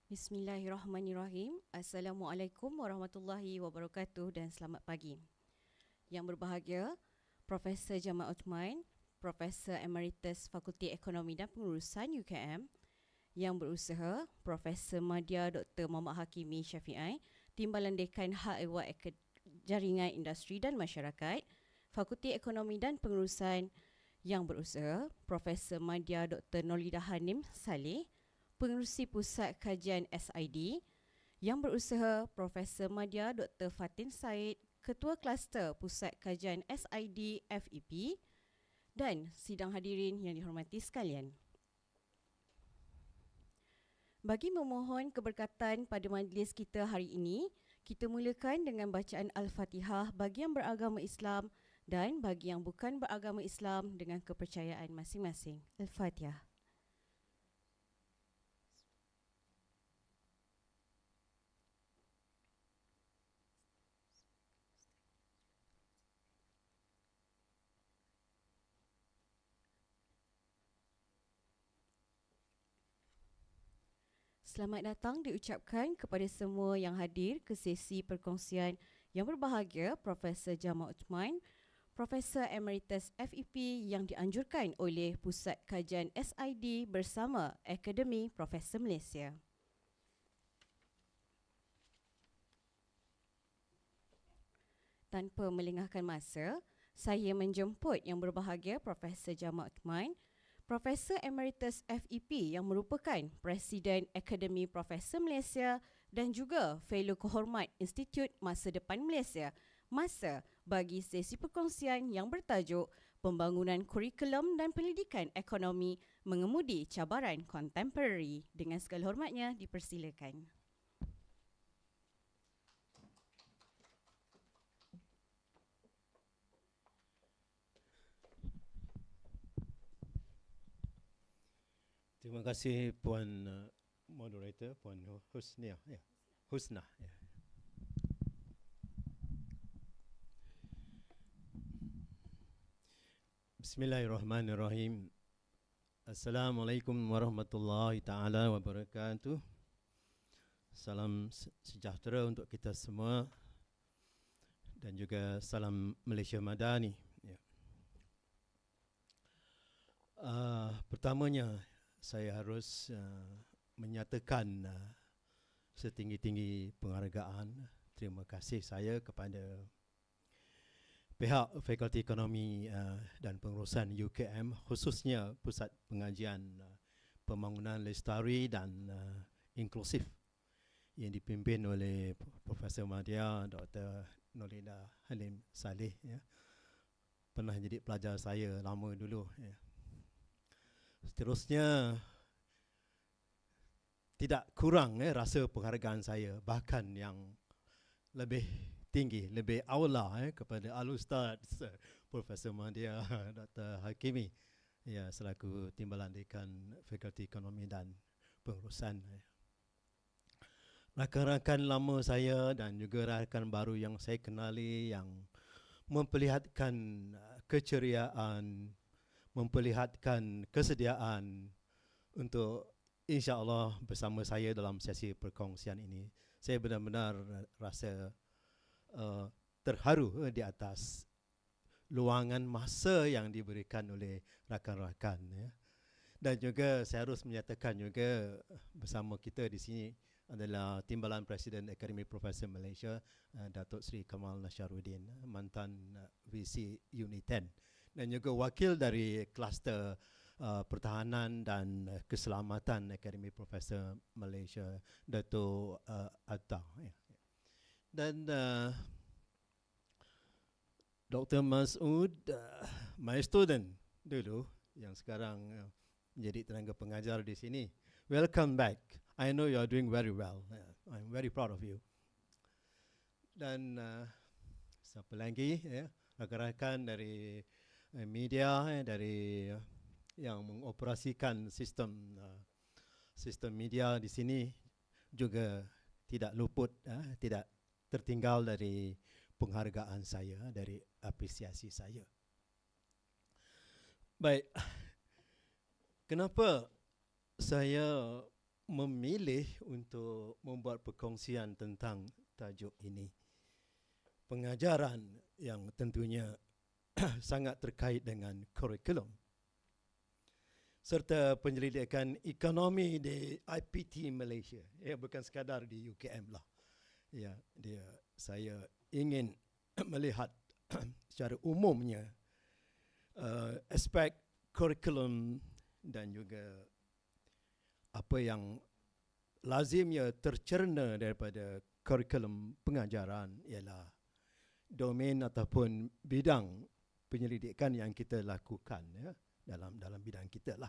Bismillahirrahmanirrahim. Assalamualaikum warahmatullahi wabarakatuh dan selamat pagi. Yang berbahagia, Profesor Jamal Uthman, Profesor Emeritus Fakulti Ekonomi dan Pengurusan UKM, yang berusaha Profesor Madya Dr. Muhammad Hakimi Syafi'i, Timbalan Dekan Hak Ehwal Jaringan Industri dan Masyarakat, Fakulti Ekonomi dan Pengurusan, yang berusaha Profesor Madya Dr. Nolida Hanim Saleh, Pengerusi Pusat Kajian SID, yang berusaha Profesor Madya Dr. Fatin Said, Ketua Kluster Pusat Kajian SID FEP, dan sidang hadirin yang dihormati sekalian. Bagi memohon keberkatan pada majlis kita hari ini, kita mulakan dengan bacaan Al-Fatihah bagi yang beragama Islam dan bagi yang bukan beragama Islam dengan kepercayaan masing-masing. Al-Fatihah. Selamat datang diucapkan kepada semua yang hadir ke sesi perkongsian yang berbahagia Profesor Jamal Uthman, Profesor Emeritus FEP yang dianjurkan oleh Pusat Kajian SID bersama Akademi Profesor Malaysia. Tanpa melengahkan masa, saya menjemput yang berbahagia Profesor Jamal Uthman, Profesor Emeritus FEP yang merupakan Presiden Akademi Profesor Malaysia dan juga Fellow Kehormat Institut Masa Depan Malaysia, masa bagi sesi perkongsian yang bertajuk Pembangunan Kurikulum dan Pendidikan Ekonomi Mengemudi Cabaran Kontemporari. Dengan segala hormatnya, dipersilakan. Terima kasih Puan Moderator, Puan Husnia. Ya. Husna. Ya. Bismillahirrahmanirrahim. Assalamualaikum warahmatullahi taala wabarakatuh. Salam sejahtera untuk kita semua dan juga salam Malaysia Madani. Ya. Pertamanya, saya harus menyatakan setinggi-tinggi penghargaan, terima kasih saya kepada pihak Fakulti Ekonomi dan Pengurusan UKM, khususnya Pusat Pengajian Pembangunan Lestari dan Inklusif yang dipimpin oleh Profesor Madya Dr. Nolida Hanim Saleh. Ya. Pernah jadi pelajar saya lama dulu. Ya. Seterusnya, tidak kurang rasa penghargaan saya, bahkan yang lebih tinggi, lebih aula kepada Al-Ustaz Profesor Madya Dr. Hakimi, ya, selaku Timbalan Dekan Fakulti Ekonomi dan Pengurusan. Rakan-rakan lama saya dan juga rakan baru yang saya kenali yang memperlihatkan keceriaan, memperlihatkan kesediaan untuk insya-Allah bersama saya dalam sesi perkongsian ini. Saya benar-benar rasa terharu di atas luangan masa yang diberikan oleh rakan-rakan. Ya. Dan juga saya harus menyatakan juga bersama kita di sini adalah Timbalan Presiden Akademi Profesor Malaysia, Datuk Seri Kamal Nasharuddin, mantan VC Unit 10. Dan juga wakil dari kluster pertahanan dan keselamatan Akademi Profesor Malaysia, Datuk Atta. Ya. Dan Dr. Mas'ud, my student dulu, yang sekarang menjadi tenaga pengajar di sini. Welcome back. I know you are doing very well. I'm very proud of you. Dan siapa lagi? Ya, rakan-rakan dari media, dari yang mengoperasikan sistem media di sini juga tidak luput, tidak tertinggal dari penghargaan saya, dari apresiasi saya. Baik, kenapa saya memilih untuk membuat perkongsian tentang tajuk ini. Pengajaran yang tentunya sangat terkait dengan kurikulum serta penyelidikan ekonomi di IPT Malaysia. Ya, bukan sekadar di UKM lah. Ya, saya ingin melihat secara umumnya aspek kurikulum dan juga apa yang lazimnya tercerna daripada kurikulum pengajaran ialah domain ataupun bidang penyelidikan yang kita lakukan, ya, dalam bidang kita lah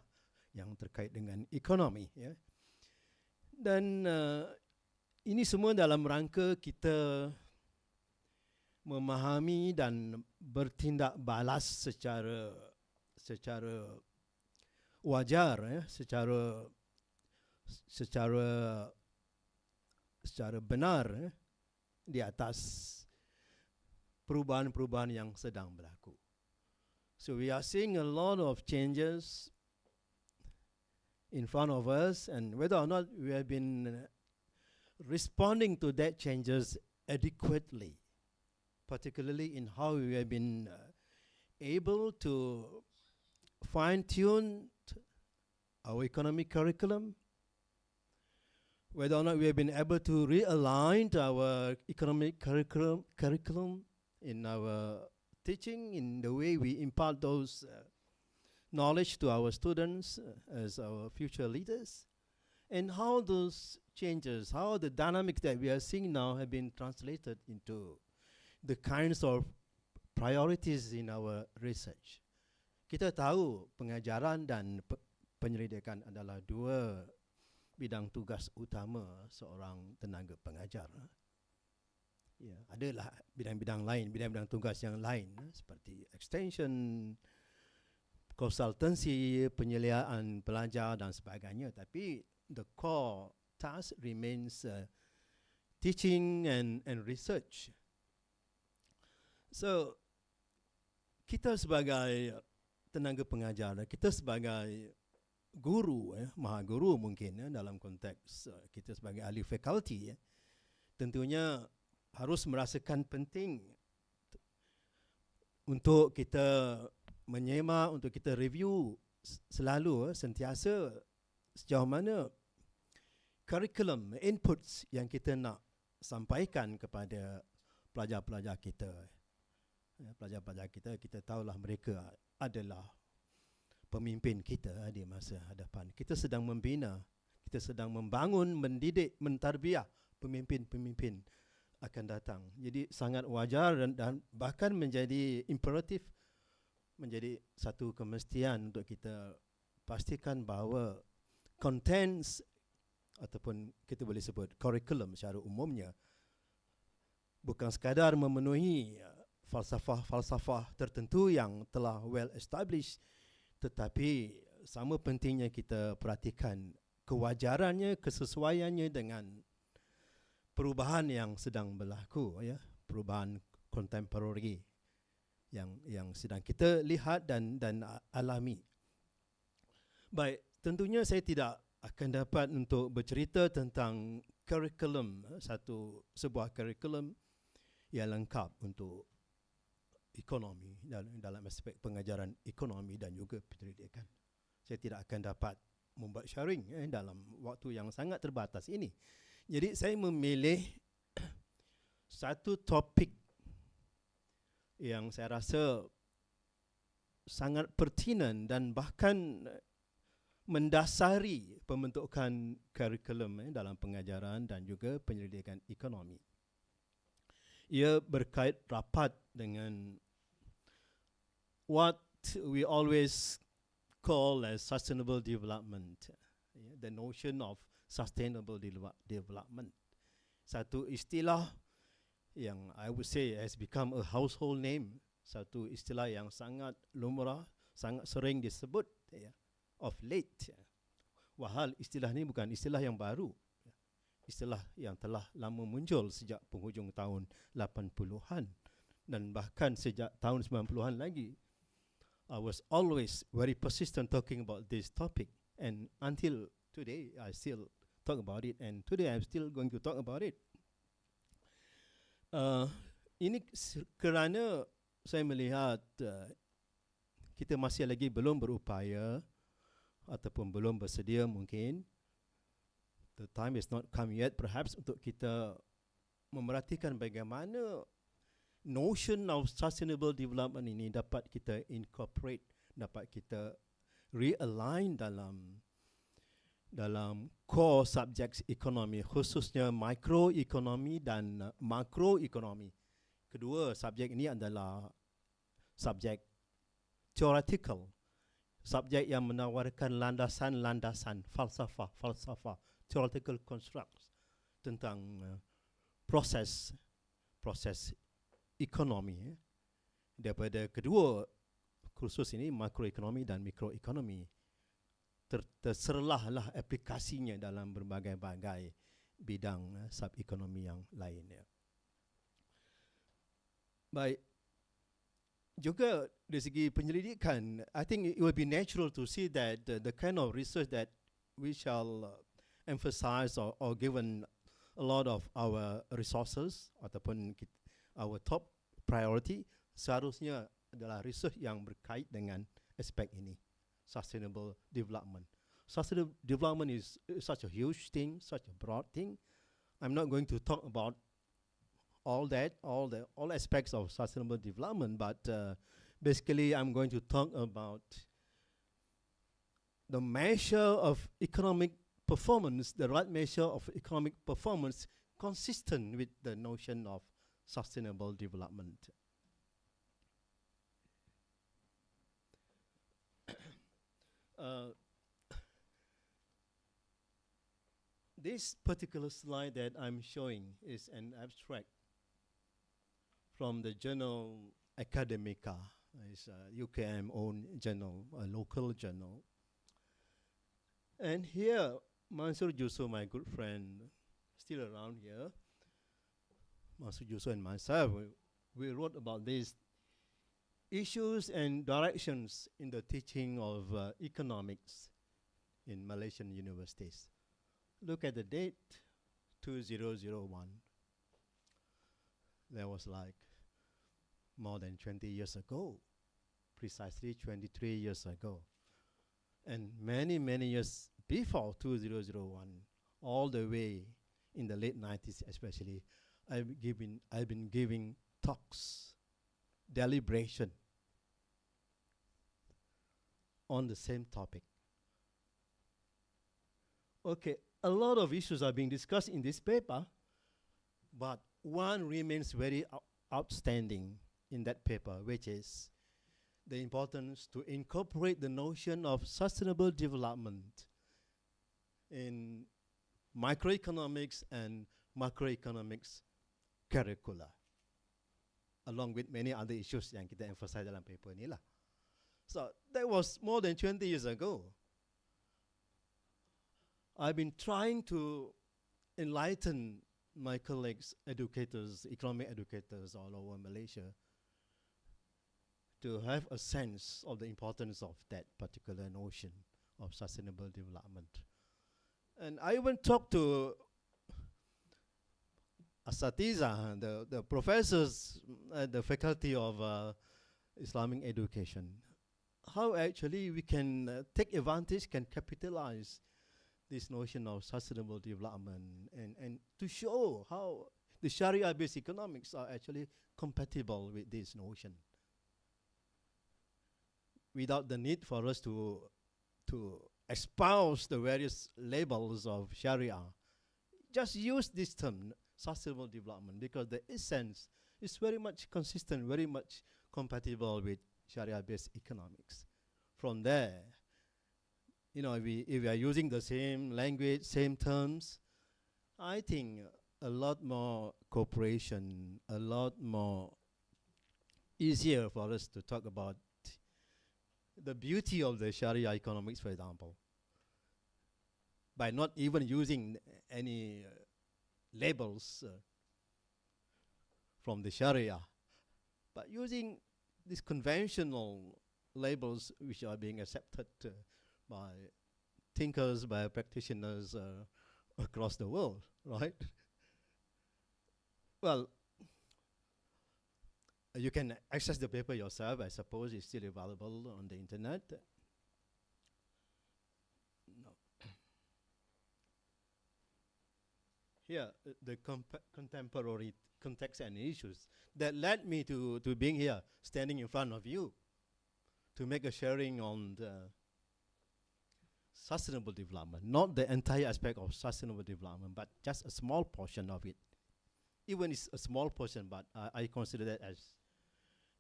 yang terkait dengan ekonomi, ya. Dan ini semua dalam rangka kita memahami dan bertindak balas secara wajar, ya, secara benar, ya, di atas perubahan-perubahan yang sedang berlaku. So we are seeing a lot of changes in front of us, and whether or not we have been responding to that changes adequately, particularly in how we have been able to fine-tune our economic curriculum, whether or not we have been able to realign our economic curriculum in our teaching, in the way we impart those knowledge to our students as our future leaders, and how those changes, how the dynamics that we are seeing now have been translated into the kinds of priorities in our research. Kita tahu pengajaran dan penyelidikan adalah dua bidang tugas utama seorang tenaga pengajar. Ya, adalah bidang-bidang lain, bidang-bidang tugas yang lain, seperti extension, konsultansi, penyeliaan pelajar dan sebagainya. Tapi the core task remains teaching and research. So, kita sebagai tenaga pengajar, kita sebagai guru, maha guru mungkin, dalam konteks kita sebagai ahli fakulti, tentunya harus merasakan penting untuk kita menyemak, untuk kita review selalu, sentiasa sejauh mana curriculum, inputs yang kita nak sampaikan kepada pelajar-pelajar kita. Pelajar-pelajar kita, kita tahulah mereka adalah pemimpin kita di masa hadapan. Kita sedang membina, kita sedang membangun, mendidik, mentarbiah pemimpin-pemimpin akan datang. Jadi sangat wajar dan bahkan menjadi imperatif, menjadi satu kemestian untuk kita pastikan bahawa contents ataupun kita boleh sebut kurikulum secara umumnya bukan sekadar memenuhi falsafah-falsafah tertentu yang telah well established, tetapi sama pentingnya kita perhatikan kewajarannya, kesesuaiannya dengan perubahan yang sedang berlaku, ya, perubahan kontemporari yang sedang kita lihat dan alami. Baik, tentunya saya tidak akan dapat untuk bercerita tentang kurikulum, sebuah kurikulum yang lengkap untuk ekonomi, dalam aspek pengajaran ekonomi dan juga penyelidikan. Saya tidak akan dapat membuat sharing dalam waktu yang sangat terbatas ini. Jadi saya memilih satu topik yang saya rasa sangat pertinan dan bahkan mendasari pembentukan kurikulum dalam pengajaran dan juga penyelidikan ekonomi. Ia berkait rapat dengan what we always call as sustainable development, the notion of sustainable development. Satu istilah yang I would say has become a household name, satu istilah yang sangat lumrah, sangat sering disebut, ya, of late. Ya. Wahal istilah ini bukan istilah yang baru, ya. Istilah yang telah lama muncul sejak penghujung tahun 80-an dan bahkan sejak tahun 90-an lagi. I was always very persistent talking about this topic, and until today I still talk about it, and today I'm still going to talk about it. Ini kerana saya melihat kita masih lagi belum berupaya ataupun belum bersedia mungkin. The time is not come yet perhaps untuk kita memerhatikan bagaimana notion of sustainable development ini dapat kita incorporate, dapat kita realign dalam core subjects ekonomi, khususnya microeconomy dan macroeconomy. Kedua subjek ini adalah subjek theoretical, subjek yang menawarkan landasan-landasan falsafah, theoretical constructs tentang proses ekonomi. Daripada kedua kursus ini, makroekonomi dan mikroekonomi, terserlahlah aplikasinya dalam berbagai-bagai bidang sub-ekonomi yang lainnya. Baik, juga dari segi penyelidikan, I think it will be natural to see that the kind of research that we shall emphasize or given a lot of our resources ataupun our top priority seharusnya adalah research yang berkait dengan aspek ini, sustainable development. Sustainable development is such a huge thing, such a broad thing. I'm not going to talk about all aspects of sustainable development, but basically I'm going to talk about the measure of economic performance, the right measure of economic performance consistent with the notion of sustainable development. This particular slide that I'm showing is an abstract from the journal Academica. It's a UKM-owned journal, a local journal. And here, Mansur Juso, my good friend, still around here, Mansur Juso and myself, we wrote about these issues and directions in the teaching of economics in Malaysian universities. Look at the date, 2001. That was like more than 20 years ago, precisely 23 years ago. And many, many years before 2001, all the way in the late 90s especially, I've been giving talks, deliberation on the same topic. Okay, a lot of issues are being discussed in this paper, but one remains very outstanding in that paper, which is the importance to incorporate the notion of sustainable development in microeconomics and macroeconomics curricula, along with many other issues yang kita emphasize dalam paper ni lah. So that was more than 20 years ago. I've been trying to enlighten my colleagues, educators, economic educators all over Malaysia, to have a sense of the importance of that particular notion of sustainable development. And I even talked to Asatiza, the professors at the Faculty of Islamic Education, how actually we can take advantage, can capitalize this notion of sustainable development and to show how the Sharia-based economics are actually compatible with this notion, without the need for us to espouse the various labels of Sharia. Just use this term, sustainable development, because the essence is very much consistent, very much compatible with Sharia-based economics. From there, you know, if we are using the same language, same terms, I think a lot more cooperation, a lot more easier for us to talk about the beauty of the Sharia economics, for example, by not even using any labels from the Sharia, but using these conventional labels which are being accepted by thinkers, by practitioners across the world, right? Well, you can access the paper yourself. I suppose it's still available on the internet. No. Here, the contemporary context and issues that led me to being here, standing in front of you, to make a sharing on the sustainable development, not the entire aspect of sustainable development, but just a small portion of it. Even it's a small portion, but I consider that as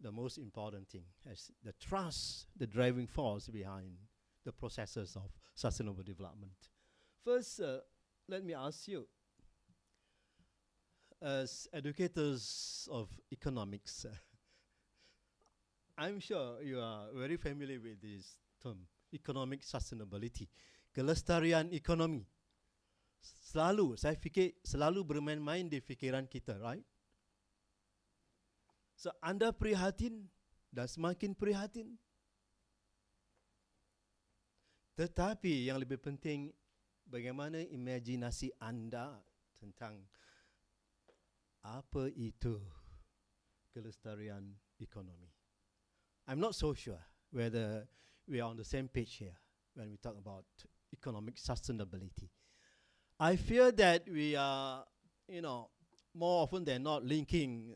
the most important thing, as the trust, the driving force behind the processes of sustainable development. First, let me ask you, as educators of economics, I'm sure you are very familiar with this term, economic sustainability, kelestarian ekonomi. Selalu, saya fikir, selalu bermain-main di fikiran kita, right? So, anda prihatin dan semakin prihatin. Tetapi yang lebih penting, bagaimana imajinasi anda tentang apa itu kelestarian ekonomi. I'm not so sure whether we are on the same page here when we talk about economic sustainability. I fear that we are, more often than not linking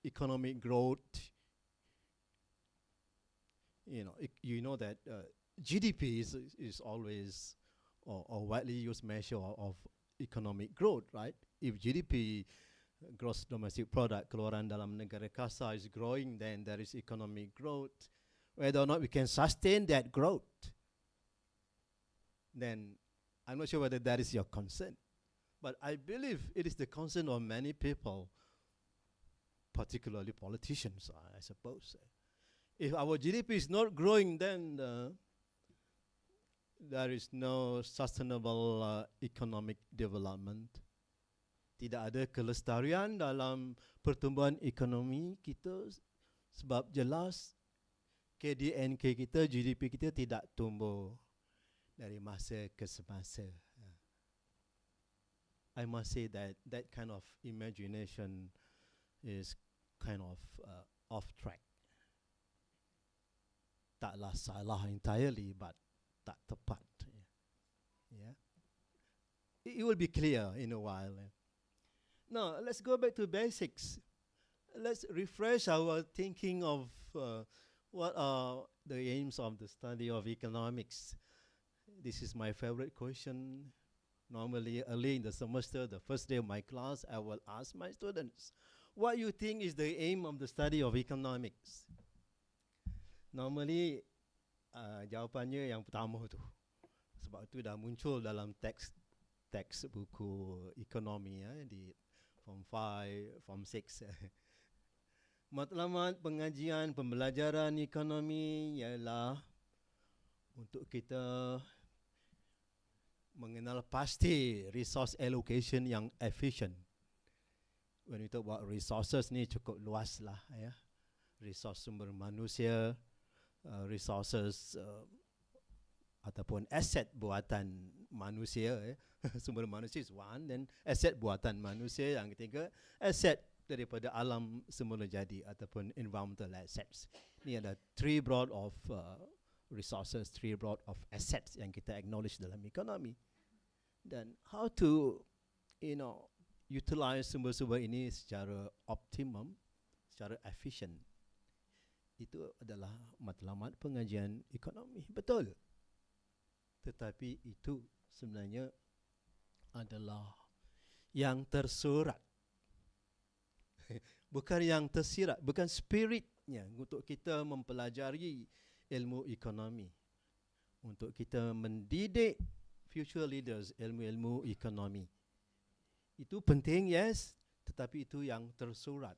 economic growth. You know that GDP is always or widely used measure of economic growth, right? If GDP, gross domestic product, keluaran dalam negara kasar, is growing, then there is economic growth. Whether or not we can sustain that growth, then I'm not sure whether that is your concern. But I believe it is the concern of many people, particularly politicians, I suppose. If our GDP is not growing, then there is no sustainable economic development. Tidak ada kelestarian dalam pertumbuhan ekonomi kita, sebab jelas KDNK kita, GDP kita tidak tumbuh dari masa ke semasa. I must say that that kind of imagination is kind of off track. Taklah salah entirely, but tak tepat. Yeah. It will be clear in a while. Now, let's go back to basics. Let's refresh our thinking of what are the aims of the study of economics. This is my favorite question. Normally, early in the semester, the first day of my class, I will ask my students, what you think is the aim of the study of economics? Normally, jawapannya yang pertama tu. Sebab itu dah muncul dalam teks buku ekonomi di Form 5, Form 6. Matlamat pengajian pembelajaran ekonomi ialah untuk kita mengenal pasti resource allocation yang efficient. When we talk about resources ni cukup luas lah ya. Resource sumber manusia, resources ataupun aset buatan manusia. Sumber manusia is one, then aset buatan manusia yang ketiga, aset daripada alam semula jadi ataupun environmental assets. Ini ada three broad of resources, three broad of assets yang kita acknowledge dalam ekonomi. Dan how to, utilize sumber-sumber ini secara optimum, secara efficient. Itu adalah matlamat pengajian ekonomi. Betul. Tetapi itu sebenarnya adalah yang tersurat. Bukan yang tersirat, bukan spiritnya untuk kita mempelajari ilmu ekonomi. Untuk kita mendidik future leaders ilmu-ilmu ekonomi. Itu penting, yes, tetapi itu yang tersurat.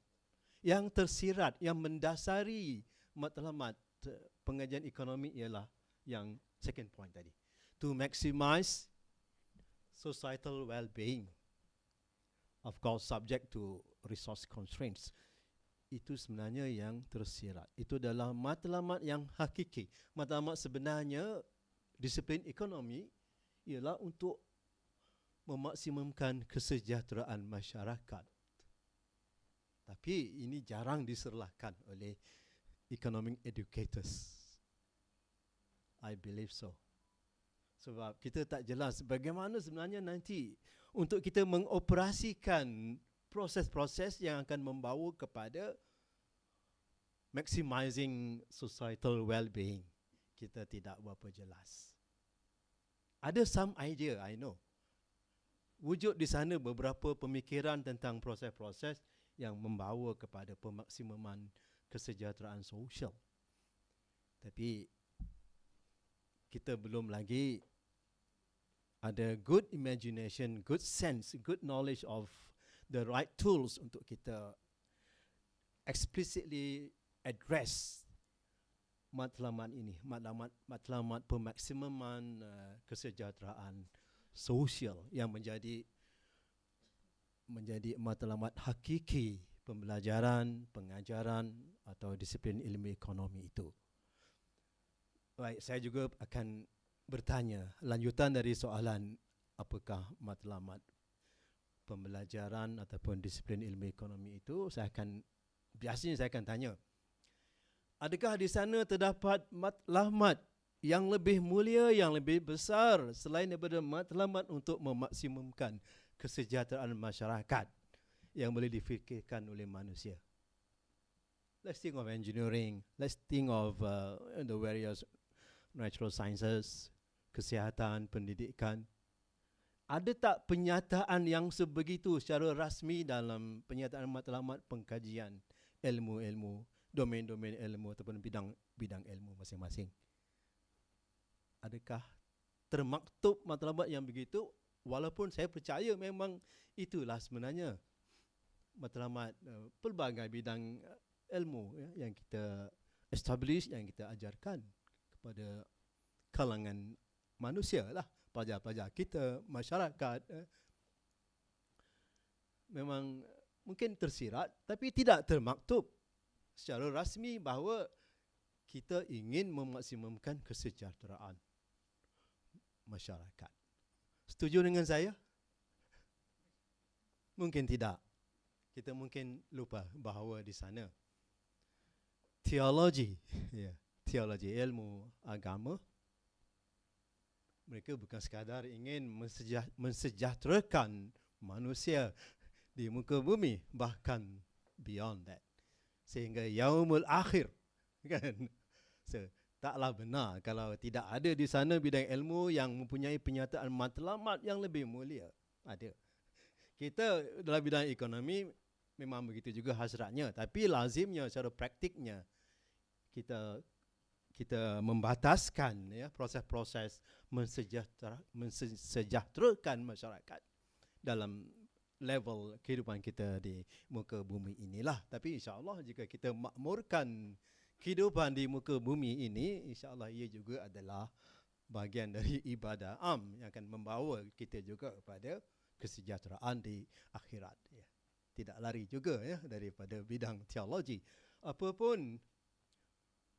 Yang tersirat, yang mendasari matlamat pengajian ekonomi ialah yang second point tadi. To maximize societal well-being. Of course, subject to resource constraints. Itu sebenarnya yang tersirat. Itu adalah matlamat yang hakiki. Matlamat sebenarnya, disiplin ekonomi ialah untuk memaksimumkan kesejahteraan masyarakat. Tapi ini jarang diserlahkan oleh economic educators. I believe so. Sebab kita tak jelas bagaimana sebenarnya nanti untuk kita mengoperasikan proses-proses yang akan membawa kepada maximizing societal well-being. Kita tidak berapa jelas. Ada some idea, I know. Wujud di sana beberapa pemikiran tentang proses-proses yang membawa kepada pemaksimuman kesejahteraan sosial. Tapi kita belum lagi ada good imagination, good sense, good knowledge of the right tools untuk kita explicitly address matlamat ini, matlamat pemaksimuman kesejahteraan sosial yang menjadi matlamat hakiki pembelajaran, pengajaran atau disiplin ilmu ekonomi itu. Baik, saya juga akan bertanya lanjutan dari soalan apakah matlamat pembelajaran ataupun disiplin ilmu ekonomi itu. Biasanya saya akan tanya, adakah di sana terdapat matlamat yang lebih mulia, yang lebih besar selain daripada matlamat untuk memaksimumkan kesejahteraan masyarakat yang boleh difikirkan oleh manusia? Let's think of engineering, let's think of the various natural sciences, kesihatan, pendidikan. Ada tak penyataan yang sebegitu secara rasmi dalam penyataan matlamat pengkajian ilmu-ilmu, domain-domain ilmu ataupun bidang ilmu masing-masing? Adakah termaktub matlamat yang begitu? Walaupun saya percaya memang itulah sebenarnya matlamat pelbagai bidang ilmu yang kita establish, yang kita ajarkan kepada kalangan manusia lah, pelajar-pelajar kita, masyarakat. Memang mungkin tersirat tapi tidak termaktub secara rasmi bahawa kita ingin memaksimumkan kesejahteraan masyarakat. Setuju dengan saya? Mungkin tidak. Kita mungkin lupa bahawa di sana teologi, teologi ilmu agama, mereka bukan sekadar ingin mensejahterakan manusia di muka bumi, bahkan beyond that, sehingga yaumul akhir, kan? So, taklah benar kalau tidak ada di sana bidang ilmu yang mempunyai penyataan matlamat yang lebih mulia. Ada. Kita dalam bidang ekonomi memang begitu juga hasratnya, tapi lazimnya secara praktiknya kita membataskan proses-proses mensejahterakan masyarakat dalam level kehidupan kita di muka bumi inilah. Tapi insya-Allah jika kita makmurkan kehidupan di muka bumi ini, insya-Allah ia juga adalah bahagian dari ibadah am yang akan membawa kita juga kepada kesejahteraan di akhirat. Tidak lari juga daripada bidang teologi. Apapun,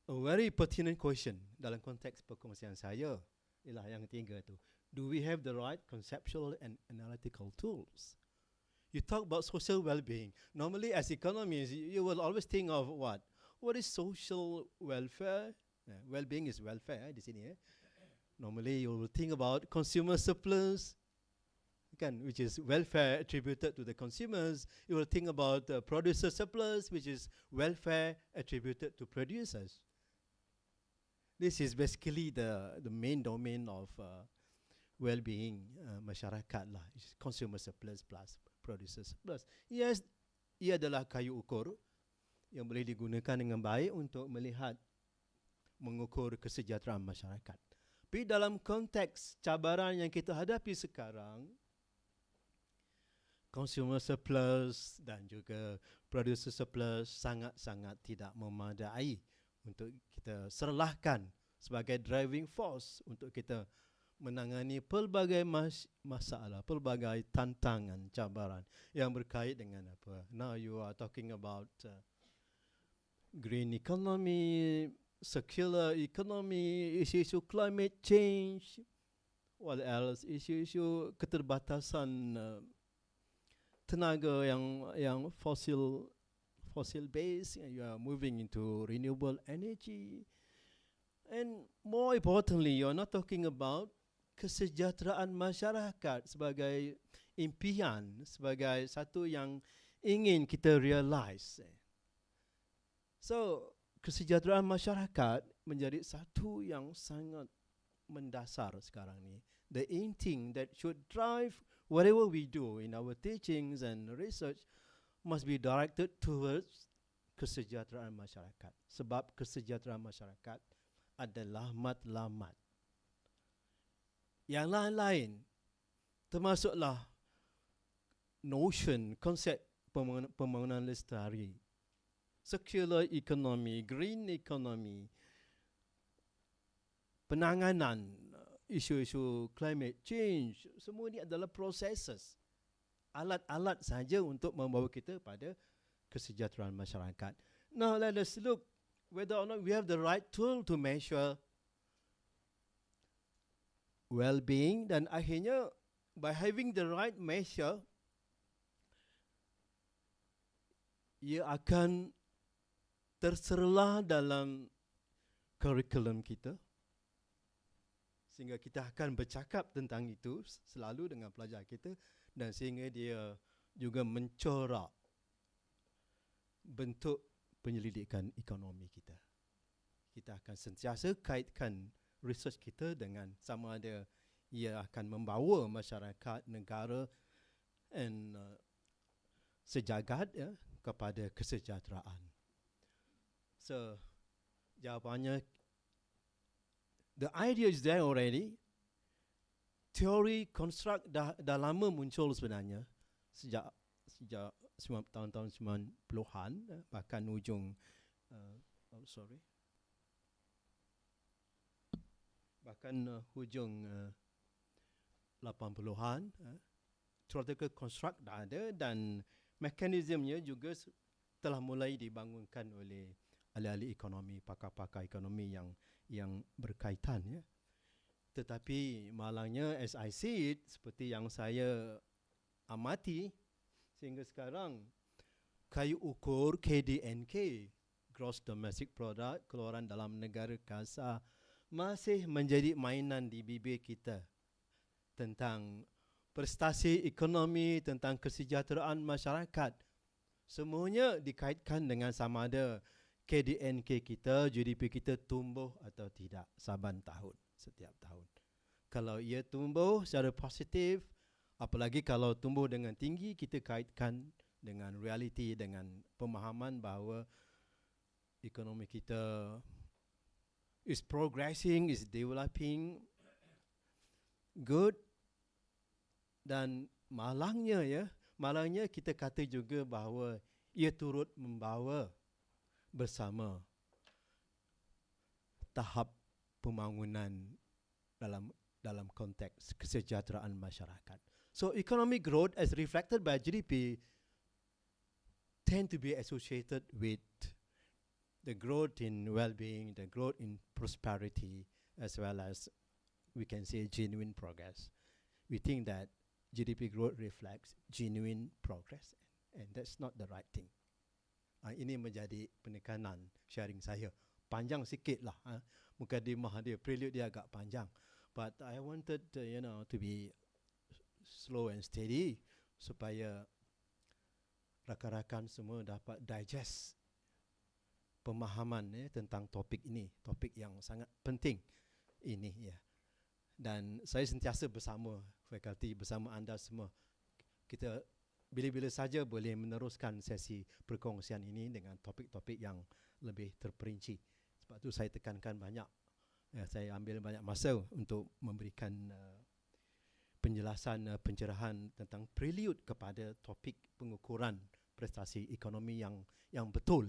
a very pertinent question dalam konteks perkongsian saya ialah yang ketiga tu. Do we have the right conceptual and analytical tools? You talk about social well-being. Normally as economists, you will always think of what? What is social welfare? Well-being is welfare di sini. Normally you will think about consumer surplus, which is welfare attributed to the consumers. You will think about producer surplus, which is welfare attributed to producers. This is basically the main domain of well-being masyarakat lah. It's consumer surplus plus producer surplus. Yes, ia adalah kayu ukur yang boleh digunakan dengan baik untuk mengukur kesejahteraan masyarakat. Tapi dalam konteks cabaran yang kita hadapi sekarang, consumer surplus dan juga producer surplus sangat-sangat tidak memadai untuk kita serlahkan sebagai driving force untuk kita menangani pelbagai masalah, pelbagai tantangan, cabaran yang berkait dengan apa. Now you are talking about green economy, circular economy, isu climate change, What else? Isu-isu keterbatasan tenaga yang fossil based. You are moving into renewable energy, and more importantly, you are not talking about kesejahteraan masyarakat sebagai impian, sebagai satu yang ingin kita realize. So kesejahteraan masyarakat menjadi satu yang sangat mendasar sekarang ni. The in thing that should drive whatever we do in our teachings and research must be directed towards kesejahteraan masyarakat. Sebab kesejahteraan masyarakat adalah matlamat. Yang lain-lain termasuklah notion, konsep pembangunan lestari, circular economy, green economy, penanganan isu-isu climate change, semua ini adalah processes, alat-alat saja untuk membawa kita pada kesejahteraan masyarakat. Now let us look whether or not we have the right tool to measure well-being, dan akhirnya by having the right measure, ia akan terserlah dalam kurikulum kita, sehingga kita akan bercakap tentang itu selalu dengan pelajar kita, dan sehingga dia juga mencorak bentuk penyelidikan ekonomi kita. Kita akan sentiasa kaitkan research kita dengan sama ada ia akan membawa masyarakat, negara and sejagat kepada kesejahteraan. So jawapannya, the idea is there already. Teori construct dah lama muncul sebenarnya, sejak tahun-tahun 90-an, bahkan hujung hujung 80-an. Theoretical construct dah ada, dan mekanismenya juga telah mulai dibangunkan oleh ahli-ahli ekonomi, pakar-pakar ekonomi yang berkaitan, ya. Tetapi malangnya, as I see it, seperti yang saya amati, sehingga sekarang kayu ukur KDNK, Gross Domestic Product, keluaran dalam negara kasar, masih menjadi mainan di bibir kita tentang prestasi ekonomi, tentang kesejahteraan masyarakat. Semuanya dikaitkan dengan sama ada KDNK kita, GDP kita tumbuh atau tidak saban tahun, setiap tahun. Kalau ia tumbuh secara positif, apalagi kalau tumbuh dengan tinggi, kita kaitkan dengan realiti, dengan pemahaman bahawa ekonomi kita is progressing, is developing good. Dan malangnya kita kata juga bahawa ia turut membawa bersama tahap pembangunan dalam konteks kesejahteraan masyarakat. So economic growth as reflected by GDP tend to be associated with the growth in well-being, the growth in prosperity, as well as we can say genuine progress. We think that GDP growth reflects genuine progress, and that's not the right thing. Ini menjadi penekanan sharing saya. Panjang sikit lah, mukadimah dia, prelude dia agak panjang. But I wanted to be slow and steady supaya rakan-rakan semua dapat digest pemahaman tentang topik ini, topik yang sangat penting ini, ya. Dan saya sentiasa bersama fakulti, bersama anda semua. Kita bila-bila saja boleh meneruskan sesi perkongsian ini dengan topik-topik yang lebih terperinci. Sebab tu saya tekankan banyak, saya ambil banyak masa untuk memberikan penjelasan, pencerahan tentang prelude kepada topik pengukuran prestasi ekonomi yang betul,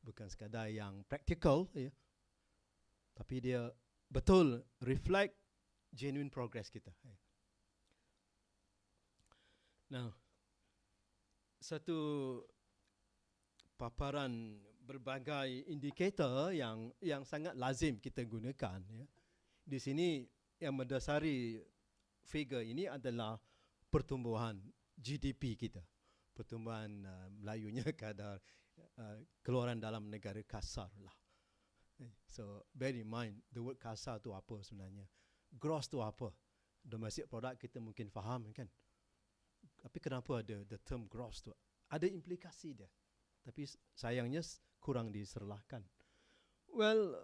bukan sekadar yang praktikal, ya, tapi dia betul reflect genuine progress kita. Nah, satu paparan berbagai indikator yang sangat lazim kita gunakan, ya. Di sini yang mendasari figure ini adalah pertumbuhan GDP kita. Pertumbuhan Melayunya kadar keluaran dalam negara kasar lah. So bear in mind, the word kasar tu apa sebenarnya? Gross tu apa? Domestic product kita mungkin faham kan? Tapi kenapa ada the term gross tu? Ada implikasi dia. Tapi sayangnya kurang diserlahkan. Well,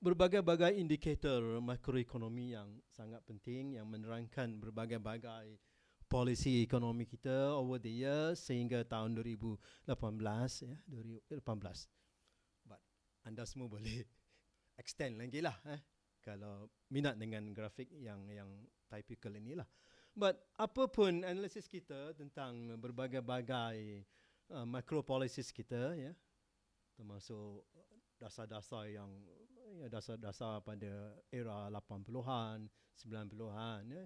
berbagai-bagai indikator makroekonomi yang sangat penting yang menerangkan berbagai-bagai polisi ekonomi kita over the years sehingga tahun 2018 ya, 2018. But anda semua boleh extend lagi lah kalau minat dengan grafik yang typical inilah. But apapun analisis kita tentang berbagai-bagai macro policies kita ya, termasuk dasar-dasar yang dasar-dasar pada era 80-an, 90-an ya.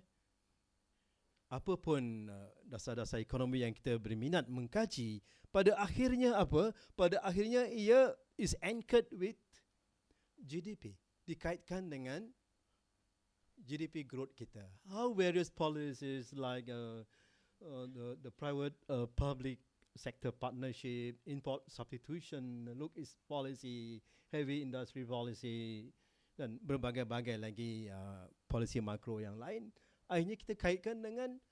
Apapun dasar-dasar ekonomi yang kita berminat mengkaji, pada akhirnya apa? Pada akhirnya ia is anchored with GDP, dikaitkan dengan GDP growth kita. How various policies like the private public sector partnership, import substitution, look is policy, heavy industry policy, dan berbagai-bagai lagi policy makro yang lain. Akhirnya kita kaitkan dengan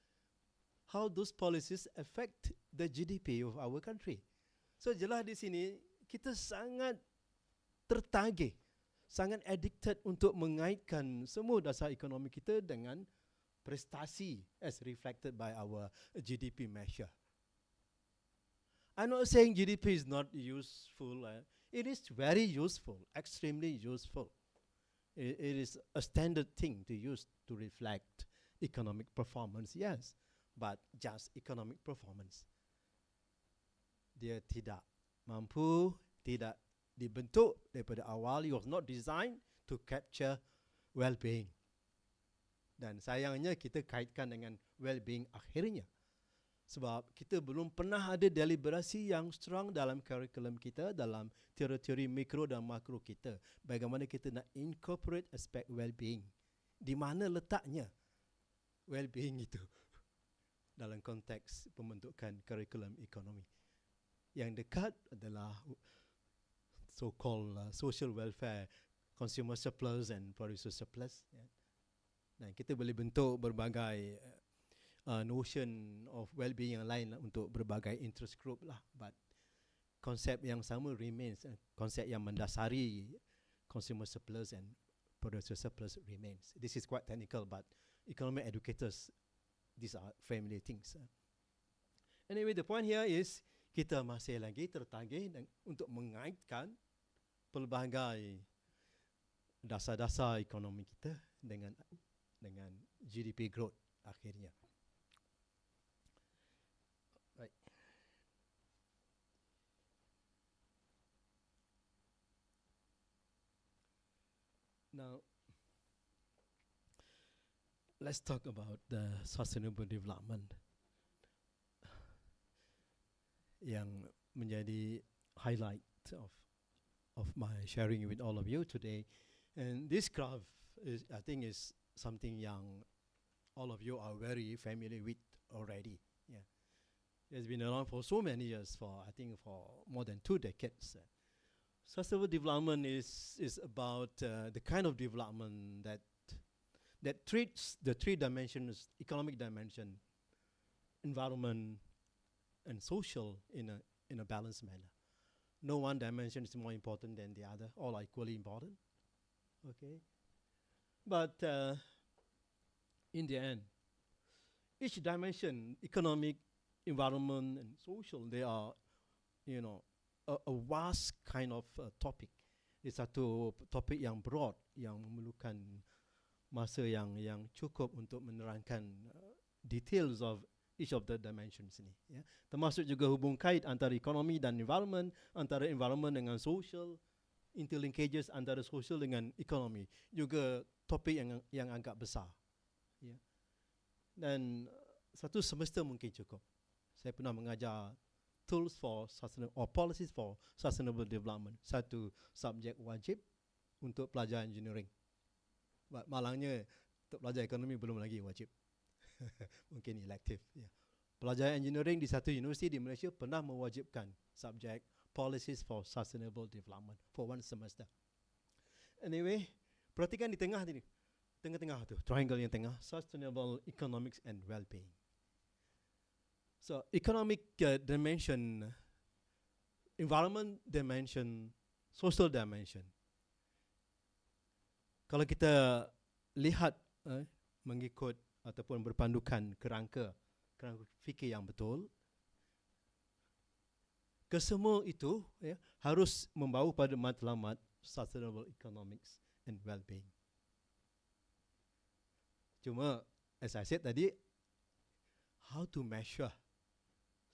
how those policies affect the GDP of our country. So jelas di sini kita sangat tertagih, sangat addicted untuk mengaitkan semua dasar ekonomi kita dengan prestasi as reflected by our GDP measure. I'm not saying GDP is not useful. It is very useful, extremely useful. It is a standard thing to use to reflect economic performance, yes, but just economic performance. Dia tidak mampu, tidak dibentuk daripada awal. It was not designed to capture well-being. Dan sayangnya kita kaitkan dengan well-being akhirnya. Sebab kita belum pernah ada deliberasi yang strong dalam kurikulum kita, dalam teori-teori mikro dan makro kita. Bagaimana kita nak incorporate aspek well-being. Di mana letaknya well-being itu dalam konteks pembentukan kurikulum ekonomi. Yang dekat adalah so-called social welfare, consumer surplus and producer surplus. Dan kita boleh bentuk berbagai notion of well-being yang lain untuk berbagai interest group lah. But konsep yang sama remains, konsep yang mendasari consumer surplus and producer surplus remains. This is quite technical, but economic educators, these are familiar things. Anyway, the point here is kita masih lagi tertagih untuk mengaitkan pelbagai dasar-dasar ekonomi kita dengan GDP growth akhirnya. Right. Now, let's talk about the sustainable development yang menjadi highlight of my sharing with all of you today. And this graph is, I think, is something yang all of you are very familiar with already. Yeah, it's been around for so many years, I think for more than 2 decades. Sustainable development is about the kind of development that treats the 3 dimensions, economic dimension, environment, and social in a balanced manner. No one dimension is more important than the other. All are equally important. Okay, but in the end, each dimension, economic, environment, and social, they are, a vast kind of topic. It's satu topik yang broad, yang memerlukan masa yang cukup untuk menerangkan details of each of the dimensions ini. Ya. Termasuk juga hubung kait antara ekonomi dan environment, antara environment dengan social, interlinkages antara social dengan ekonomi. Juga topik yang agak besar. Ya. Dan satu semester mungkin cukup. Saya pernah mengajar tools for sustainable or policies for sustainable development. Satu subjek wajib untuk pelajar engineering. Malangnya Untuk pelajar ekonomi belum lagi wajib. Mungkin elective. Ya. Pelajar engineering di satu universiti di Malaysia pernah mewajibkan subjek Policies for Sustainable Development for 1 semester. Anyway, perhatikan di tengah ni. Tengah-tengah tu, triangle yang tengah, Sustainable Economics and Well-being. So, economic dimension, environment dimension, social dimension. Kalau kita lihat mengikut ataupun berpandukan kerangka fikir yang betul, kesemua itu harus membawa pada matlamat sustainable economics and well-being. Cuma, as I said tadi, how to measure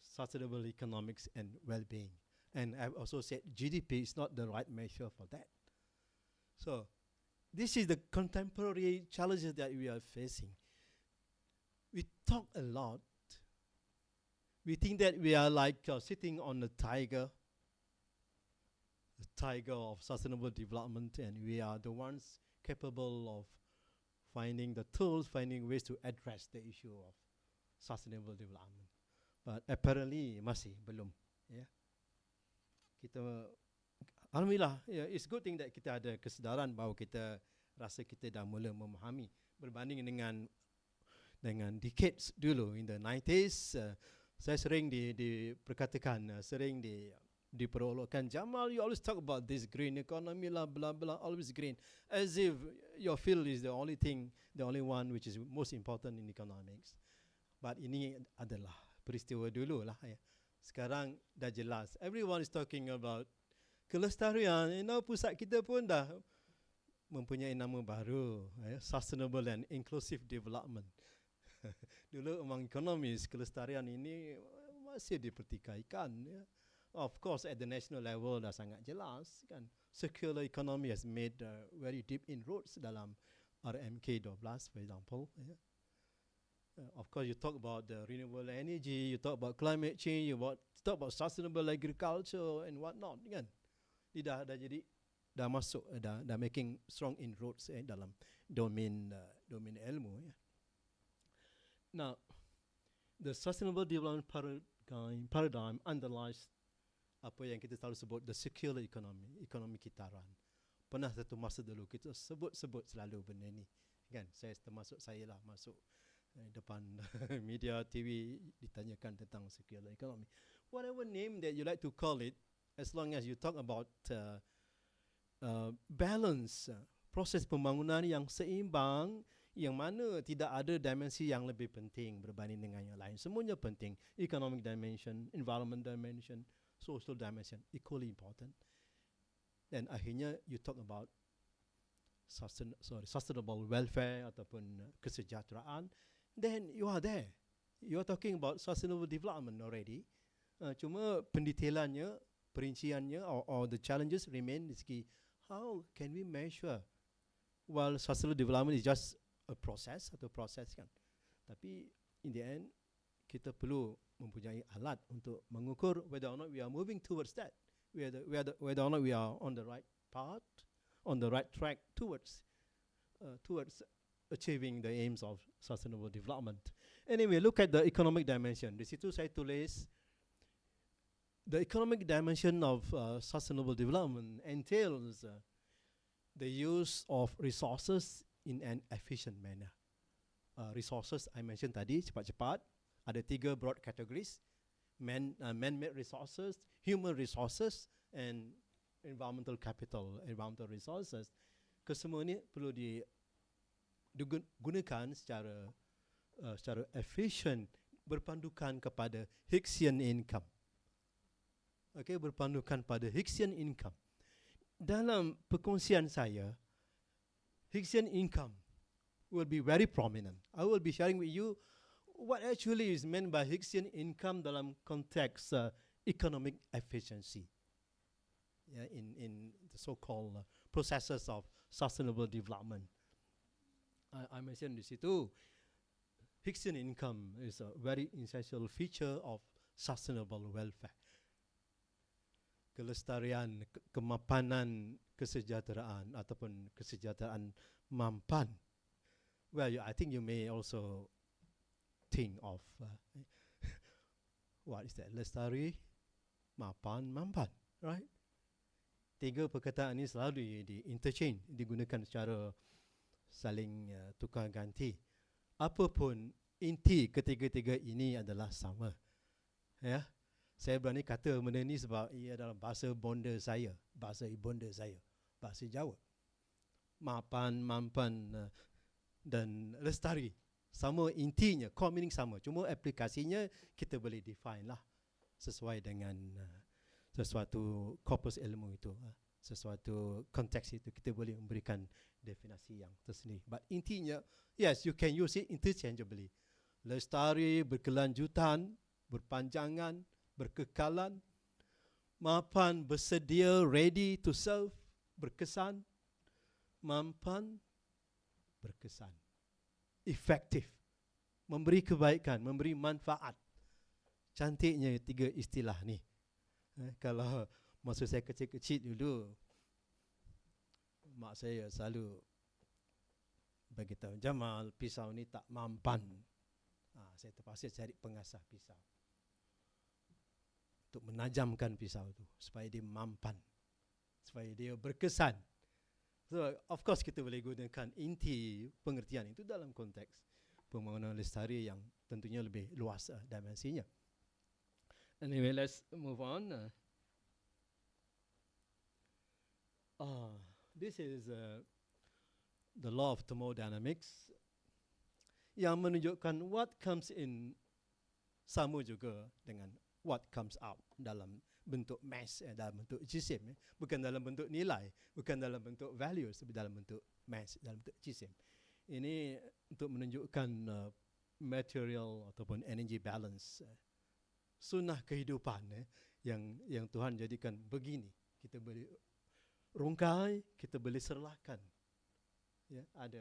sustainable economics and well-being. And I've also said GDP is not the right measure for that. So, this is the contemporary challenges that we are facing. We talk a lot. We think that we are like sitting on a tiger of sustainable development, and we are the ones capable of finding the tools, finding ways to address the issue of sustainable development. But apparently masih belum. Yeah. Kita, alhamdulillah, it's good thing that kita ada kesedaran bahawa kita rasa kita dah mula memahami berbanding dengan decades dulu in the 90s. Saya sering diperkatakan, sering diperolokkan, Jamal, you always talk about this green economy lah, blah blah, always green, as if your field is the only thing, the only one which is most important in economics. But ini adalah peristiwa dulu lah. Ya. Sekarang dah jelas. Everyone is talking about kelestarian. Pusat kita pun dah mempunyai nama baru, sustainable and inclusive development. Dulu among economies, kelestarian ini masih dipertikaikan. Ya. Of course, at the national level dah sangat jelas kan. Circular economy has made very deep inroads dalam RMK12, for example. Yeah. Of course, you talk about the renewable energy, you talk about climate change, you talk about sustainable agriculture and whatnot, kan? Dia dah masuk, dah making strong inroads dalam domain ilmu. Yeah. Now, the sustainable development paradigm underlies apa yang kita selalu sebut the circular economy, ekonomi kitaran. Pernah satu masa dulu kita sebut selalu benda ni, kan? Termasuk saya lah masuk depan media TV ditanyakan tentang circular economy. Whatever name that you like to call it, as long as you talk about balance, proses pembangunan yang seimbang, yang mana tidak ada dimensi yang lebih penting berbanding dengan yang lain. Semuanya penting. Economic dimension, environment dimension, social dimension, equally important. Dan akhirnya you talk about sustainable welfare ataupun kesejahteraan, then you are there. You are talking about sustainable development already. Cuma pendetailannya, perinciannya or the challenges remain is key. How can we measure? Well, sustainable development is just a process kan. Tapi in the end, kita perlu mempunyai alat untuk mengukur whether or not we are moving towards that, whether or not we are on the right path, on the right track towards achieving the aims of sustainable development. Anyway, look at the economic dimension. Di situ saya tulis the economic dimension of sustainable development entails the use of resources in an efficient manner. Resources I mentioned tadi cepat-cepat. Ada 3 broad categories, man-made resources, human resources, and environmental capital, environmental resources. Kesemua ini perlu digunakan secara efisien berpandukan kepada Higgsian income. Okay, berpandukan pada Higgsian income. Dalam perkongsian saya, Higgsian income will be very prominent. I will be sharing with you what actually is meant by Higgsian income dalam konteks economic efficiency, in the so-called processes of sustainable development. I mentioned di situ, Higgsian income is a very essential feature of sustainable welfare. Kelestarian, kemapanan, kesejahteraan ataupun kesejahteraan mampan Well, I think you may also think of what is that? Lestari, mapan, mampan, right? Tiga perkataan ini selalu di interchange, digunakan secara saling tukar ganti. Apapun inti ketiga-tiga ini adalah sama. Ya, saya berani kata benda ni sebab ia adalah bahasa bonda saya, bahasa ibunda saya, bahasa Jawa. Mapan, mampan dan lestari sama intinya, core meaning sama. Cuma aplikasinya kita boleh define lah sesuai dengan sesuatu korpus ilmu itu, sesuatu konteks itu kita boleh memberikan definisi yang tersendiri. But intinya, yes, you can use it interchangeably. Lestari, berkelanjutan, berpanjangan, berkekalan. Mapan, bersedia, ready to serve, berkesan. Mampan, berkesan, efektif, memberi kebaikan, memberi manfaat. Cantiknya tiga istilah ni. Kalau masa saya kecil-kecil dulu, mak saya selalu beritahu, Jamal, pisau ni tak mampan. Saya terpaksa cari pengasah pisau untuk menajamkan pisau tu supaya dia mampan, supaya dia berkesan. So, of course kita boleh gunakan inti pengertian itu dalam konteks pembangunan lestari yang tentunya lebih luas dimensinya. Anyway, let's move on. This is the law of thermodynamics yang menunjukkan what comes in sama juga dengan what comes out dalam bentuk mass, dalam bentuk jisim, bukan dalam bentuk nilai, bukan dalam bentuk values, tapi dalam bentuk mass, dalam bentuk jisim. Ini untuk menunjukkan material ataupun energy balance, sunnah kehidupan yang Tuhan jadikan begini. Kita boleh rungkai, kita boleh serlahkan. Ya, ada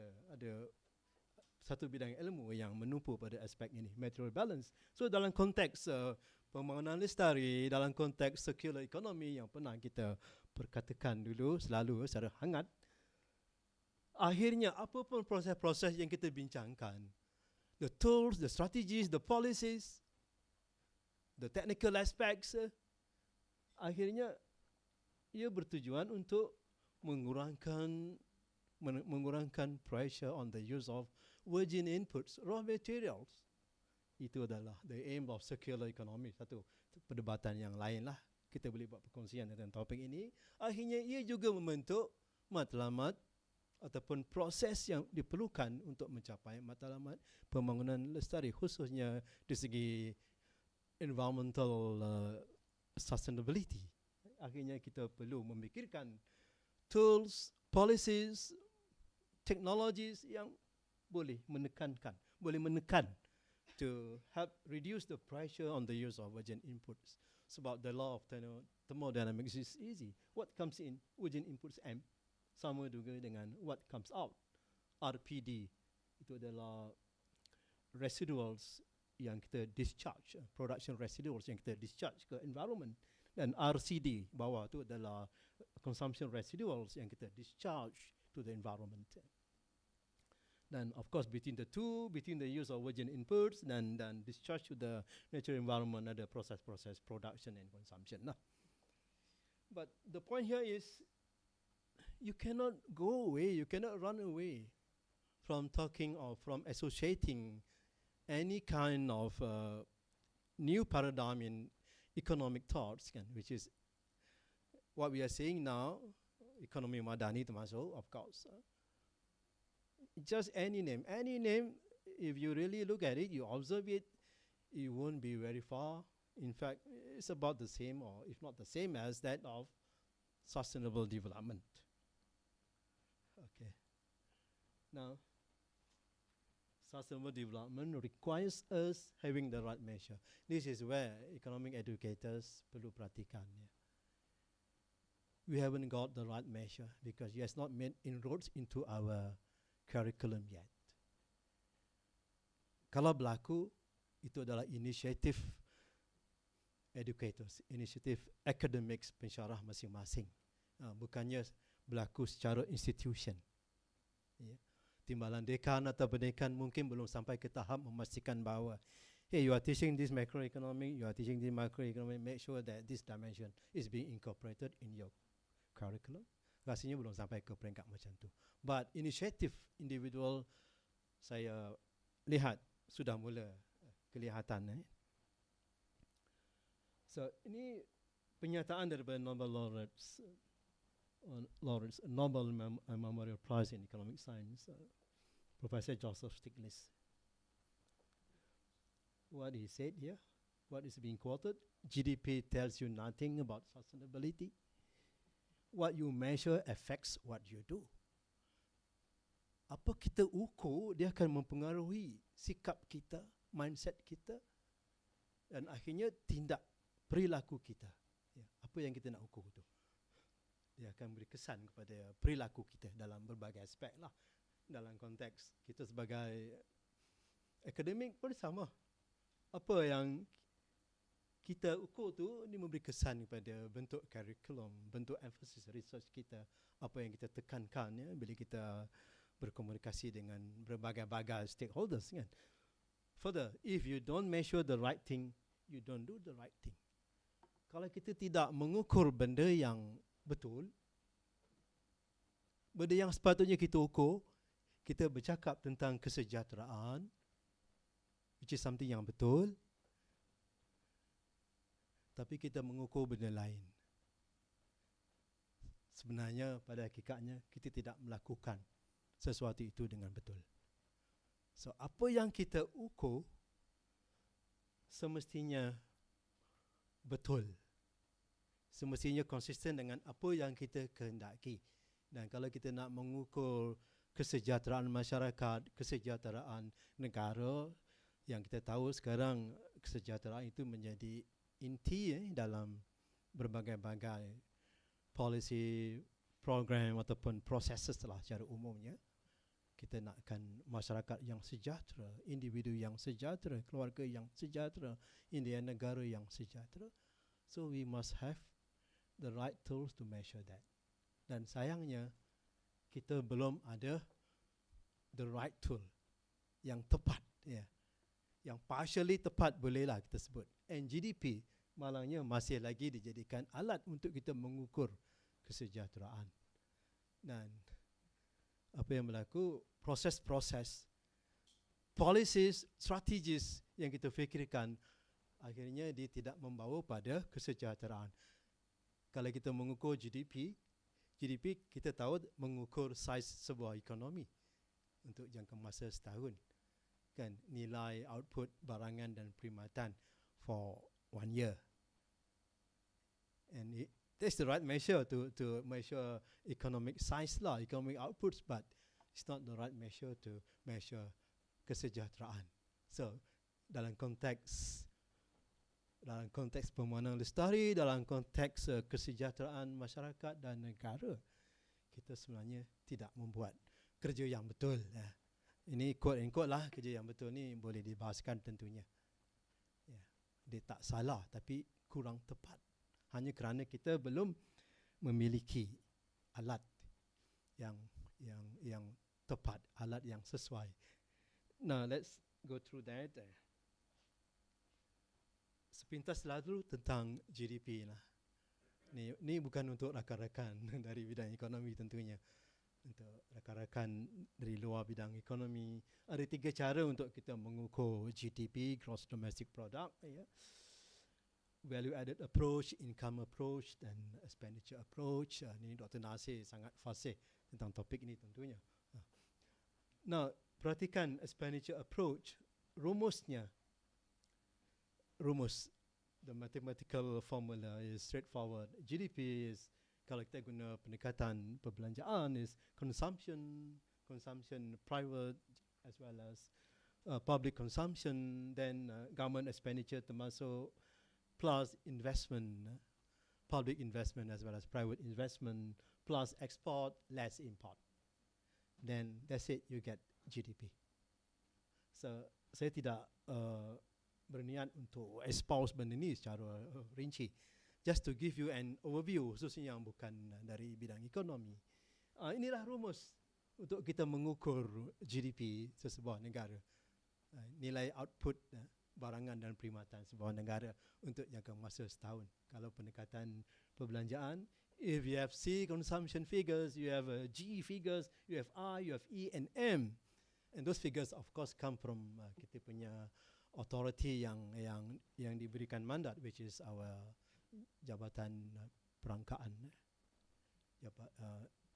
satu bidang ilmu yang menumpu pada aspek ini, material balance. So dalam konteks pembangunan lestari, dalam konteks circular economy yang pernah kita perkatakan dulu selalu secara hangat, akhirnya apapun proses-proses yang kita bincangkan, the tools, the strategies, the policies, the technical aspects, akhirnya ia bertujuan untuk mengurangkan pressure on the use of virgin inputs, raw materials. Itu adalah the aim of circular economy. Satu perdebatan yang lain lah. Kita boleh buat perkongsian tentang topik ini. Akhirnya ia juga membentuk matlamat ataupun proses yang diperlukan untuk mencapai matlamat pembangunan lestari, khususnya di segi environmental sustainability. Akhirnya kita perlu memikirkan tools, policies, technologies yang boleh menekan to help reduce the pressure on the use of virgin inputs. Sebab the law of thermodynamics is easy. What comes in, virgin inputs M, sama juga dengan what comes out. RPD, itu adalah residuals yang kita discharge, production residuals yang kita discharge ke environment. Dan RCD, bawah tu adalah consumption residuals yang kita discharge to the environment. Dan of course between the two, between the use of virgin inputs dan discharge to the natural environment, ada proses-proses production and consumption lah. But the point here is, you cannot go away, you cannot run away from talking or from associating any kind of new paradigm in economic thoughts, which is what we are seeing now, ekonomi madani termasuk, of course. Just any name, if you really look at it, you observe it, it won't be very far. In fact, it's about the same, or if not the same as that of sustainable development. Okay. Now, sustainable development requires us having the right measure. This is where economic educators perlu perhatikan. We haven't got the right measure because it has not made inroads into our curriculum yet. Kalau berlaku, itu adalah inisiatif educators, inisiatif academics pensyarah masing-masing. Bukannya berlaku secara institution. timbalan dekan atau pendekan mungkin belum sampai ke tahap memastikan bahawa hey, you are teaching this macroeconomic, you are teaching this microeconomic, make sure that this dimension is being incorporated in your curriculum. Rasanya belum sampai ke peringkat macam tu. But initiative individual saya lihat sudah mula kelihatan. So ini pernyataan daripada Nobel laureates, Nobel Memorial Prize in Economic Science, Professor Joseph Stiglitz. What he said here, what is being quoted, GDP tells you nothing about sustainability. What you measure affects what you do. Apa kita ukur, dia akan mempengaruhi sikap kita, mindset kita, dan akhirnya tindak perilaku kita. Ya, apa yang kita nak ukur tu, dia akan beri kesan kepada perilaku kita dalam berbagai aspek lah. Dalam konteks kita sebagai akademik pun sama. Apa yang kita ukur tu ni memberi kesan kepada bentuk curriculum, bentuk emphasis research kita, apa yang kita tekankan ya bila kita berkomunikasi dengan berbagai-bagai stakeholders kan. Further, if you don't measure the right thing, you don't do the right thing. Kalau kita tidak mengukur benda yang betul, benda yang sepatutnya kita ukur, kita bercakap tentang kesejahteraan, which is something yang betul, tapi kita mengukur benda lain. Sebenarnya pada hakikatnya kita tidak melakukan sesuatu itu dengan betul. So apa yang kita ukur semestinya betul. Semestinya konsisten dengan apa yang kita kehendaki. Dan kalau kita nak mengukur kesejahteraan masyarakat, kesejahteraan negara, yang kita tahu sekarang kesejahteraan itu menjadi inti dalam berbagai-bagai policy, program ataupun proses lah secara umumnya. Kita nakkan masyarakat yang sejahtera, individu yang sejahtera, keluarga yang sejahtera, negara yang sejahtera. So we must have the right tools to measure that. Dan sayangnya kita belum ada the right tool yang tepat, ya. Yang partially tepat bolehlah kita sebut. And GDP malangnya masih lagi dijadikan alat untuk kita mengukur kesejahteraan. Dan apa yang berlaku, proses-proses, policies, strategis yang kita fikirkan, akhirnya dia tidak membawa pada kesejahteraan. Kalau kita mengukur GDP kita tahu mengukur saiz sebuah ekonomi untuk jangka masa setahun. Kan, nilai output barangan dan perkhidmatan for 1 year. And that's the right measure to measure economic size lah, economic outputs, but it's not the right measure to measure kesejahteraan. So dalam konteks pemandangan lestari, dalam konteks kesejahteraan masyarakat dan negara, kita sebenarnya tidak membuat kerja yang betul. Ini quote and quote lah, kerja yang betul ni boleh dibahaskan tentunya. Ya, dia tak salah tapi kurang tepat. Hanya kerana kita belum memiliki alat yang tepat, alat yang sesuai. Now let's go through that. Sepintas lalu tentang GDP lah. Ni bukan untuk rakan-rakan dari bidang ekonomi tentunya. Untuk rakan-rakan dari luar bidang ekonomi, ada 3 cara untuk kita mengukur GDP, Gross Domestic Product, ya. Value added approach, income approach dan expenditure approach. Ini Dr. Nasir sangat fasih tentang topik ini tentunya. Nah, perhatikan expenditure approach, the mathematical formula is straightforward. GDP is, kalau kita guna pendekatan perbelanjaan, is consumption private as well as public consumption, then government expenditure termasuk, plus investment, public investment as well as private investment, plus export, less import. Then that's it, you get GDP. So saya tidak berniat untuk expose benda ni secara rinci. Just to give you an overview, khususnya yang bukan dari bidang ekonomi. Inilah rumus untuk kita mengukur GDP sesebuah negara, nilai output barangan dan perkhidmatan sebuah negara untuk jangka masa setahun. Kalau pendekatan perbelanjaan, if you have C consumption figures, you have G figures, you have I, you have E and M, and those figures of course come from kita punya authority yang diberikan mandat, which is our Jabatan Perangkaan,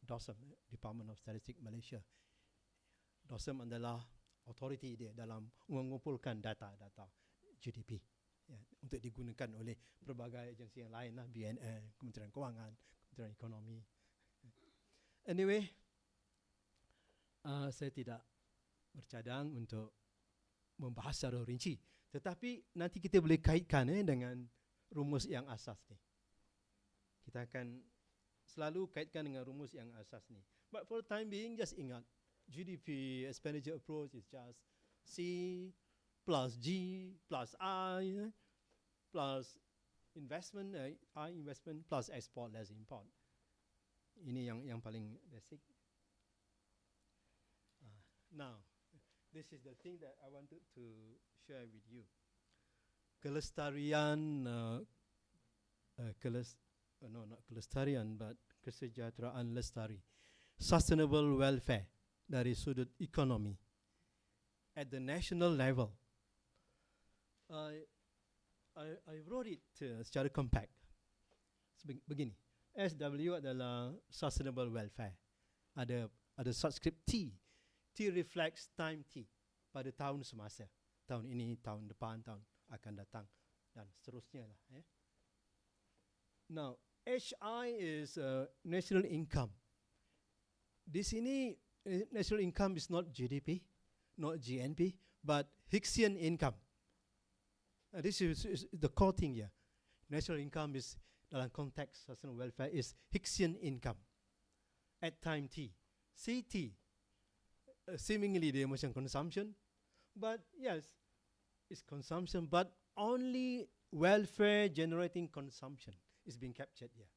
DOSM, Department of Statistics Malaysia. DOSM adalah authority dia dalam mengumpulkan data-data GDP, ya, untuk digunakan oleh pelbagai agensi yang lain lah, BNN, Kementerian Kewangan, Kementerian Ekonomi. Anyway, saya tidak bercadang untuk membahas secara rinci, tetapi nanti kita boleh kaitkan dengan rumus yang asas ni. Kita akan selalu kaitkan dengan rumus yang asas ni. But for the time being, just ingat, GDP expenditure approach is just C plus G plus I plus investment, I investment plus export less import. Ini yang paling basic. Now, this is the thing that I wanted to share with you. Kelestarian, not kelestarian, but kesejahteraan lestari, sustainable welfare dari sudut ekonomi at the national level. I wrote it secara compact. Begini, SW adalah sustainable welfare. Ada subscript T. T reflects time T pada tahun semasa. Tahun ini, tahun depan, tahun akan datang, dan seterusnya lah. Now, HI is national income. Di sini, national income is not GDP, not GNP, but Higgsian income. This is the core thing here. National income is, dalam konteks sustainable welfare, is Higgsian income at time T. CT, seemingly dia macam consumption, but yes, it's consumption, but only welfare generating consumption is being captured here.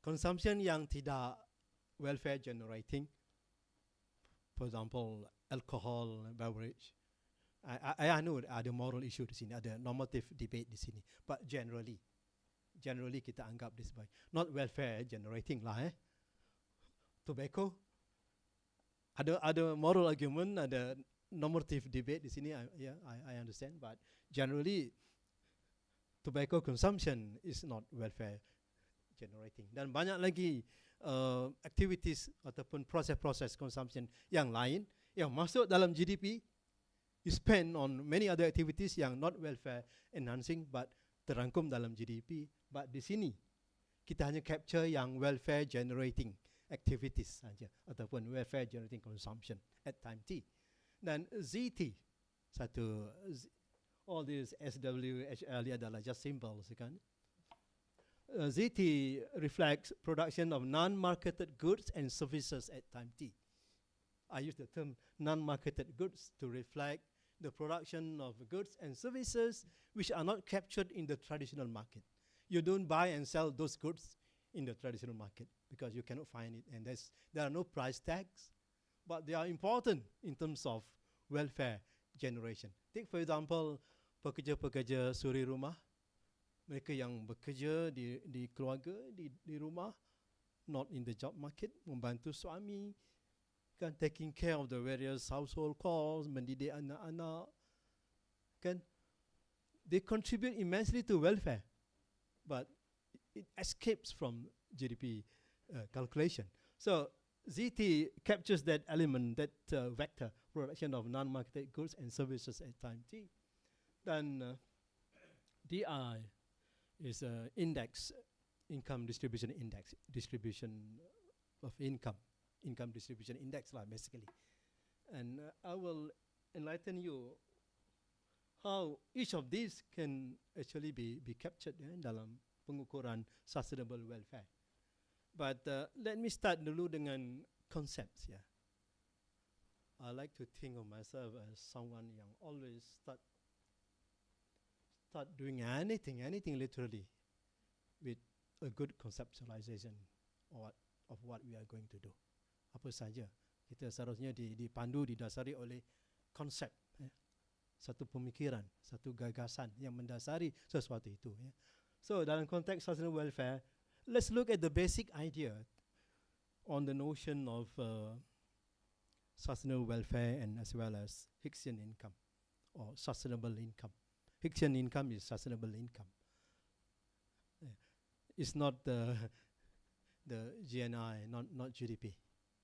Consumption yang tidak welfare generating, for example, alcohol, beverage. I know ada moral issue di sini, ada normative debate di sini, but generally kita anggap this sebagai not welfare generating lah. Tobacco, ada moral argument, ada normative debate di sini. I understand, but generally tobacco consumption is not welfare generating. Dan banyak lagi activities ataupun proses-proses consumption yang lain yang masuk dalam GDP, you spend on many other activities yang not welfare enhancing but terangkum dalam GDP. But di sini kita hanya capture yang welfare generating activities saja ataupun welfare generating consumption at time T. Dan ZT, all these SW, HL adalah just symbols, kan? ZT reflects production of non-marketed goods and services at time T. I use the term non-marketed goods to reflect the production of goods and services which are not captured in the traditional market. You don't buy and sell those goods in the traditional market because you cannot find it, and there are no price tags, but they are important in terms of welfare generation. Take for example, pekerja-pekerja suri rumah, mereka yang bekerja di keluarga, di rumah, not in the job market, membantu suami, kan, taking care of the various household chores, mendidik anak-anak, kan, they contribute immensely to welfare, but it escapes from GDP calculation. So ZT captures that element, that vector, production of non-marketed goods and services at time T. Then DI is index, income distribution index, distribution of income distribution index lah, basically. And I will enlighten you how each of these can actually be captured dalam pengukuran sustainable welfare. But let me start dulu dengan concepts. I like to think of myself as someone yang always start doing anything literally with a good conceptualization of what we are going to do. apa saja. Kita seharusnya dipandu, didasari oleh konsep, satu pemikiran, satu gagasan yang mendasari sesuatu itu. So dalam konteks sustainable welfare, let's look at the basic idea on the notion of sustainable welfare and as well as Higgsian income or sustainable income. Higgsian income is sustainable income. It's not the GNI, not GDP.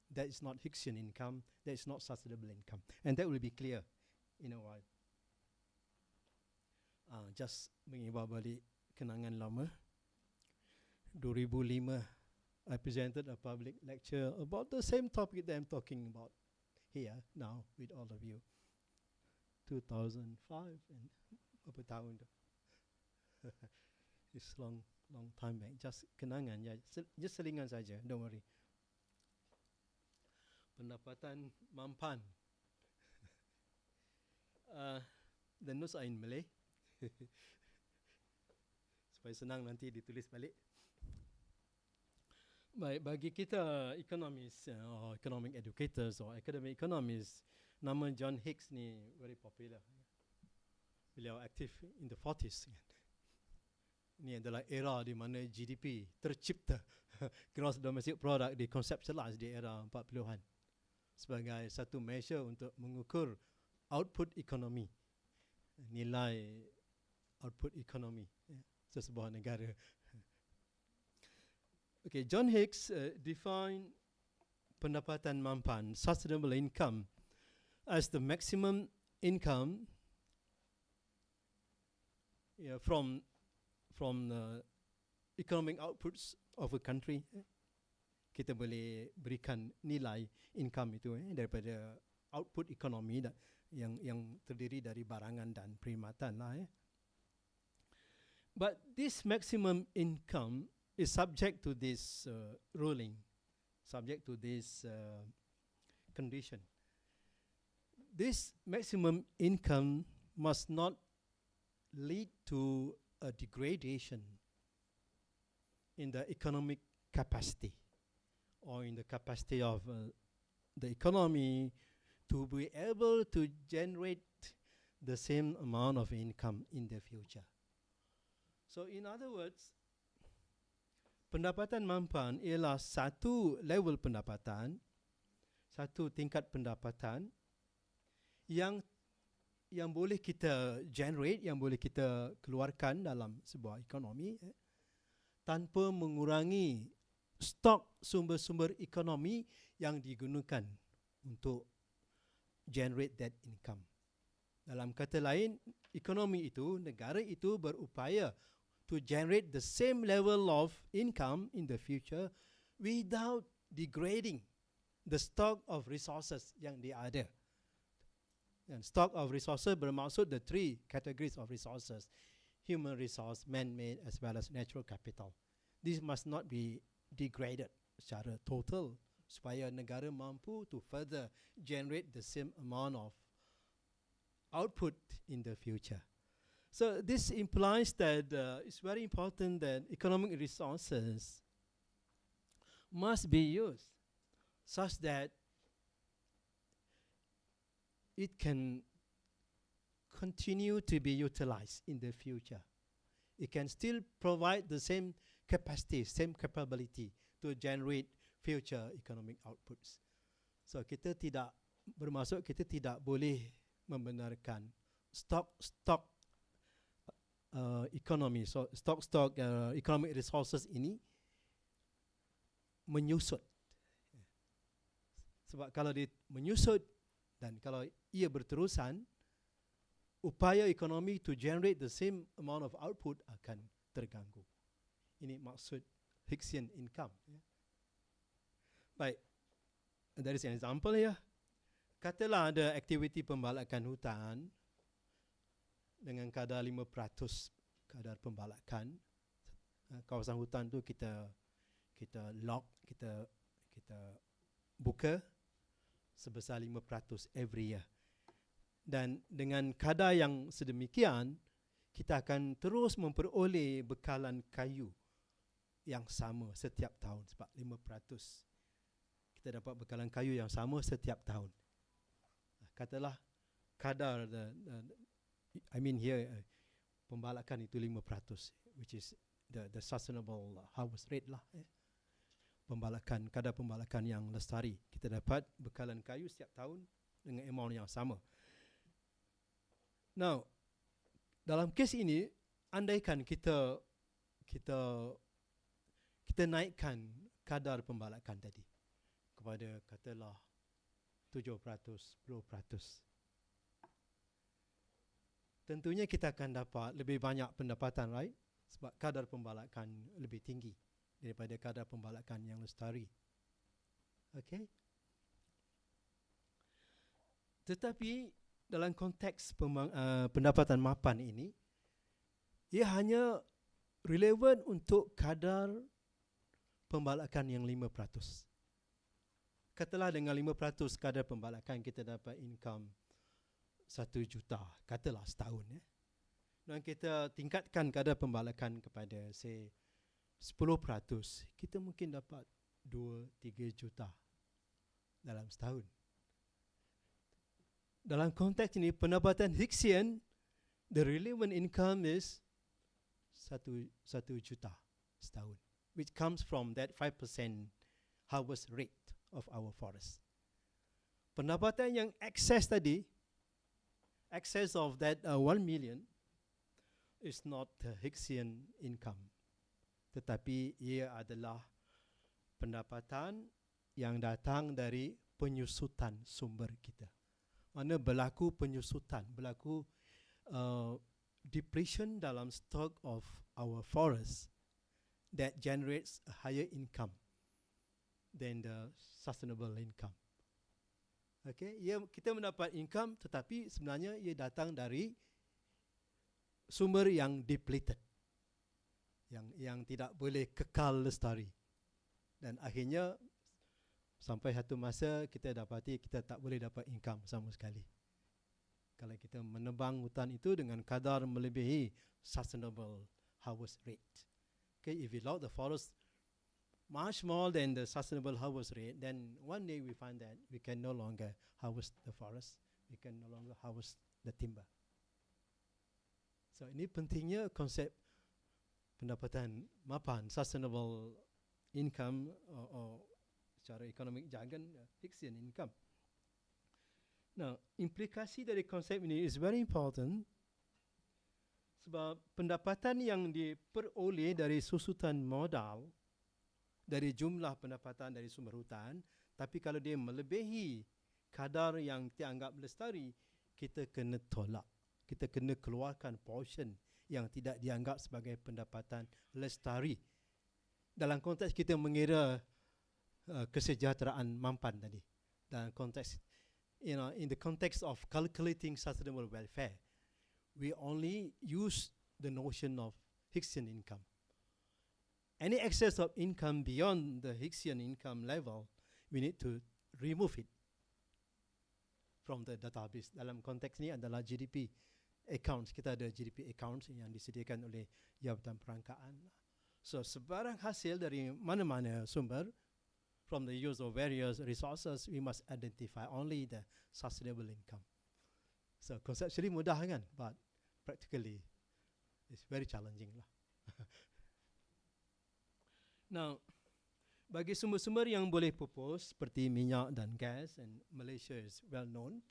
That is not Higgsian income. That is not sustainable income, and that will be clear in a while. Just mengimbau balik kenangan lama. 2005, I presented a public lecture about the same topic that I'm talking about here now with all of you. 2005 and berapa tahun tu? It's long time back. Just kenangan, just selingan saja. Don't worry. Pendapatan mampan. The notes are in Malay. Supaya senang nanti ditulis balik. Baik, bagi kita economists or economic educators or academic economists, nama John Hicks ni very popular. Beliau aktif in the 40s. Ini adalah era di mana GDP tercipta, Gross Domestic Product diconceptualize di era 40-an sebagai satu measure untuk mengukur output ekonomi, nilai output ekonomi sesebuah negara. Okay, John Hicks defined pendapatan mampan, sustainable income, as the maximum income from economic outputs of a country. Kita boleh berikan nilai income itu daripada output ekonomi yang terdiri dari barangan dan perkhidmatan lah. But this maximum income is subject to this ruling, subject to this condition. This maximum income must not lead to a degradation in the economic capacity or in the capacity of the economy to be able to generate the same amount of income in the future. So in other words, pendapatan mampan ialah satu level pendapatan, satu tingkat pendapatan yang boleh kita generate, yang boleh kita keluarkan dalam sebuah ekonomi tanpa mengurangi stok sumber-sumber ekonomi yang digunakan untuk generate that income. Dalam kata lain, ekonomi itu, negara itu berupaya to generate the same level of income in the future without degrading the stock of resources yang dia ada. And stock of resources bermaksud the three categories of resources: human resource, man-made, as well as natural capital. This must not be degraded secara total supaya negara mampu to further generate the same amount of output in the future. So this implies that it's very important that economic resources must be used such that it can continue to be utilized in the future. It can still provide the same capacity, same capability to generate future economic outputs. So kita tidak bermaksud kita tidak boleh membenarkan stock economy, so stock economic resources ini menyusut. Sebab kalau dia menyusut dan kalau ia berterusan, upaya ekonomi to generate the same amount of output akan terganggu. Ini maksud Higgsian income. Baik, there is an example here. Katalah ada aktiviti pembalakan hutan dengan kadar 5% kadar pembalakan. Kawasan hutan tu kita lock, kita buka sebesar 5% every year. Dan dengan kadar yang sedemikian, kita akan terus memperoleh bekalan kayu yang sama setiap tahun sebab 5%. Kita kita dapat bekalan kayu yang sama setiap tahun. Katalah kadar I mean here pembalakan itu 5%, which is the sustainable harvest rate lah. Pembalakan, kadar pembalakan yang lestari. Kita dapat bekalan kayu setiap tahun dengan amount yang sama. Now, dalam kes ini, andaikan kita naikkan kadar pembalakan tadi kepada katalah 7%, 10%. Tentunya kita akan dapat lebih banyak pendapatan, right? Sebab kadar pembalakan lebih tinggi daripada kadar pembalakan yang lestari. Okay? Tetapi dalam konteks pendapatan mapan ini, ia hanya relevan untuk kadar pembalakan yang 5%. Katalah dengan 5% kadar pembalakan kita dapat income 1 juta, katalah setahun. Dan kita tingkatkan kadar pembalakan kepada say 10%, kita mungkin dapat 2-3 juta dalam setahun. Dalam konteks ini, pendapatan Higsian, the relevant income is 1 juta setahun, which comes from that 5% harvest rate of our forest. Pendapatan yang excess tadi, excess of that 1 million, is not Higsian income, tetapi ia adalah pendapatan yang datang dari penyusutan sumber kita. Mana berlaku penyusutan, berlaku depletion dalam stock of our forest that generates a higher income than the sustainable income. Okay, kita mendapat income, tetapi sebenarnya ia datang dari sumber yang depleted, yang tidak boleh kekal lestari, dan akhirnya sampai satu masa kita dapati kita tak boleh dapat income sama sekali kalau kita menebang hutan itu dengan kadar melebihi sustainable harvest rate. Okay, if we log the forest much more than the sustainable harvest rate, then one day we find that we can no longer harvest the forest, we can no longer harvest the timber. So ini pentingnya konsep pendapatan mapan, sustainable income, or secara ekonomi jargon Higsian income. Now, implikasi dari konsep ini is very important sebab pendapatan yang diperoleh dari susutan modal dari jumlah pendapatan dari sumber hutan, tapi kalau dia melebihi kadar yang dianggap lestari, kita kena tolak. Kita kena keluarkan portion yang tidak dianggap sebagai pendapatan lestari. Dalam konteks kita mengira kesejahteraan mampan tadi. Dalam konteks, in the context of calculating sustainable welfare, we only use the notion of Higsian income. Any excess of income beyond the Higsian income level, we need to remove it from the database. Dalam konteks ini adalah GDP accounts. Kita ada GDP accounts yang disediakan oleh Jabatan Perangkaan. So sebarang hasil dari mana-mana sumber, from the use of various resources, we must identify only the sustainable income. So conceptually mudah kan, but practically it's very challenging lah. Now, bagi sumber-sumber yang boleh pupus seperti minyak dan gas, and Malaysia is well known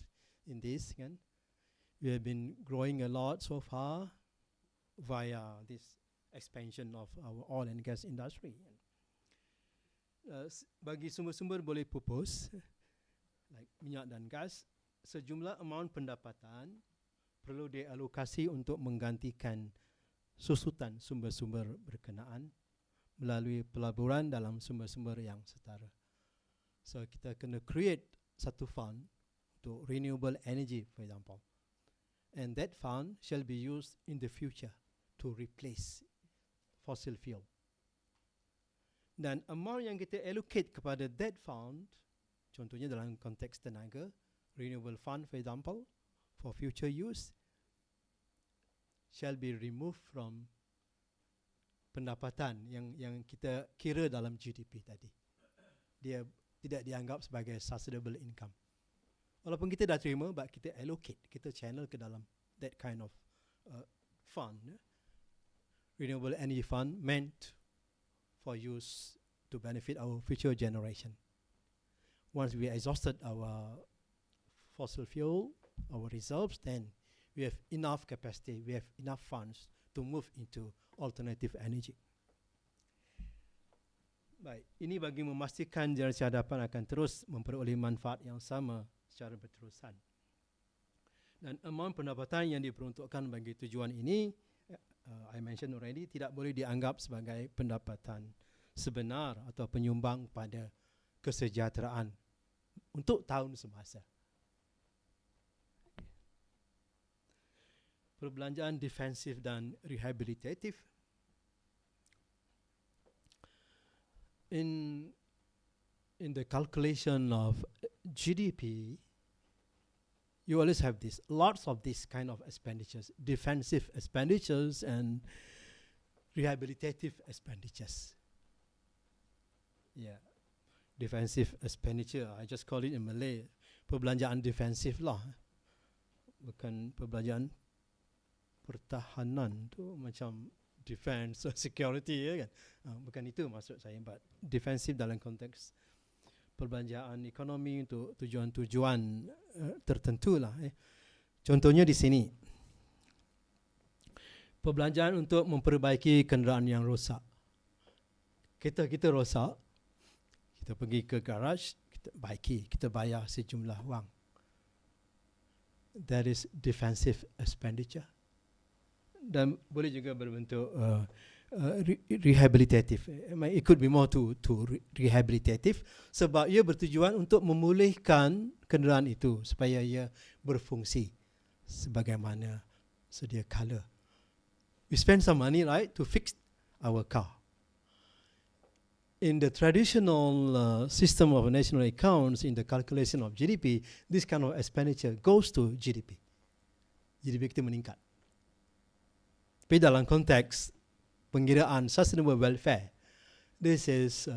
in this kan, we have been growing a lot so far via this expansion of our oil and gas industry. Bagi sumber-sumber boleh pupus, like minyak dan gas, sejumlah amount pendapatan perlu dialokasi untuk menggantikan susutan sumber-sumber berkenaan melalui pelaburan dalam sumber-sumber yang setara. So kita kena create satu fund untuk renewable energy, for example. And that fund shall be used in the future to replace fossil fuel. Dan amount yang kita allocate kepada that fund, contohnya dalam konteks tenaga, renewable fund for example, for future use, shall be removed from pendapatan yang kita kira dalam GDP tadi. Dia tidak dianggap sebagai sustainable income. Walaupun kita dah terima, but kita allocate, kita channel ke dalam that kind of fund, renewable energy fund meant for use to benefit our future generation. Once we exhausted our fossil fuel, our reserves, then we have enough capacity, we have enough funds to move into alternative energy. Baik, ini bagi memastikan generasi hadapan akan terus memperoleh manfaat yang sama secara berterusan. Dan amount pendapatan yang diperuntukkan bagi tujuan ini, I mentioned already, tidak boleh dianggap sebagai pendapatan sebenar atau penyumbang pada kesejahteraan untuk tahun semasa. Perbelanjaan defensif dan rehabilitatif. In the calculation of GDP, you always have this, lots of this kind of expenditures, defensive expenditures and rehabilitative expenditures. Yeah, defensive expenditure, I just call it in Malay, perbelanjaan defensif lah. Bukan perbelanjaan pertahanan tu macam defense or security, ya kan? Bukan itu maksud saya, but defensif dalam konteks perbelanjaan ekonomi untuk tujuan-tujuan tertentu lah. Contohnya di sini, perbelanjaan untuk memperbaiki kenderaan yang rosak. Kita rosak, kita pergi ke garage, kita baiki, kita bayar sejumlah wang. That is defensive expenditure. Dan boleh juga berbentuk rehabilitatif. It could be more to rehabilitatif sebab ia bertujuan untuk memulihkan kenderaan itu supaya ia berfungsi sebagaimana sedia kala. We spend some money, right, to fix our car. In the traditional system of national accounts, in the calculation of GDP, this kind of expenditure goes to GDP. GDP kita meningkat. Tapi dalam konteks pengiraan sustainable welfare, this is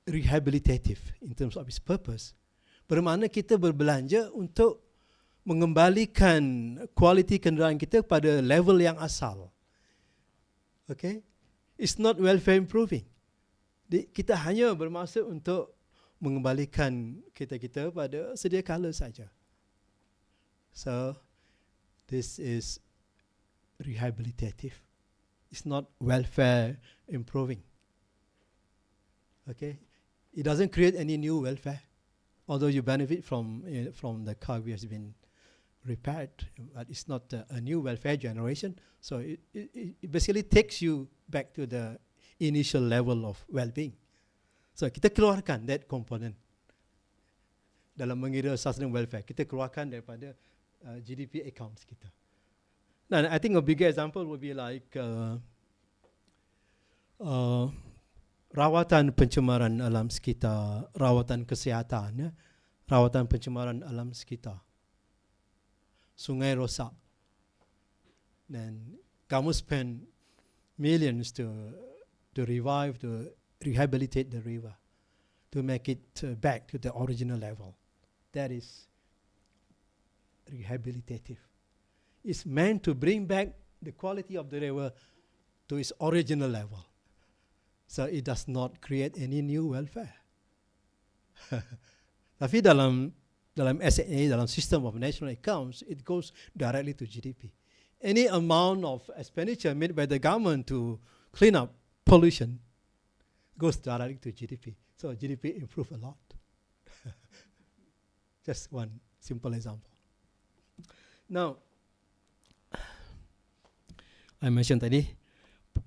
rehabilitative in terms of its purpose. Bermakna kita berbelanja untuk mengembalikan kualiti kenderaan kita pada level yang asal. Okay? It's not welfare improving. Kita hanya bermaksud untuk mengembalikan kita pada sedia kala saja. So, this is rehabilitative. It's not welfare improving. Okay? It doesn't create any new welfare. Although you benefit from the car which has been repaired, but it's not a new welfare generation. So it basically takes you back to the initial level of well-being. So kita keluarkan that component dalam mengira sustainable welfare. Kita keluarkan daripada GDP accounts kita. Now, I think a bigger example would be like rawatan pencemaran alam sekitar, rawatan kesihatan, rawatan pencemaran alam sekitar. Sungai rosak. Then kamu spend millions to revive, to rehabilitate the river, to make it back to the original level. That is rehabilitative. It's meant to bring back the quality of the river to its original level. So it does not create any new welfare. Tapi dalam SNA, dalam System of National Accounts, it goes directly to GDP. Any amount of expenditure made by the government to clean up pollution goes directly to GDP. So GDP improve a lot. Just one simple example. Now, I mentioned tadi,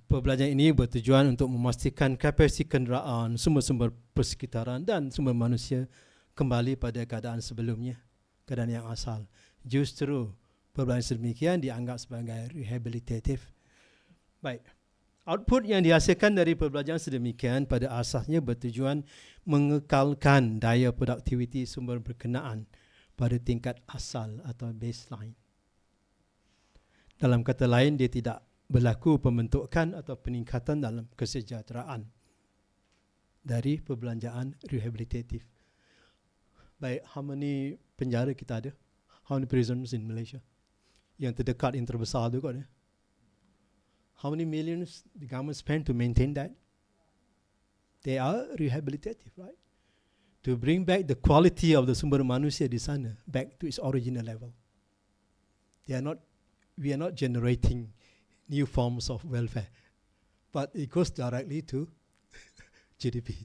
perbelanjaan ini bertujuan untuk memastikan kapasiti kenderaan, sumber-sumber persekitaran dan sumber manusia kembali pada keadaan sebelumnya, keadaan yang asal. Justru perbelanjaan sedemikian dianggap sebagai rehabilitatif. Baik, output yang dihasilkan dari perbelanjaan sedemikian pada asasnya bertujuan mengekalkan daya produktiviti sumber berkenaan pada tingkat asal atau baseline. Dalam kata lain, dia tidak berlaku pembentukan atau peningkatan dalam kesejahteraan. dari perbelanjaan rehabilitatif. Baik, how many penjara kita ada? How many prisons in Malaysia? Yang terdekat, yang terbesar tu kot. How many millions the government spend to maintain that? They are rehabilitative, right? To bring back the quality of the sumber manusia di sana back to its original level. We are not generating new forms of welfare, but it goes directly to GDP.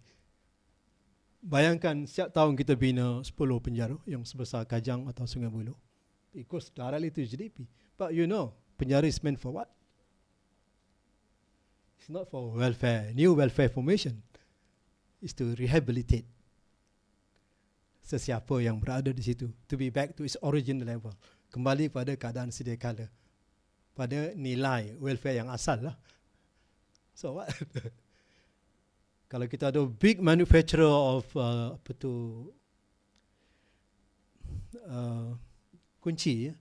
Bayangkan setiap tahun kita bina 10 penjara yang sebesar Kajang atau Sungai Buloh. It goes directly to GDP. But you know, penjara is meant for what? It's not for welfare, new welfare formation. It's to rehabilitate sesiapa yang berada di situ, to be back to its original level, kembali pada keadaan sedia kala, pada nilai welfare yang asal lah. So what? Kalau kita ada big manufacturer of kunci,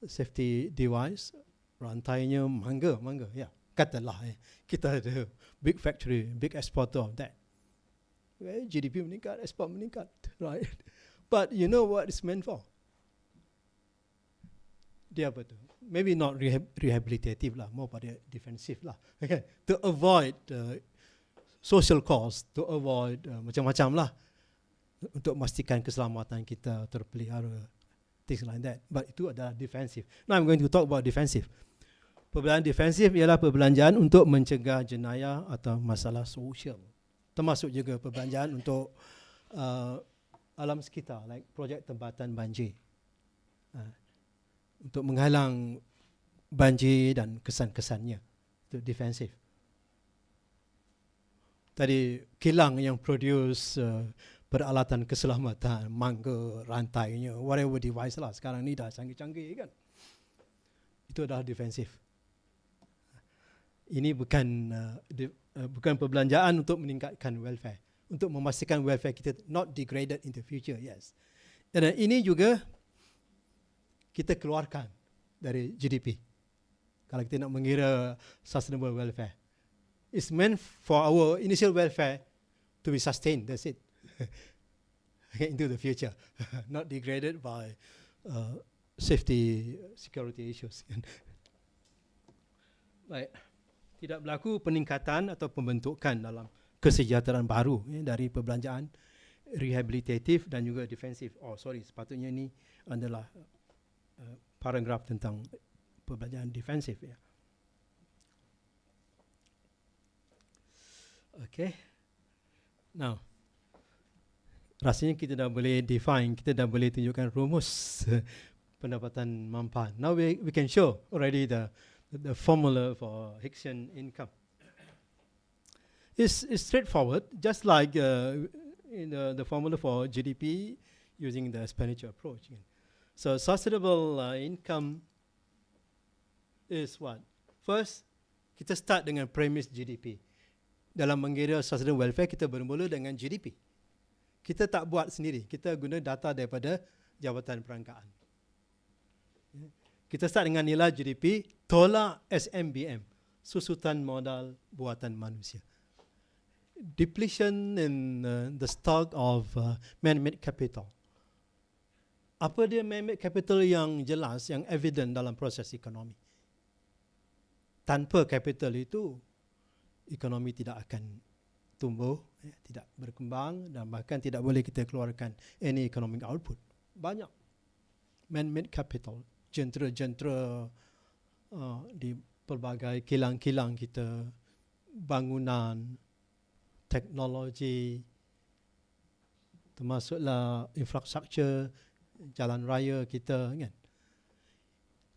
safety device, rantainya mangga, ya, katalah kita ada big factory, big exporter of that. Well, GDP meningkat, ekspor meningkat, right? But you know what it's meant for? Dia apa tu? Maybe not rehabilitative lah, more pada defensive lah. Okay? To avoid social cost, to avoid macam-macam lah, untuk memastikan keselamatan kita terpelihara, things like that. But itu adalah defensive. Now I'm going to talk about defensive. Perbelanjaan defensif ialah perbelanjaan untuk mencegah jenayah atau masalah sosial. Termasuk juga perbelanjaan untuk alam sekitar, like projek tempatan banjir. Untuk menghalang banjir dan kesan-kesannya. Itu defensif. Tadi kilang yang produce peralatan keselamatan, mangga, rantainya, whatever device lah. Sekarang ni dah canggih-canggih kan. Itu adalah defensif. Ini bukan perbelanjaan untuk meningkatkan welfare, untuk memastikan welfare kita not degraded in the future, yes. Dan ini juga kita keluarkan dari GDP. Kalau kita nak mengira sustainable welfare, it's meant for our initial welfare to be sustained, that's it. Into the future, not degraded by safety, security issues. Baik. Tidak berlaku peningkatan atau pembentukan dalam kesejahteraan baru dari perbelanjaan rehabilitatif dan juga defensif. Sepatutnya ini adalah paragraf tentang perbelanjaan defensif. Ya. Okay. Now, rasanya kita dah boleh define, kita dah boleh tunjukkan rumus pendapatan mampan. Now we can show already the formula for Hickson income. It's straightforward, just like in the formula for GDP using the expenditure approach. So sustainable income is what? First, kita start dengan premise GDP. Dalam mengira sustainable welfare, kita bermula dengan GDP. Kita tak buat sendiri, kita guna data daripada Jabatan Perangkaan. Kita start dengan nilai GDP, tolak SMBM, susutan modal buatan manusia. Depletion in the stock of man-made capital. Apa dia man-made capital yang jelas, yang evident dalam proses ekonomi? Tanpa capital itu, ekonomi tidak akan tumbuh, tidak berkembang dan bahkan tidak boleh kita keluarkan any economic output. Banyak man-made capital. Jentera-jentera di pelbagai kilang-kilang kita, bangunan, teknologi, termasuklah infrastruktur, jalan raya kita kan.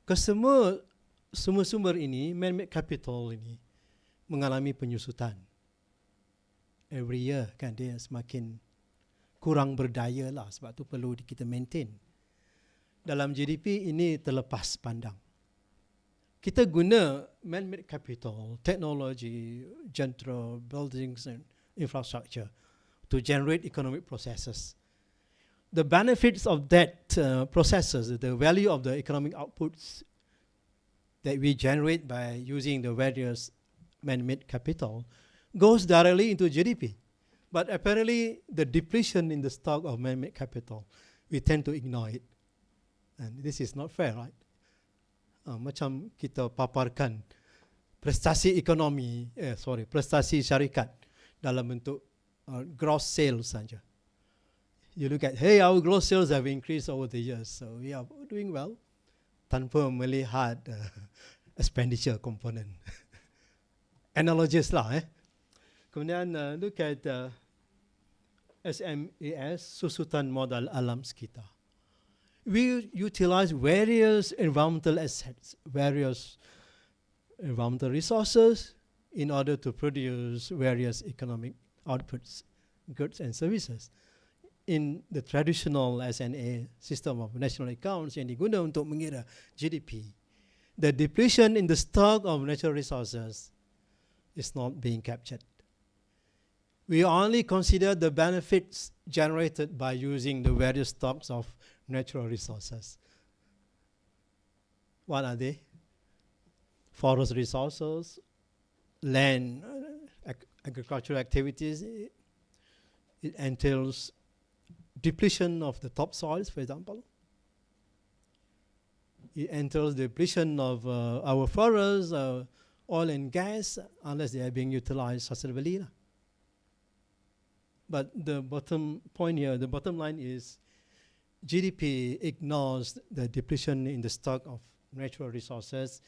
Kesemua sumber ini, man-made capital ini mengalami penyusutan. Every year kan dia semakin kurang berdaya lah, sebab tu perlu kita maintain. Dalam GDP ini terlepas pandang. Kita guna man-made capital, technology, jentera, buildings and infrastructure to generate economic processes. The benefits of that processes, the value of the economic outputs that we generate by using the various man-made capital goes directly into GDP. But apparently, the depletion in the stock of man-made capital, we tend to ignore it. And this is not fair, right? Macam kita paparkan prestasi ekonomi, prestasi syarikat dalam bentuk gross sales saja. You look at, hey, our gross sales have increased over the years, so we are doing well, tanpa melihat expenditure component. Analogies lah. Kemudian look at SMES, susutan modal alam sekitar. We utilize various environmental assets, various environmental resources in order to produce various economic outputs, goods and services. In the traditional SNA system of national accounts yang diguna untuk mengira GDP, the depletion in the stock of natural resources is not being captured. We only consider the benefits generated by using the various stocks of natural resources. What are they? Forest resources, land, agricultural activities. It entails depletion of the topsoils, for example. It entails depletion of our forests, oil and gas, unless they are being utilized sustainably. But the bottom point here, the bottom line is GDP ignores the depletion in the stock of natural resources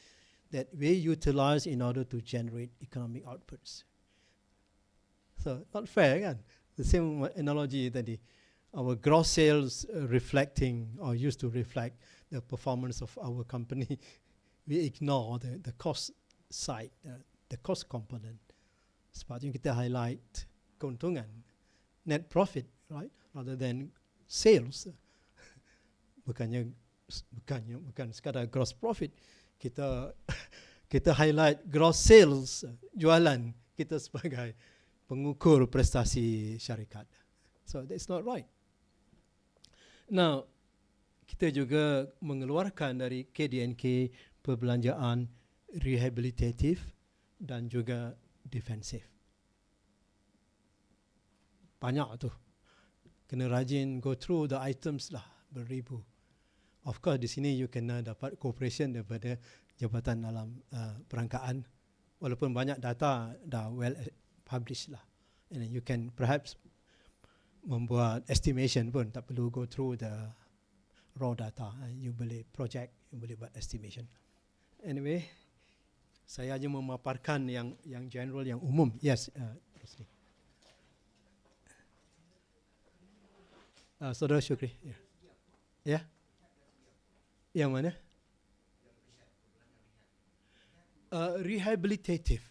that we utilize in order to generate economic outputs. So, not fair, kan? The same analogy tadi. Our gross sales reflecting or used to reflect the performance of our company. We ignore the cost side, the cost component. Sepatutnya kita highlight keuntungan, net profit, right? Rather than sales. Bukan sekadar gross profit. Kita highlight gross sales, jualan kita sebagai pengukur prestasi syarikat. So that's not right. Now, kita juga mengeluarkan dari KDNK perbelanjaan rehabilitatif dan juga defensif. Banyak tu. Kena rajin go through the items lah, beribu. Of course, di sini you kena dapat cooperation daripada jabatan dalam perangkaan. Walaupun banyak data dah well published lah. And then you can perhaps membuat estimation pun, tak perlu go through the raw data. You boleh project, you boleh buat estimation. Anyway, saya hanya memaparkan yang general, yang umum. Yes, terusnya. Saudara Syukri. Ya. Yeah. Yang mana? Rehabilitatif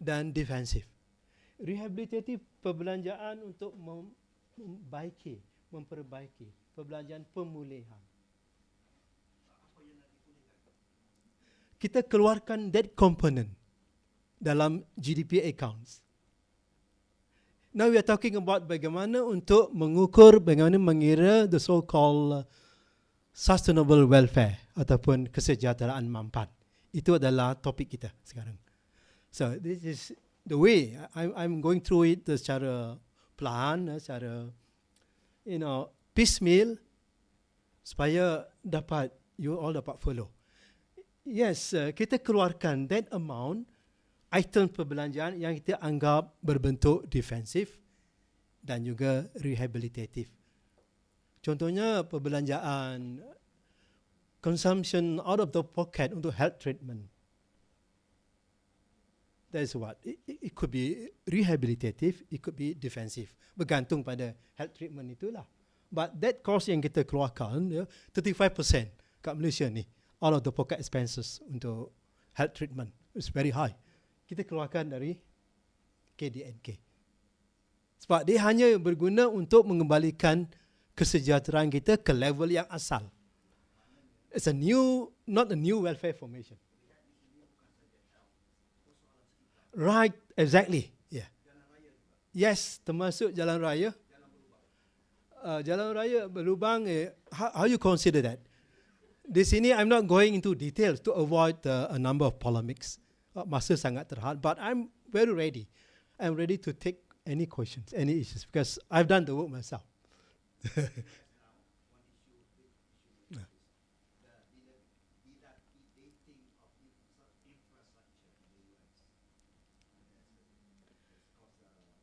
dan defensif. Rehabilitatif, perbelanjaan untuk memperbaiki, perbelanjaan pemulihan. Kita keluarkan that component dalam GDP accounts. Now we are talking about bagaimana untuk mengukur, bagaimana mengira the so-called sustainable welfare ataupun kesejahteraan mampan. Itu adalah topik kita sekarang. So this is the way I'm going through it secara perlahan, secara piecemeal supaya you all dapat follow. Yes, kita keluarkan that amount item perbelanjaan yang kita anggap berbentuk defensif dan juga rehabilitatif. Contohnya perbelanjaan consumption out of the pocket untuk health treatment. That's what. It could be rehabilitative, it could be defensive. Bergantung pada health treatment itulah. But that cost yang kita keluarkan, 35% kat Malaysia ni, out of the pocket expenses untuk health treatment. It's very high. Kita keluarkan dari KDNK. Sebab dia hanya berguna untuk mengembalikan kesejahteraan kita ke level yang asal. It's not a new welfare formation. Right, exactly. Yeah. Yes, termasuk jalan raya. Jalan raya berlubang, how you consider that? Di sini I'm not going into details to avoid a number of polemics. Masa sangat terhad, but I'm very ready. I'm ready to take any questions, any issues, because I've done the work myself.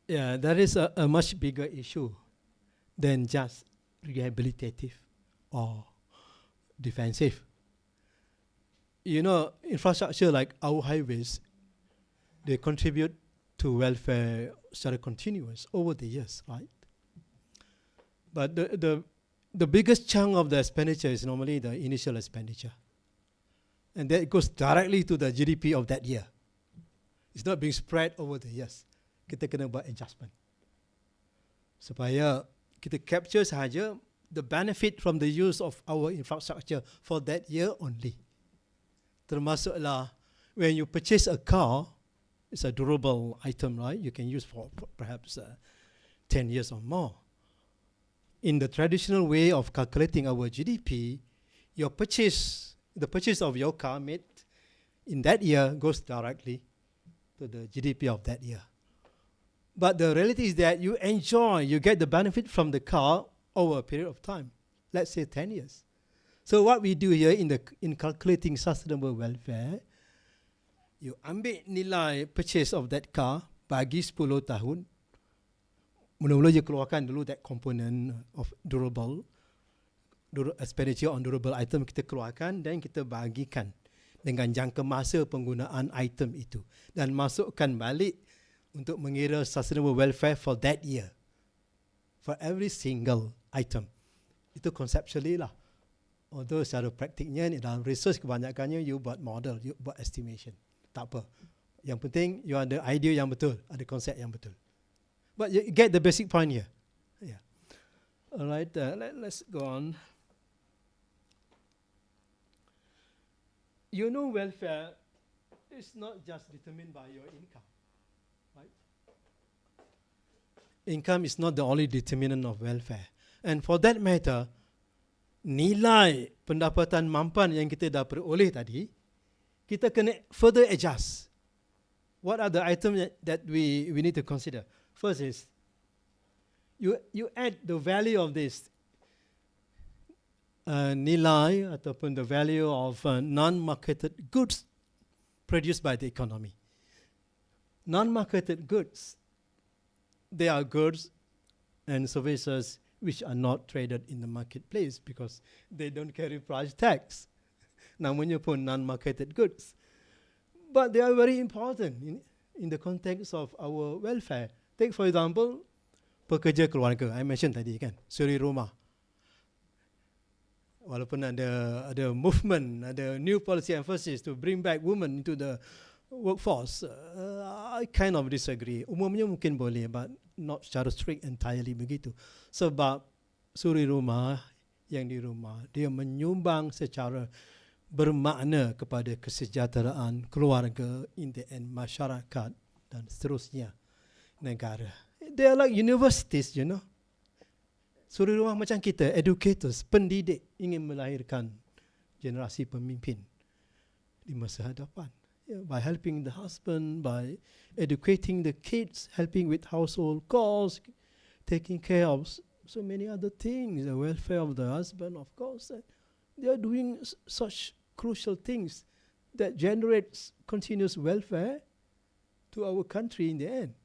Yeah, that is a much bigger issue than just rehabilitative or defensive. You know, infrastructure like our highways, they contribute to welfare sort of continuous over the years, right? But the biggest chunk of the expenditure is normally the initial expenditure. And that goes directly to the GDP of that year. It's not being spread over the years. Kita kena buat adjustment. Supaya kita capture sahaja the benefit from the use of our infrastructure for that year only. Termasuklah when you purchase a car, it's a durable item, right? You can use for perhaps 10 years or more. In the traditional way of calculating our GDP, the purchase of your car made in that year goes directly to the GDP of that year. But the reality is that you get the benefit from the car over a period of time, let's say 10 years. So what we do here in calculating sustainable welfare, you ambil nilai purchase of that car, bagi 10 tahun, mula-mula you keluarkan dulu that component of durable expenditure on durable item, kita keluarkan dan kita bagikan dengan jangka masa penggunaan item itu dan masukkan balik untuk mengira sustainable welfare for that year, for every single item. Itu conceptually lah. Although secara praktiknya dalam research kebanyakannya you buat model, you buat estimation. Tak apa. Yang penting you ada idea yang betul, ada konsep yang betul. But you get the basic point here. Yeah. Alright, let's go on. You know, welfare is not just determined by your income. Right? Income is not the only determinant of welfare. And for that matter, nilai pendapatan mampan yang kita dah peroleh tadi, kita kena further adjust. What are the items that we need to consider? First is, you add the value of this nilai ataupun the value of non-marketed goods produced by the economy. Non-marketed goods, they are goods and services which are not traded in the marketplace because they don't carry price tags. Namanya pun non-marketed goods. But they are very important in the context of our welfare. Take for example, pekerja keluarga. I mentioned tadi kan, suri rumah. Walaupun ada movement, ada new policy emphasis to bring back women into the workforce, I kind of disagree. Umumnya mungkin boleh, but not secara strict entirely begitu. Sebab suri rumah yang di rumah, dia menyumbang secara bermakna kepada kesejahteraan keluarga, in the end masyarakat dan seterusnya negara. They are like universities, you know. Suri rumah macam kita, educators, pendidik, ingin melahirkan generasi pemimpin di masa hadapan. Yeah, by helping the husband, by educating the kids, helping with household chores, taking care of so many other things, the welfare of the husband, of course. They are doing such crucial things that generates continuous welfare to our country in the end.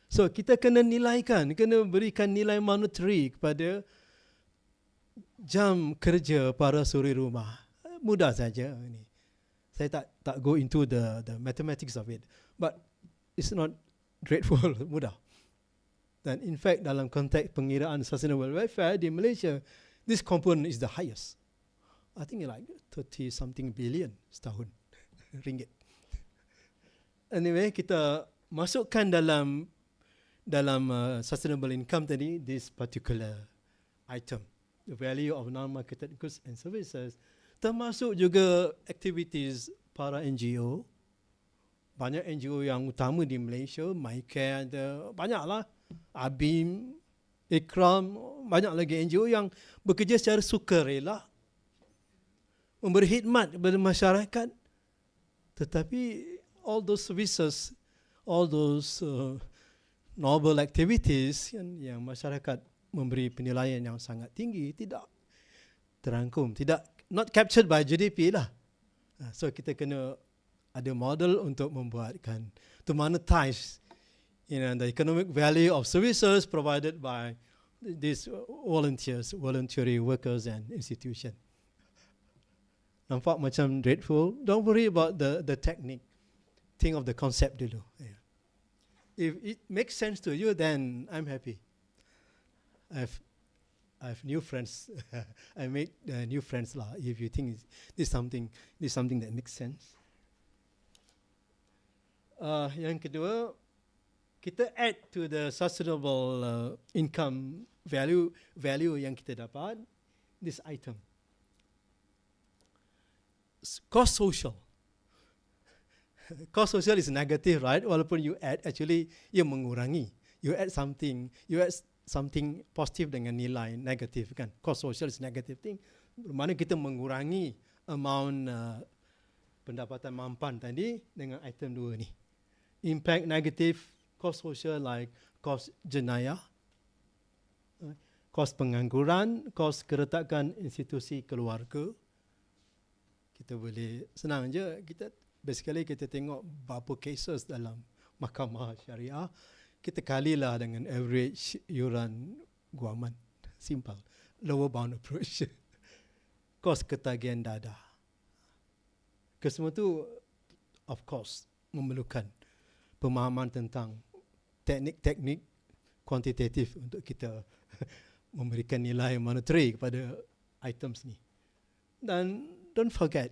So kita kena nilaikan, kena berikan nilai monetary kepada jam kerja para suri rumah. Mudah saja ini. Saya tak go into the mathematics of it, but it's not dreadful, mudah. Dan in fact dalam konteks pengiraan sustainable welfare di Malaysia, this component is the highest. I think like 30 something billion setahun ringgit. Anyway, kita masukkan dalam sustainable income tadi, this particular item, the value of non-marketed goods and services, termasuk juga activities para NGO. Banyak NGO yang utama di Malaysia, MyCare ada, banyaklah, ABIM, Ikram, banyak lagi NGO yang bekerja secara sukarela, memberi khidmat kepada masyarakat. Tetapi all those services, all those noble activities yang masyarakat memberi penilaian yang sangat tinggi tidak terangkum, not captured by GDP lah. So kita kena ada model untuk membuatkan, to monetize the economic value of services provided by these voluntary workers and institution. Nampak macam dreadful? Don't worry about the technique. Think of the concept dulu. Yeah. If it makes sense to you, then I'm happy. I have new friends. I made new friends lah. If you think this is something that makes sense. Yang kedua, kita add to the sustainable income value yang kita dapat, this item. Cost social. Cost social is negative, right? Walaupun you add, actually ia mengurangi. You add something positif dengan nilai negatif, kan? Cost social is negative thing. Bermakna kita mengurangi amount pendapatan mampan tadi dengan item 2 ni. Impact negative cost social like cost jenayah, kos pengangguran, kos keretakan institusi keluarga. Kita boleh senang je, kita tengok berapa cases dalam mahkamah syariah, kita kalilah dengan average yuran guaman. Simple. Lower bound approach. Kos ketagihan dadah. Kesemua tu of course memerlukan pemahaman tentang teknik-teknik kuantitatif untuk kita memberikan nilai monetary kepada items ni. Dan don't forget,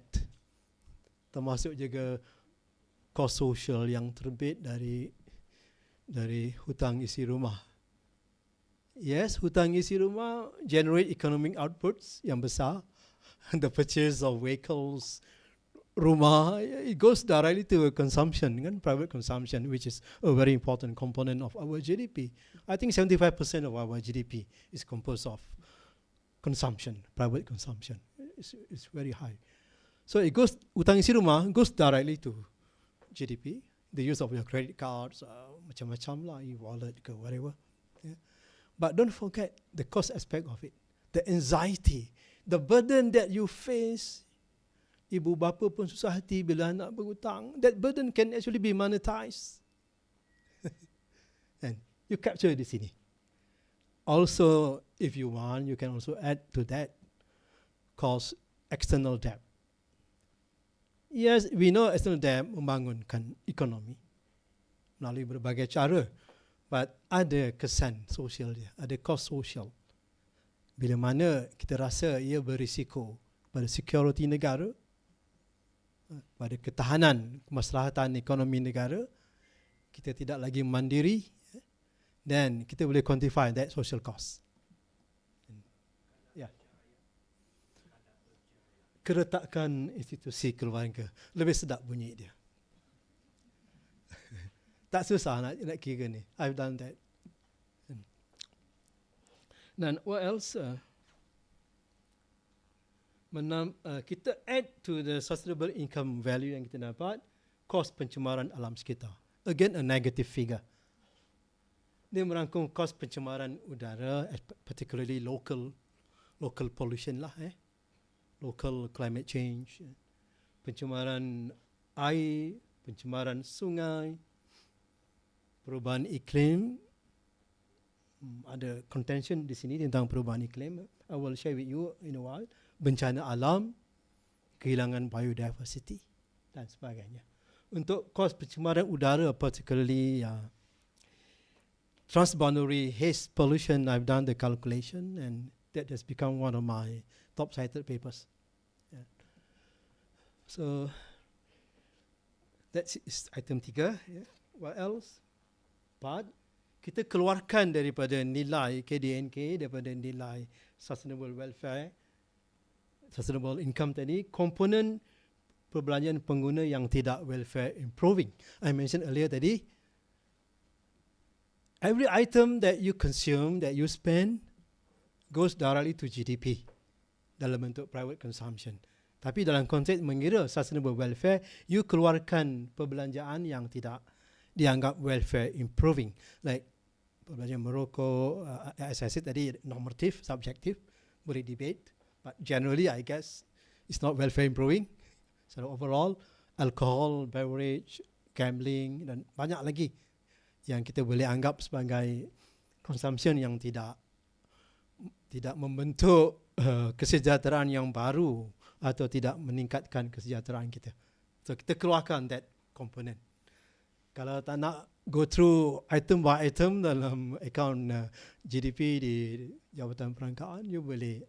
termasuk juga cost social yang terbit dari hutang isi rumah. Yes, hutang isi rumah generate economic outputs yang besar. The purchase of vehicles, rumah, it goes directly to consumption, kan? Private consumption, which is a very important component of our GDP. I think 75% of our GDP is composed of consumption, private consumption. It's very high. So it goes, hutang isi rumah goes directly to GDP. The use of your credit cards, macam-macam lah, e-wallet ke whatever. Yeah. But don't forget the cost aspect of it. The anxiety, the burden that you face. Ibu bapa pun susah hati bila anak berhutang. That burden can actually be monetized. And you capture di sini. Also, if you want, you can also add to that cost external debt. Yes, we know external debt membangunkan ekonomi melalui berbagai cara. But ada kesan sosial dia, ada cost social. Bila mana kita rasa ia berisiko pada security negara, pada ketahanan, kemaslahatan ekonomi negara, kita tidak lagi mandiri, dan kita boleh quantify that social cost. Ya. Keretakan institusi keluarga, lebih sedap bunyi dia. Tak susah nak kira ni. I've done that. Dan what else? Kita add to the sustainable income value yang kita dapat, kos pencemaran alam sekitar. Again, a negative figure. Dia merangkum kos pencemaran udara, particularly local pollution lah, local climate change, pencemaran air, pencemaran sungai, perubahan iklim. Ada contention di sini tentang perubahan iklim. I will share with you in a while. Bencana alam, kehilangan biodiversity dan sebagainya. Untuk kos pencemaran udara, particularly transboundary haze pollution, I've done the calculation and that has become one of my top cited papers. Yeah. So that's item 3. Yeah. What else? Part kita keluarkan daripada nilai KDNK, daripada nilai sustainable welfare, sustainable income tadi, komponen perbelanjaan pengguna yang tidak welfare improving. I mentioned earlier tadi, every item that you consume, that you spend, goes directly to GDP dalam bentuk private consumption. Tapi dalam konteks mengira sustainable welfare, you keluarkan perbelanjaan yang tidak dianggap welfare improving, like Pembelajaran merokok, as I said tadi, normative, subjective, boleh debate. But generally, I guess, it's not welfare improving. So overall, alcohol, beverage, gambling, dan banyak lagi yang kita boleh anggap sebagai consumption yang tidak membentuk kesejahteraan yang baru atau tidak meningkatkan kesejahteraan kita. So kita keluarkan that component. Kalau tak nak go through item by item dalam account GDP di Jabatan Perangkaan, you boleh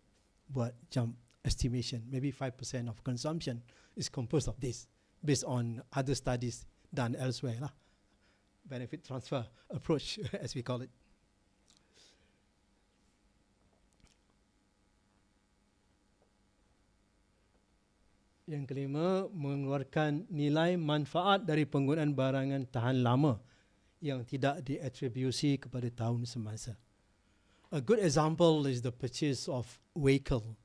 buat jump estimation. Maybe 5% of consumption is composed of this, based on other studies done elsewhere lah. Benefit transfer approach, as we call it. Yang kelima, mengeluarkan nilai manfaat dari penggunaan barangan tahan lama yang tidak diatribusi kepada tahun semasa. A good example is the purchase of vehicle,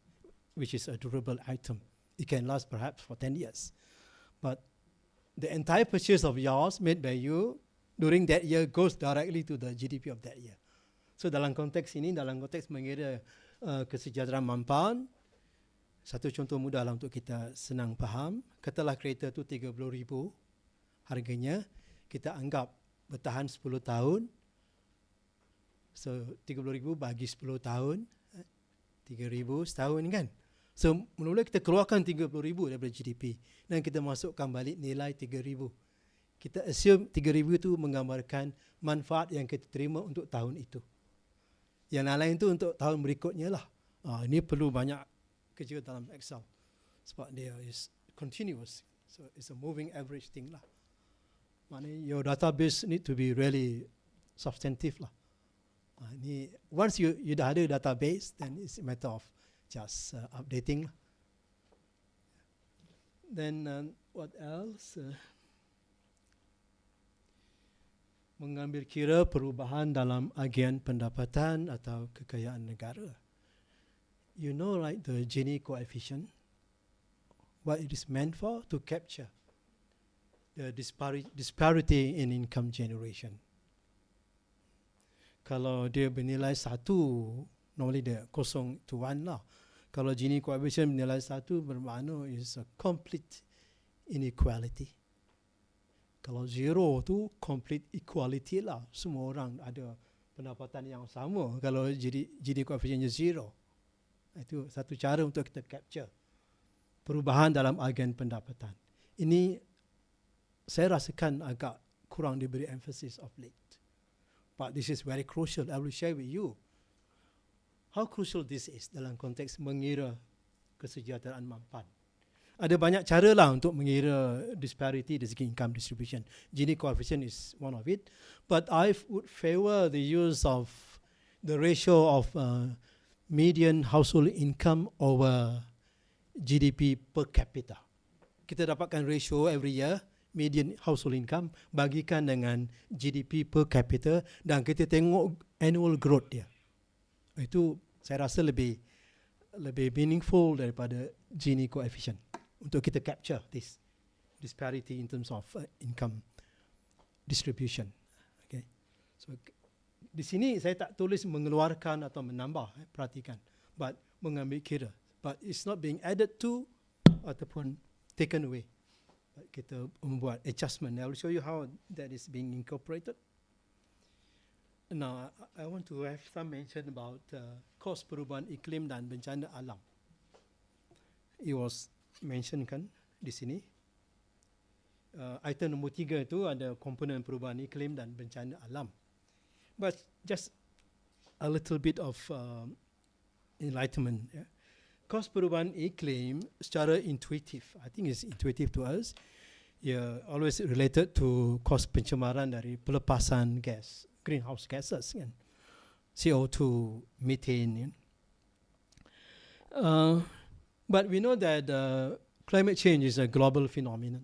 which is a durable item. It can last perhaps for 10 years. But the entire purchase of yours made by you during that year goes directly to the GDP of that year. So dalam konteks ini, dalam konteks mengira kesejahteraan mampan, satu contoh mudah lah untuk kita senang faham. Katalah kereta tu 30,000 harganya, kita anggap bertahan 10 tahun. So 30,000 bagi 10 tahun, 3,000 setahun kan. So mula-mula kita keluarkan 30,000 daripada GDP dan kita masukkan balik nilai 3,000. Kita assume 3,000 itu menggambarkan manfaat yang kita terima untuk tahun itu. Yang lain tu untuk tahun berikutnya lah. Ini perlu banyak kerja dalam Excel sebab dia is continuous. So it's a moving average thing lah. Maknanya your database need to be really substantive lah. Ini once you dah ada database, then it's a matter of just updating lah. Then what else? Mengambil kira perubahan dalam agian pendapatan atau kekayaan negara. You know, like the Gini coefficient, what it is meant for, to capture the disparity in income generation. Kalau dia bernilai 1, normally dia 0 to 1 lah. Kalau Gini coefficient bernilai 1, bermakna is a complete inequality. Kalau 0 tu complete equality lah. Semua orang ada pendapatan yang sama. Kalau Gini coefficientnya 0. Itu satu cara untuk kita capture perubahan dalam agen pendapatan. Ini saya rasakan agak kurang diberi emphasis of late. But this is very crucial. I will share with you how crucial this is dalam konteks mengira kesejahteraan mampan. Ada banyak cara lah untuk mengira disparity dari segi income distribution. Gini coefficient is one of it. But I would favor the use of the ratio of median household income over GDP per capita. Kita dapatkan ratio every year, median household income, bagikan dengan GDP per capita dan kita tengok annual growth dia. Itu saya rasa lebih meaningful daripada Gini coefficient untuk kita capture this disparity in terms of income distribution. Okay. So di sini saya tak tulis mengeluarkan atau menambah, perhatikan, but mengambil kira. But it's not being added to ataupun taken away. But kita membuat adjustment. I will show you how that is being incorporated. Now, I want to have some mention about kos perubahan iklim dan bencana alam. It was mentioned kan di sini. Item nombor 3 itu ada komponen perubahan iklim dan bencana alam. But just a little bit of enlightenment. Yeah. Kos perubahan iklim secara intuitif, I think it's intuitive to us, always related to kos pencemaran dari pelepasan gas, greenhouse gases, kan? CO2, methane. But we know that climate change is a global phenomenon.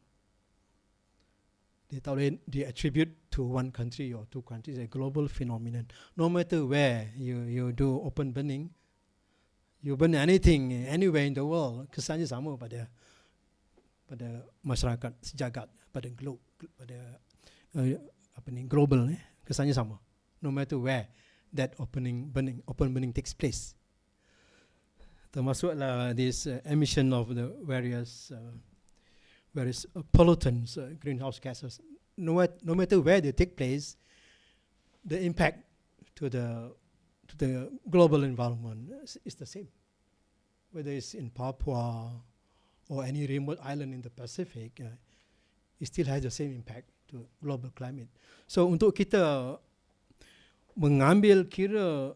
Dia tak boleh di-attribute to one country or two countries, a global phenomenon. No matter where you do open burning, you burn anything anywhere in the world, kesannya sama pada masyarakat sejagat, pada globe, pada global, kesannya sama. no matter where that open burning takes place. Termasuklah this emission of the various pollutants, greenhouse gases. No matter where they take place, the impact to the global environment is the same. Whether it's in Papua or any remote island in the Pacific, it still has the same impact to global climate. So untuk kita mengambil kira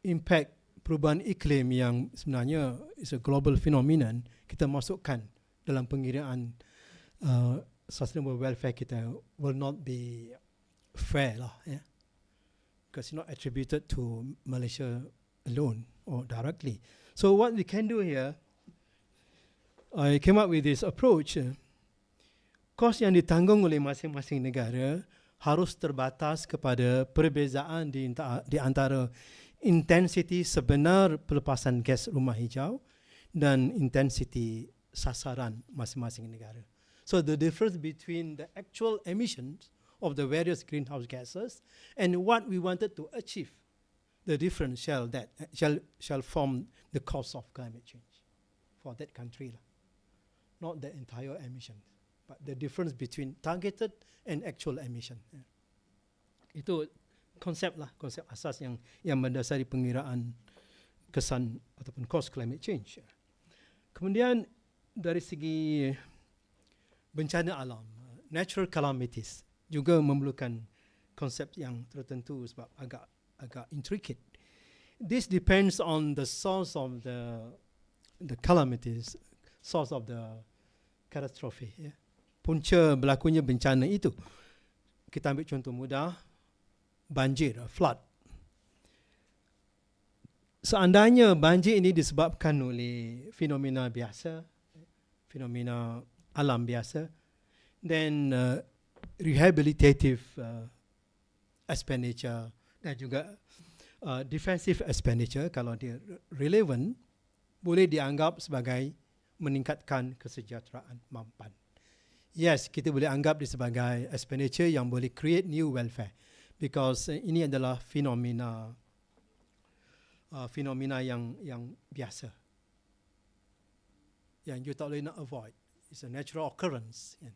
impact perubahan iklim yang sebenarnya is a global phenomenon, kita masukkan dalam pengiraan sustainable welfare kita will not be fair lah, yeah? Because it's not attributed to Malaysia alone or directly. So what we can do here, I came up with this approach. Kos yang ditanggung oleh masing-masing negara harus terbatas kepada perbezaan di antara intensiti sebenar pelepasan gas rumah hijau dan intensiti sasaran masing-masing negara. So the difference between the actual emissions of the various greenhouse gases and what we wanted to achieve, the difference shall form the cause of climate change for that country lah. Not the entire emission, but the difference between targeted and actual emission. Yeah. Itu konsep asas yang mendasari pengiraan kesan ataupun cause climate change. Kemudian dari segi bencana alam, natural calamities juga memerlukan konsep yang tertentu sebab agak intricate. This depends on the source of the calamities, source of the catastrophe. Yeah. Punca berlakunya bencana itu. Kita ambil contoh mudah, banjir, flood. Seandainya banjir ini disebabkan oleh fenomena biasa, fenomena alam biasa, then rehabilitative expenditure dan juga defensive expenditure, kalau dia relevant, boleh dianggap sebagai meningkatkan kesejahteraan mampan. Yes, kita boleh anggap dia sebagai expenditure yang boleh create new welfare, because ini adalah fenomena yang biasa, yang you tak boleh nak avoid. It's a natural occurrence. Yeah.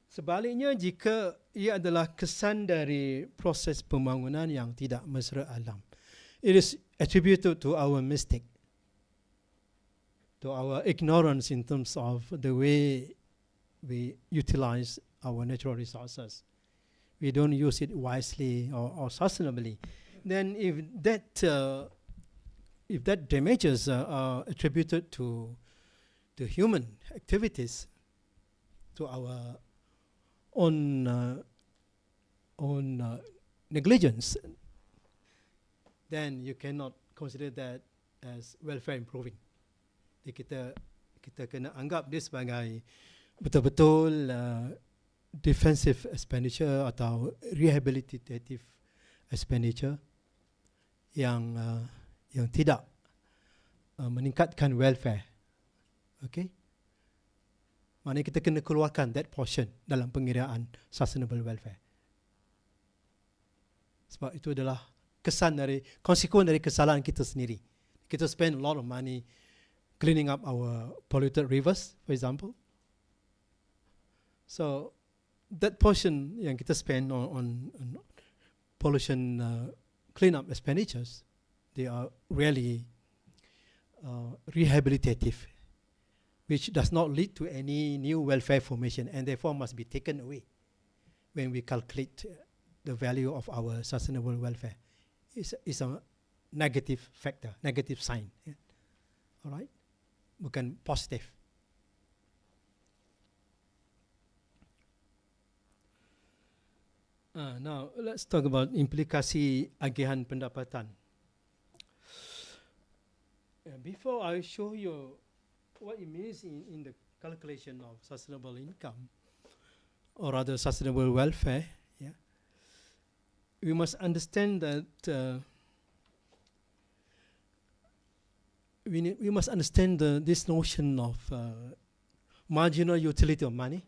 Sebaliknya, jika ia adalah kesan dari proses pembangunan yang tidak mesra alam, it is attributed to our mistake, to our ignorance in terms of the way we utilize our natural resources. We don't use it wisely or sustainably. Then if that damages are attributed to human activities, to our own negligence, then you cannot consider that as welfare improving. Jadi kita kena anggap dia sebagai betul-betul defensive expenditure atau rehabilitative expenditure yang tidak meningkatkan welfare. Okay? Maknanya kita kena keluarkan that portion dalam pengiraan sustainable welfare. Sebab itu adalah konsekuen dari kesalahan kita sendiri. Kita spend a lot of money cleaning up our polluted rivers, for example. So that portion yang kita spend on pollution cleanup expenditures, they are really rehabilitative, which does not lead to any new welfare formation and therefore must be taken away when we calculate the value of our sustainable welfare. It's a negative factor, negative sign. Yeah. All right? Bukan positive. Now, let's talk about implikasi agihan pendapatan. Before I show you what it means in the calculation of sustainable income, or rather sustainable welfare, yeah, we must understand that we must understand this notion of marginal utility of money.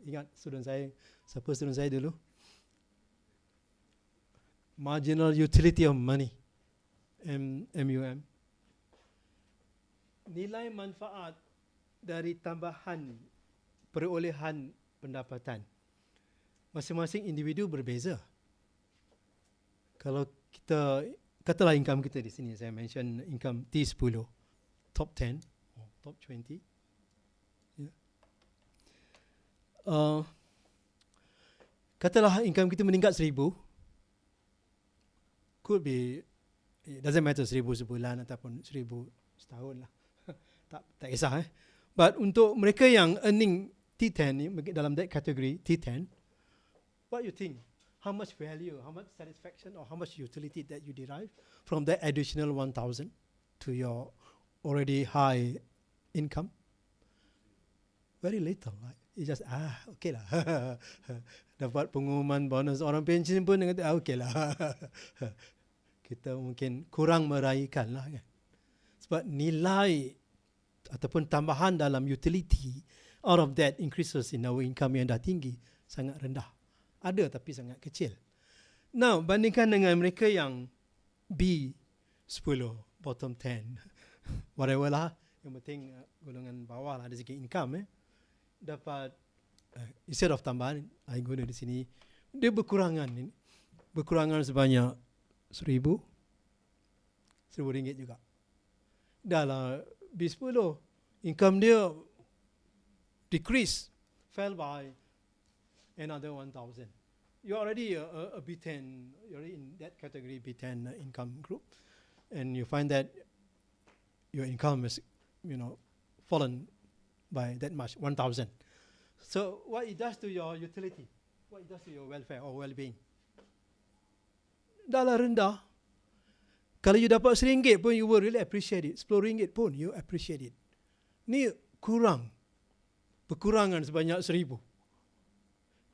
Ingat student saya, siapa student saya dulu? marginal utility of money, MUM. Nilai manfaat dari tambahan perolehan pendapatan masing-masing individu berbeza. Kalau kita katalah income kita di sini, saya mention income T10, top 10, top 20. Yeah. Katalah income kita meningkat 1,000, could be, it doesn't matter 1,000 sebulan ataupun 1,000 setahun lah. tak kisah. But untuk mereka yang earning T10 ni, dalam that category T10, what you think? How much value, how much satisfaction, or how much utility that you derive from that additional 1,000 to your already high income? Very little, right? You just, okay lah. Dapat pengumuman bonus orang pension pun kata, okay lah. Kita mungkin kurang meraihkan lah kan. Sebab nilai ataupun tambahan dalam utility out of that increases in our income yang dah tinggi sangat rendah. Ada tapi sangat kecil. Now, bandingkan dengan mereka yang B10, bottom 10, whatever lah, yang penting golongan bawah lah dari segi income, dapat, instead of tambahan, I guna di sini, dia berkurangan sebanyak RM1,000 juga. Dah lah, B10, income dia decrease, fell by another 1,000. You're already a B10, you're already in that category B10 income group, and you find that your income is, fallen by that much, 1,000. So what it does to your utility, what it does to your welfare or well-being? Dah lah rendah. Kalau you dapat RM1 pun, you will really appreciate it. RM10 pun, you appreciate it. Ni berkurangan sebanyak 1,000.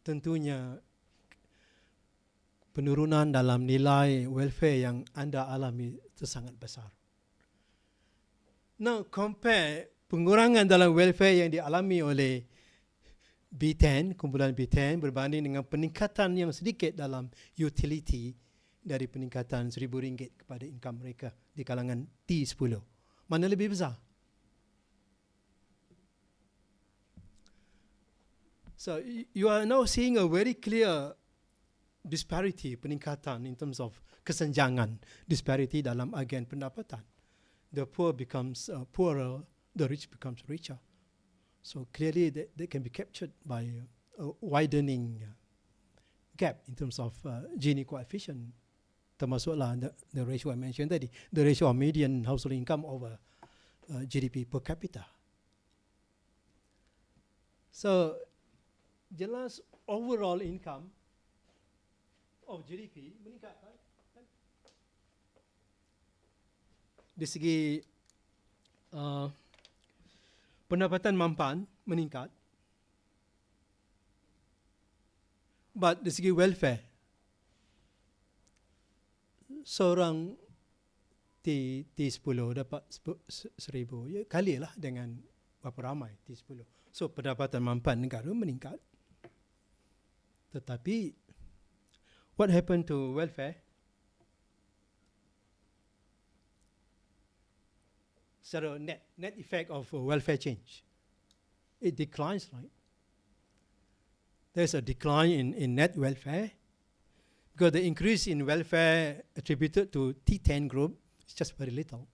Tentunya penurunan dalam nilai welfare yang anda alami itu sangat besar. Now compare pengurangan dalam welfare yang dialami oleh B10, kumpulan B10 berbanding dengan peningkatan yang sedikit dalam utility dari peningkatan RM1,000 kepada income mereka di kalangan T10. Mana lebih besar? So you are now seeing a very clear disparity, peningkatan in terms of kesenjangan, disparity dalam agen pendapatan. The poor becomes poorer, the rich becomes richer. So clearly they can be captured by a widening gap in terms of Gini coefficient. Termasuklah the ratio I mentioned tadi, the ratio of median household income over GDP per capita. So jelas overall income of GDP meningkat kan? Di segi pendapatan mampan meningkat, but di segi welfare seorang T10 dapat 1,000, ya kalilah dengan berapa ramai T10. So pendapatan mampan negara meningkat. Tetapi what happened to welfare? Secara net effect of welfare change, it declines, right? There's a decline in net welfare because the increase in welfare attributed to T10 group is just very little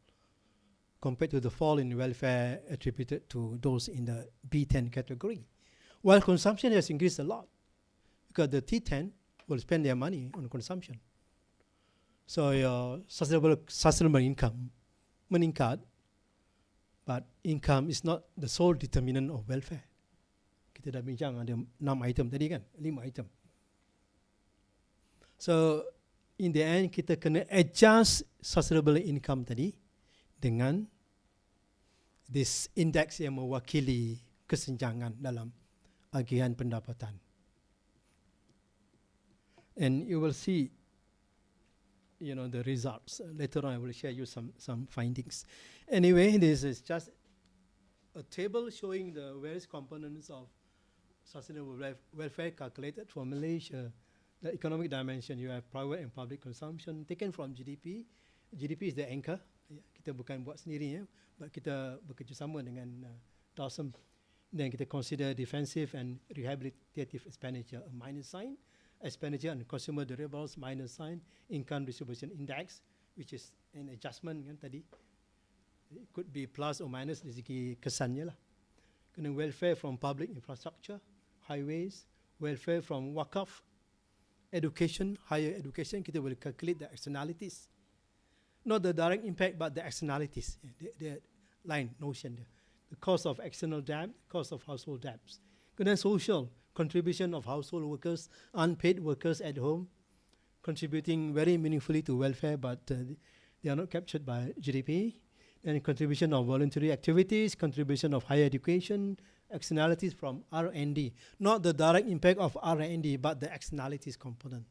compared to the fall in welfare attributed to those in the B10 category. While consumption has increased a lot because the T10 will spend their money on consumption. So your sustainable income meningkat, but income is not the sole determinant of welfare. Kita dah bincang ada 6 item tadi kan, 5 item. So in the end kita kena adjust sustainable income tadi dengan this index yang mewakili kesenjangan dalam agihan pendapatan. And you will see, the results. Later on I will share you some findings. Anyway, this is just a table showing the various components of sustainable welfare calculated for Malaysia the economic dimension, you have private and public consumption taken from GDP. GDP is the anchor. Kita bukan buat sendiri, but kita bekerjasama dengan TASM. Then kita consider defensive and rehabilitative expenditure a minus sign, expenditure on consumer durables minus sign, income distribution index, which is an adjustment kan tadi. It could be plus or minus dari segi kesannya lah. Kena welfare from public infrastructure, highways, welfare from wakaf, education, higher education, kita boleh calculate the externalities. Not the direct impact, but the externalities. The line, notion there. The cost of external debt, cost of household debts. Kemudian social, contribution of household workers, unpaid workers at home, contributing very meaningfully to welfare, but they are not captured by GDP. And contribution of voluntary activities, contribution of higher education, externalities from R&D. Not the direct impact of R&D, but the externalities component,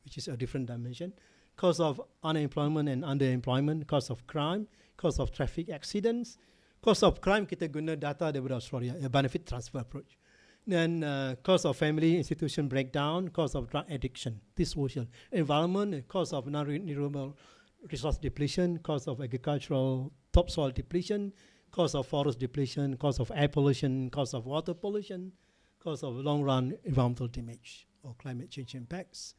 which is a different dimension. Cost of unemployment and underemployment, cost of crime, cost of traffic accidents. Cost of crime, kita guna data daripada Australia, a benefit transfer approach. Then cost of family institution breakdown, cost of drug addiction, this social. Environment, cost of non-renewable resource depletion, cost of agricultural topsoil depletion, cost of forest depletion, cost of air pollution, cost of water pollution, cost of long-run environmental damage or climate change impacts.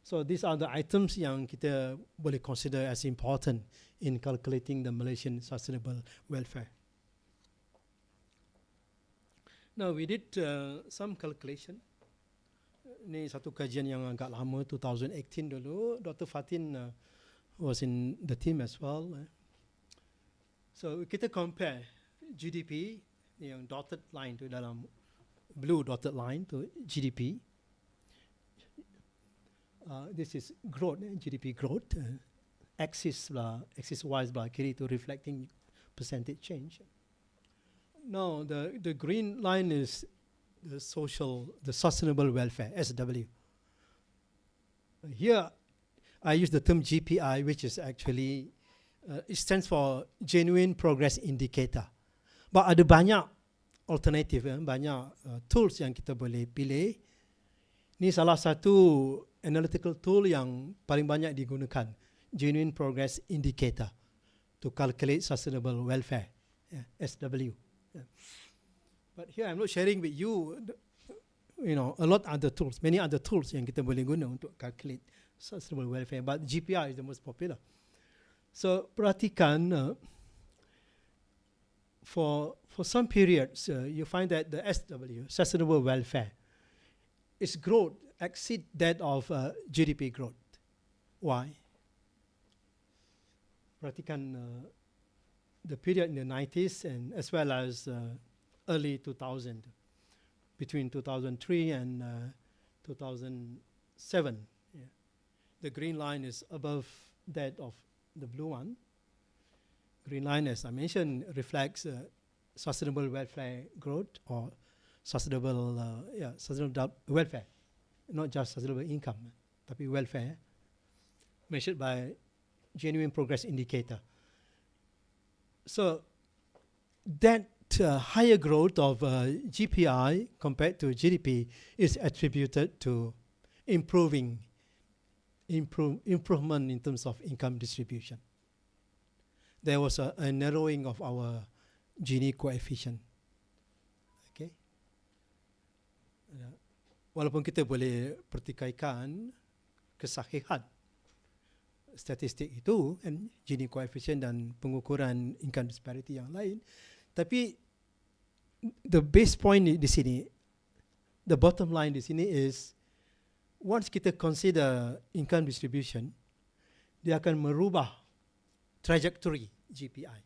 So these are the items yang kita boleh consider as important in calculating the Malaysian sustainable welfare. Now we did some calculation. Ini satu kajian yang agak lama, 2018 dulu. Dr. Fatin was in the team as well. So kita compare GDP yang dotted line tu dalam blue dotted line to GDP. This is growth, GDP growth. Axis Y sebelah kiri to reflecting percentage change. Now the green line is the sustainable welfare, SW. Here I use the term GPI, which is actually, it stands for Genuine Progress Indicator. But ada banyak alternatif, banyak tools yang kita boleh pilih. Ini salah satu analytical tool yang paling banyak digunakan, Genuine Progress Indicator, to calculate sustainable welfare, SW. But here I'm not sharing with you, a lot other tools, many other tools yang kita boleh guna untuk calculate sustainable welfare, but GPI is the most popular. So perhatikan, for some periods, you find that the SW, sustainable welfare, its growth exceed that of GDP growth. Why? Perhatikan the period in the 90s and as well as early 2000, between 2003 and 2007. The green line is above that of the blue one. Green line, as I mentioned, reflects sustainable welfare growth or sustainable welfare, not just sustainable income, tapi welfare, measured by Genuine Progress Indicator. So that higher growth of GPI compared to GDP is attributed to improvement in terms of income distribution. There was a narrowing of our Gini coefficient. Okay. Walaupun kita boleh pertikaikan kesahihan statistik itu, Gini coefficient dan pengukuran income disparity yang lain, tapi the base point di sini, the bottom line di sini is, once kita consider income distribution, dia akan merubah trajectory GPI.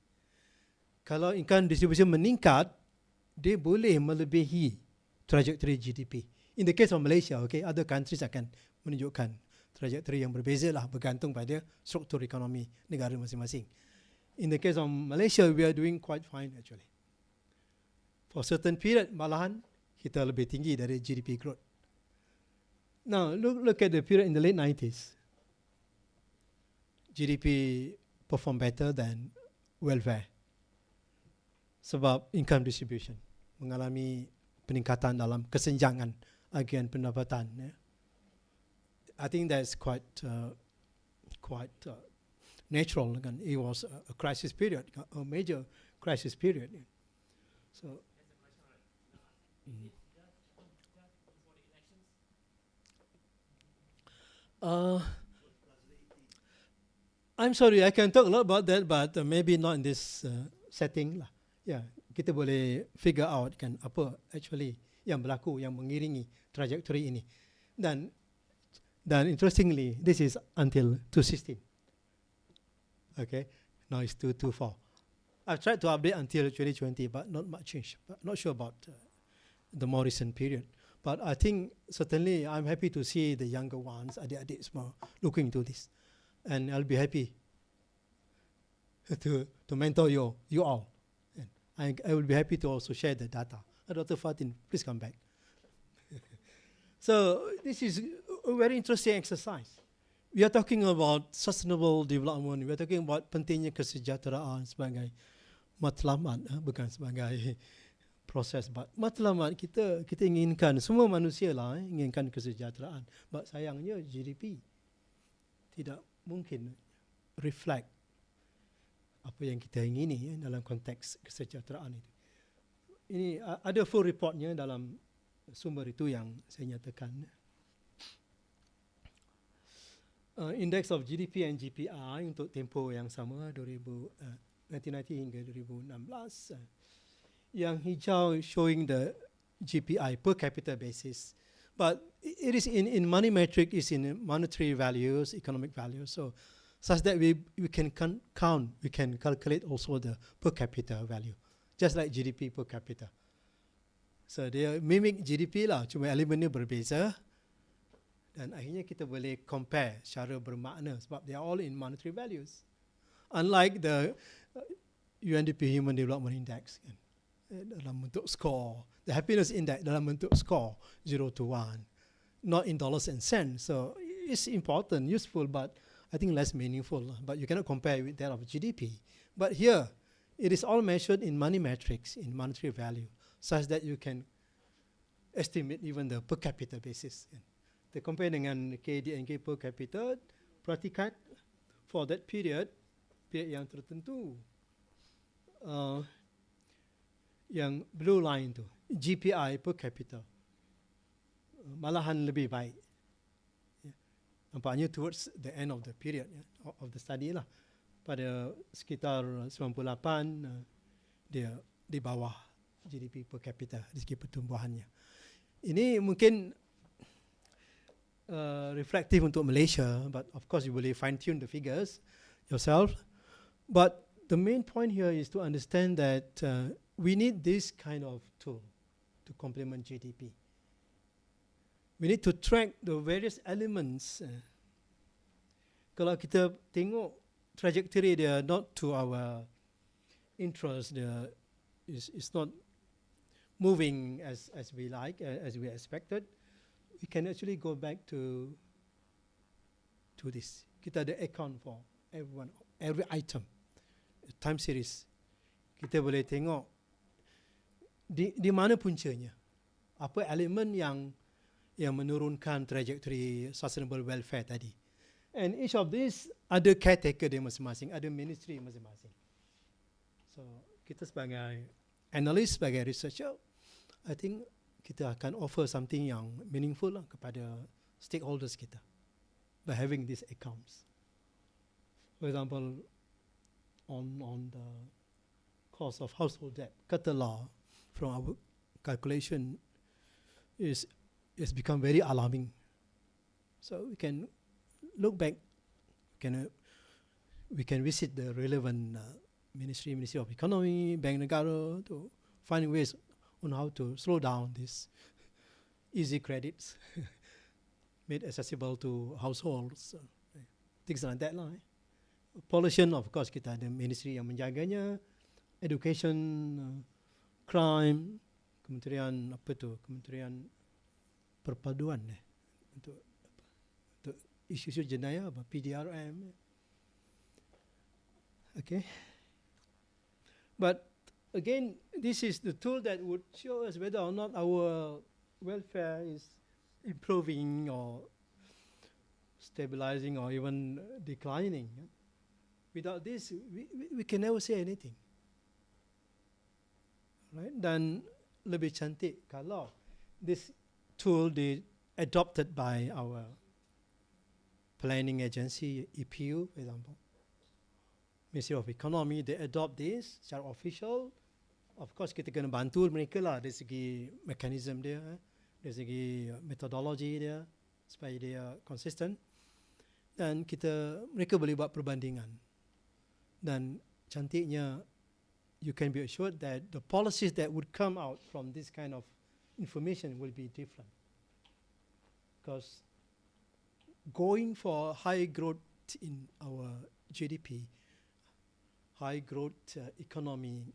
Kalau income distribution meningkat, dia boleh melebihi trajectory GDP. In the case of Malaysia, okay, other countries akan menunjukkan trajectory yang berbeza lah, bergantung pada struktur ekonomi negara masing-masing. In the case of Malaysia, we are doing quite fine actually. For certain period, malahan kita lebih tinggi dari GDP growth. Now, look at the period in the late 90s. GDP performed better than welfare. Sebab income distribution mengalami peningkatan dalam kesenjangan agian pendapatan. I think that's quite natural. It was a crisis period, a major crisis period. So. I'm sorry, I can talk a lot about that, but maybe not in this setting lah. Yeah, kita boleh figure out kan apa actually yang berlaku, yang mengiringi trajectory ini. Dan interestingly, this is until 2016. Okay, now it's 2024. I've tried to update until 2020, but not much change. But not sure about the more recent period. But I think certainly I'm happy to see the younger ones, adik-adik semua, looking into this. And I'll be happy to mentor you all. And I will be happy to also share the data. Dr. Fatin, please come back. So this is a very interesting exercise. We are talking about sustainable development. We are talking about pentingnya kesejahteraan sebagai matlamat, bukan sebagai proses. Matlamat kita inginkan, semua manusia lah inginkan kesejahteraan. But sayangnya GDP tidak mungkin reflect apa yang kita ingini dalam konteks kesejahteraan itu. Ini ada full reportnya dalam sumber itu yang saya nyatakan. Index of GDP and GPI untuk tempoh yang sama 1990 hingga 2016. Yang hijau showing the GPI per capita basis. But it is in money metric, is in monetary values, economic values. So such that we can count, we can calculate also the per capita value, just like GDP per capita. So dia mimic GDP lah, cuma elemennya berbeza. Dan akhirnya kita boleh compare secara bermakna sebab they are all in monetary values. Unlike the UNDP Human Development Index kan, dalam bentuk score, the happiness index dalam bentuk score 0 to 1, not in dollars and cents. So it's important, useful, but I think less meaningful. But you cannot compare with that of GDP. But here, it is all measured in money metrics, in monetary value, such that you can estimate even the per capita basis. Kita compare dengan KDNK per capita, perhatikan for that period yang tertentu. Yang blue line tu, GPI per capita, malahan lebih baik. Nampaknya towards the end of the period of the study lah. Pada sekitar 98, dia di bawah GDP per capita dari segi pertumbuhannya. Ini mungkin reflective untuk Malaysia, but of course you boleh fine tune the figures yourself. But the main point here is to understand that we need this kind of tool to complement GDP. We need to track the various elements. Kalau kita tengok trajectory dia not to our interest, it's not moving as we like, as we expected, we can actually go back to this. Kita ada account for every item, time series. Kita boleh tengok di mana puncanya, apa elemen yang menurunkan trajectory sustainable welfare tadi. And each of these ada caretaker dia masing-masing, ada ministry masing-masing. So kita sebagai analyst, sebagai researcher, I think kita akan offer something yang meaningful lah kepada stakeholders kita by having these accounts. For example, on the cost of household debt, katalah from our calculation is become very alarming. So we can look back, we can visit the relevant Ministry of Economy, Bank Negara to find ways on how to slow down these easy credits made accessible to households. Things like that lah. Pollution, of course, kita ada ministry yang menjaganya. Education, crime, Kementerian Perpaduan untuk isu-isu jenayah, PDRM. Okay. But again, this is the tool that would show us whether or not our welfare is improving or stabilizing or even declining. Without this, we can never say anything. Right? Dan lebih cantik kalau this tool adopted by our planning agency, EPU, for example. Ministry of Economy, they adopt this secara official. Of course, kita kena bantu mereka lah dari segi mekanisme dia, dari segi metodologi dia, supaya dia consistent. Dan mereka boleh buat perbandingan. Dan cantiknya, you can be assured that the policies that would come out from this kind of information will be different. Because going for high growth in our GDP, high growth economy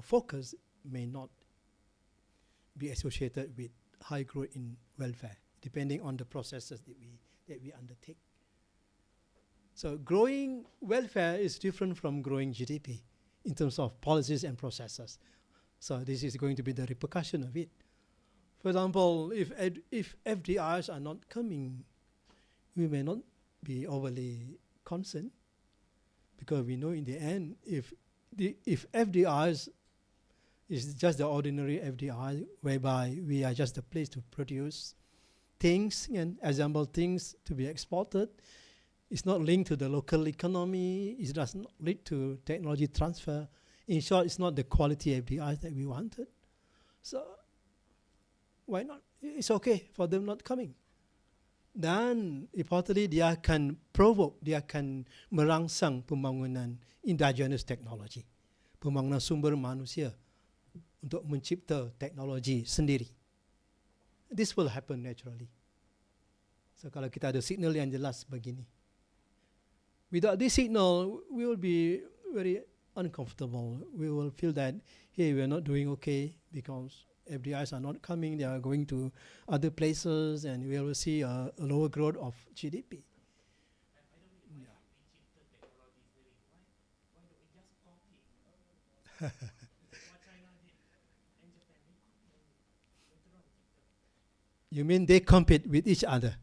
focus may not be associated with high growth in welfare, depending on the processes that we undertake. So growing welfare is different from growing GDP in terms of policies and processes. So this is going to be the repercussion of it. For example, if FDIs are not coming, we may not be overly concerned, because we know in the end, if FDIs is just the ordinary FDI, whereby we are just a place to produce things and assemble things to be exported, it's not linked to the local economy, it does not lead to technology transfer. In short, it's not the quality FDIs that we wanted. So why not? It's okay for them not coming. Dan importantly, dia akan provoke, dia akan merangsang pembangunan indigenous technology, pembangunan sumber manusia untuk mencipta teknologi sendiri. This will happen naturally. So kalau kita ada signal yang jelas begini. Without this signal, we will be very uncomfortable. We will feel that, hey, we are not doing okay because FDIs are not coming, they are going to other places, and we will see a lower growth of GDP. You mean they compete with each other?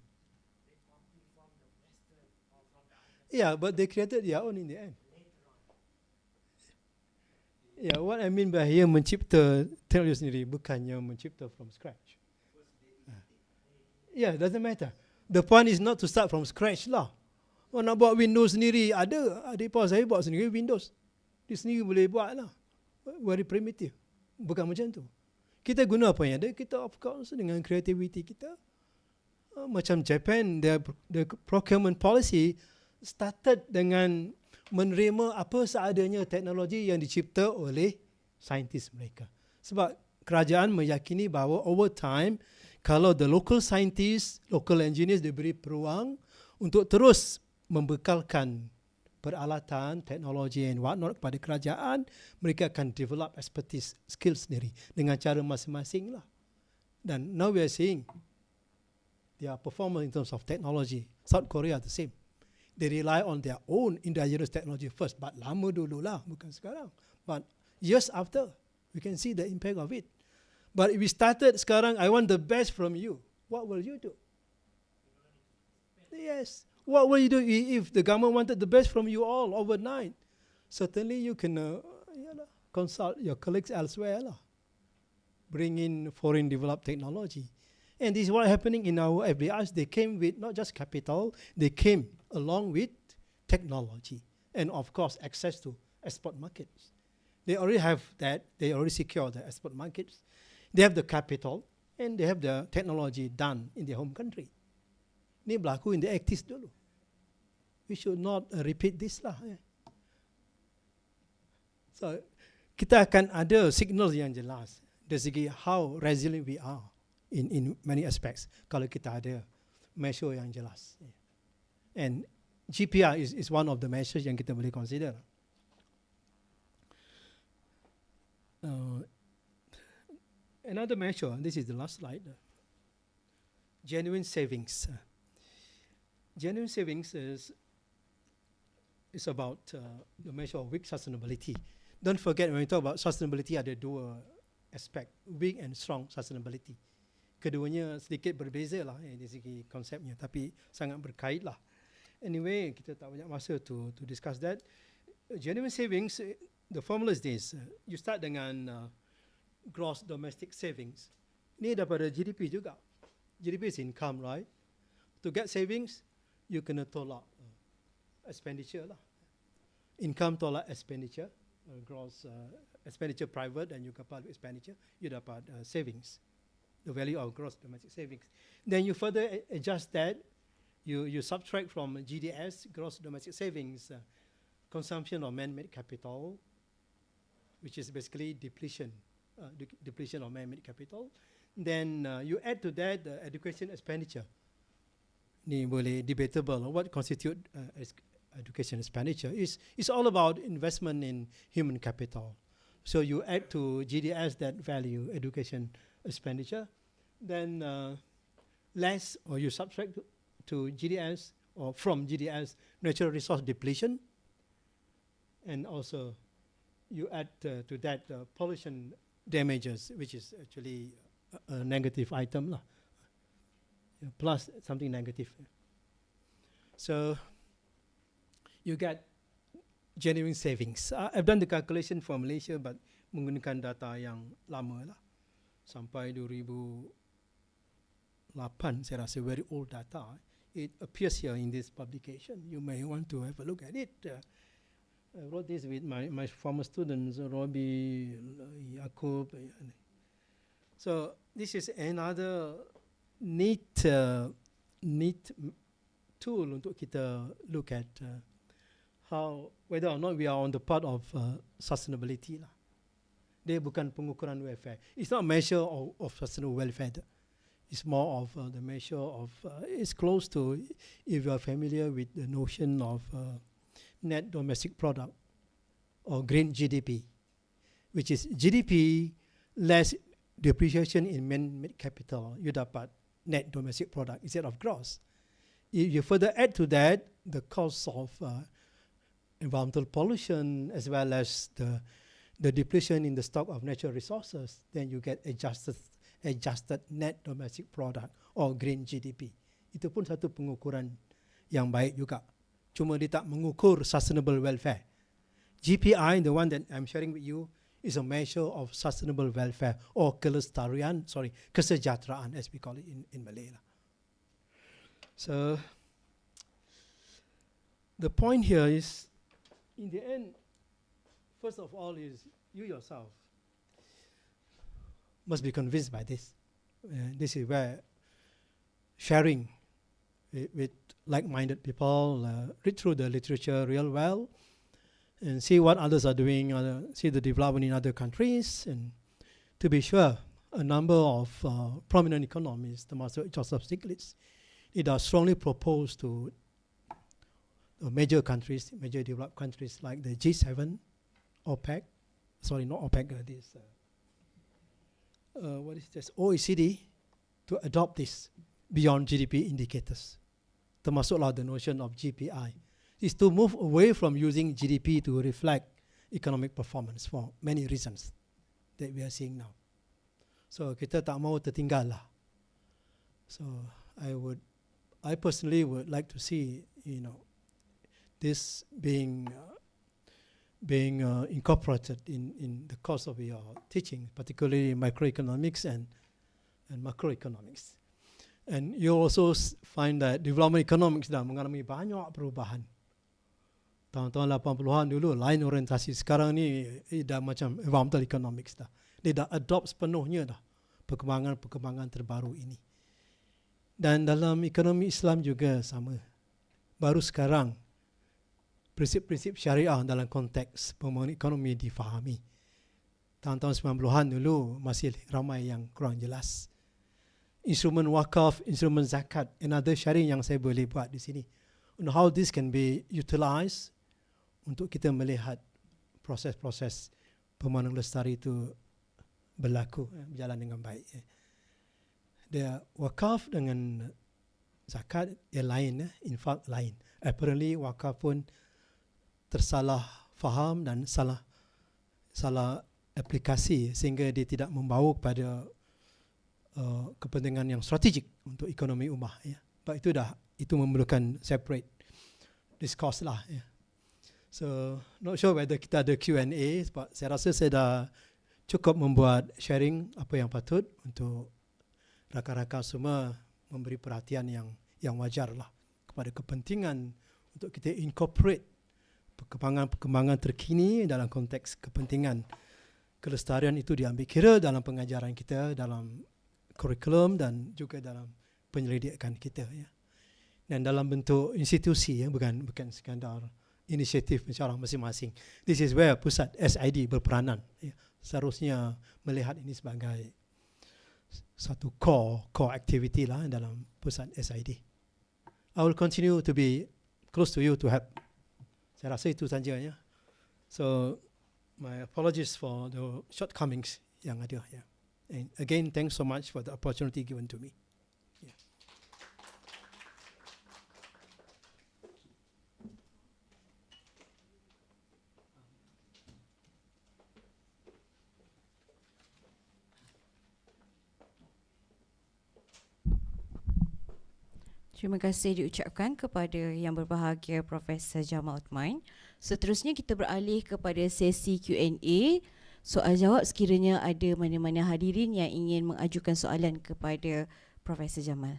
Yeah, but they created their own in the end. Yeah, what I mean by here mencipta teknologi sendiri, bukannya mencipta from scratch. Yeah, doesn't matter. The point is not to start from scratch lah. Oh, nak buat Windows sendiri, ada adik-ipar saya buat sendiri Windows. Dia sendiri boleh buat lah. Very primitive. Bukan macam tu. Kita guna apa yang ada, kita of course dengan creativity kita. Macam Japan, the procurement policy started dengan menerima apa seadanya teknologi yang dicipta oleh saintis mereka. Sebab kerajaan meyakini bahawa over time, kalau the local scientists, local engineers diberi peluang untuk terus membekalkan peralatan, teknologi and whatnot kepada kerajaan, mereka akan develop expertise, skill sendiri dengan cara masing-masing lah. Dan now we are seeing their performance in terms of technology. South Korea the same. They rely on their own indigenous technology first, but lama dulu lah, bukan sekarang. But years after, we can see the impact of it. But if we started sekarang, I want the best from you, what will you do? Yes. What will you do if the government wanted the best from you all overnight? Certainly you can consult your colleagues elsewhere lah. Bring in foreign developed technology. And this is what happening in our FDIs. They came with not just capital, they came along with technology. And of course, access to export markets. They already have that. They already secure the export markets. They have the capital and they have the technology done in their home country. Ini berlaku in the 80s dulu. We should not repeat this lah. So, kita akan ada signal yang jelas dari segi how resilient we are in many aspects kalau kita ada measure yang jelas. And GPR is one of the measures yang kita boleh consider. Another measure, this is the last slide. Genuine savings. Genuine savings is about the measure of weak sustainability. Don't forget when we talk about sustainability, ada dua aspect, weak and strong sustainability. keduanya sedikit berbeza lah dari segi konsepnya, tapi sangat berkait lah. Anyway, kita tak banyak masa to discuss that. Genuine savings, the formula is this. You start dengan gross domestic savings. Ini daripada GDP juga. GDP is income, right? To get savings, you kena tolak expenditure lah. Income tolak expenditure, gross expenditure private dan juga public expenditure, you dapat savings, the value of gross domestic savings. Then you further adjust that, you subtract from GDS, gross domestic savings, consumption of man-made capital, which is basically depletion of man-made capital. Then you add to that the education expenditure. Ni boleh debatable. What constitute education expenditure? It's all about investment in human capital. So you add to GDS that value, education expenditure, then less, or you subtract to GDS, or from GDS, natural resource depletion, and also you add to that pollution damages, which is actually a negative item lah, plus something negative. So you get genuine savings. I've done the calculation for Malaysia, but menggunakan data yang lama lah, sampai 2008, saya rasa, very old data. It appears here in this publication. You may want to have a look at it. I wrote this with my former students, Robbie, Yaakob. So this is another neat tool untuk kita look at how, whether or not we are on the path of sustainability lah. Dia bukan pengukuran welfare. It's not a measure of sustainable welfare. It's more of the measure of, it's close to, if you are familiar with the notion of net domestic product or green GDP, which is GDP less depreciation in man-made capital, you dapat net domestic product instead of gross. If you further add to that the cost of environmental pollution as well as the depletion in the stock of natural resources, then you get adjusted net domestic product or green GDP. Itu pun satu pengukuran yang baik juga. Cuma dia tak mengukur sustainable welfare. GPI, the one that I'm sharing with you, is a measure of sustainable welfare or kesejahteraan, as we call it in Malay. So the point here is, in the end, first of all, is you yourself must be convinced by this. This is where sharing with like-minded people, read through the literature real well, and see what others are doing, see the development in other countries, and to be sure, a number of prominent economists, termasuk Joseph Stiglitz, it does strongly propose to major countries, major developed countries like the G7, OPEC, sorry, not OPEC, what is this, OECD, to adopt this beyond GDP indicators. Termasuklah the notion of GPI, is to move away from using GDP to reflect economic performance for many reasons that we are seeing now. So kita tak mau tertinggal lah. So I personally would like to see, this being incorporated in the course of your teaching, particularly microeconomics and macroeconomics. And you also find that development economics dah mengalami banyak perubahan. Tahun-tahun 80-an dulu lain orientasi, sekarang ni dah macam environmental economics dah. Dia dah adopt sepenuhnya dah perkembangan terbaru ini. Dan dalam ekonomi Islam juga sama. Baru sekarang prinsip-prinsip syariah dalam konteks pembangunan ekonomi difahami. Tahun-tahun 90-an dulu masih ramai yang kurang jelas. Instrumen wakaf, instrumen zakat, another sharing yang saya boleh buat di sini. On how this can be utilized untuk kita melihat proses-proses pembangunan lestari itu berlaku, berjalan dengan baik. Dia wakaf dengan zakat yang lain, infak lain. Apparently wakaf pun tersalah faham dan salah aplikasi sehingga dia tidak membawa kepada kepentingan yang strategik untuk ekonomi ummah. Ya. Sebab itu memerlukan separate discourse lah. Ya. So not sure whether kita ada Q&A, sebab saya rasa saya dah cukup membuat sharing apa yang patut untuk rakan-rakan semua memberi perhatian yang wajar lah kepada kepentingan untuk kita incorporate perkembangan terkini dalam konteks kepentingan kelestarian itu diambil kira dalam pengajaran kita, dalam kurikulum dan juga dalam penyelidikan kita. Ya. Dan dalam bentuk institusi, ya, bukan sekadar inisiatif orang masing-masing. This is where pusat SID berperanan. Ya. Seharusnya melihat ini sebagai satu core activity lah dalam pusat SID. I will continue to be close to you to help. Saya rasa itu saja, ya. So my apologies for the shortcomings yang ada. Ya. And again, thanks so much for the opportunity given to me. Yeah. Terima kasih diucapkan kepada yang berbahagia Profesor Jamal Uthman. Seterusnya kita beralih kepada sesi Q&A. Soal jawab sekiranya ada mana-mana hadirin yang ingin mengajukan soalan kepada Profesor Jamal.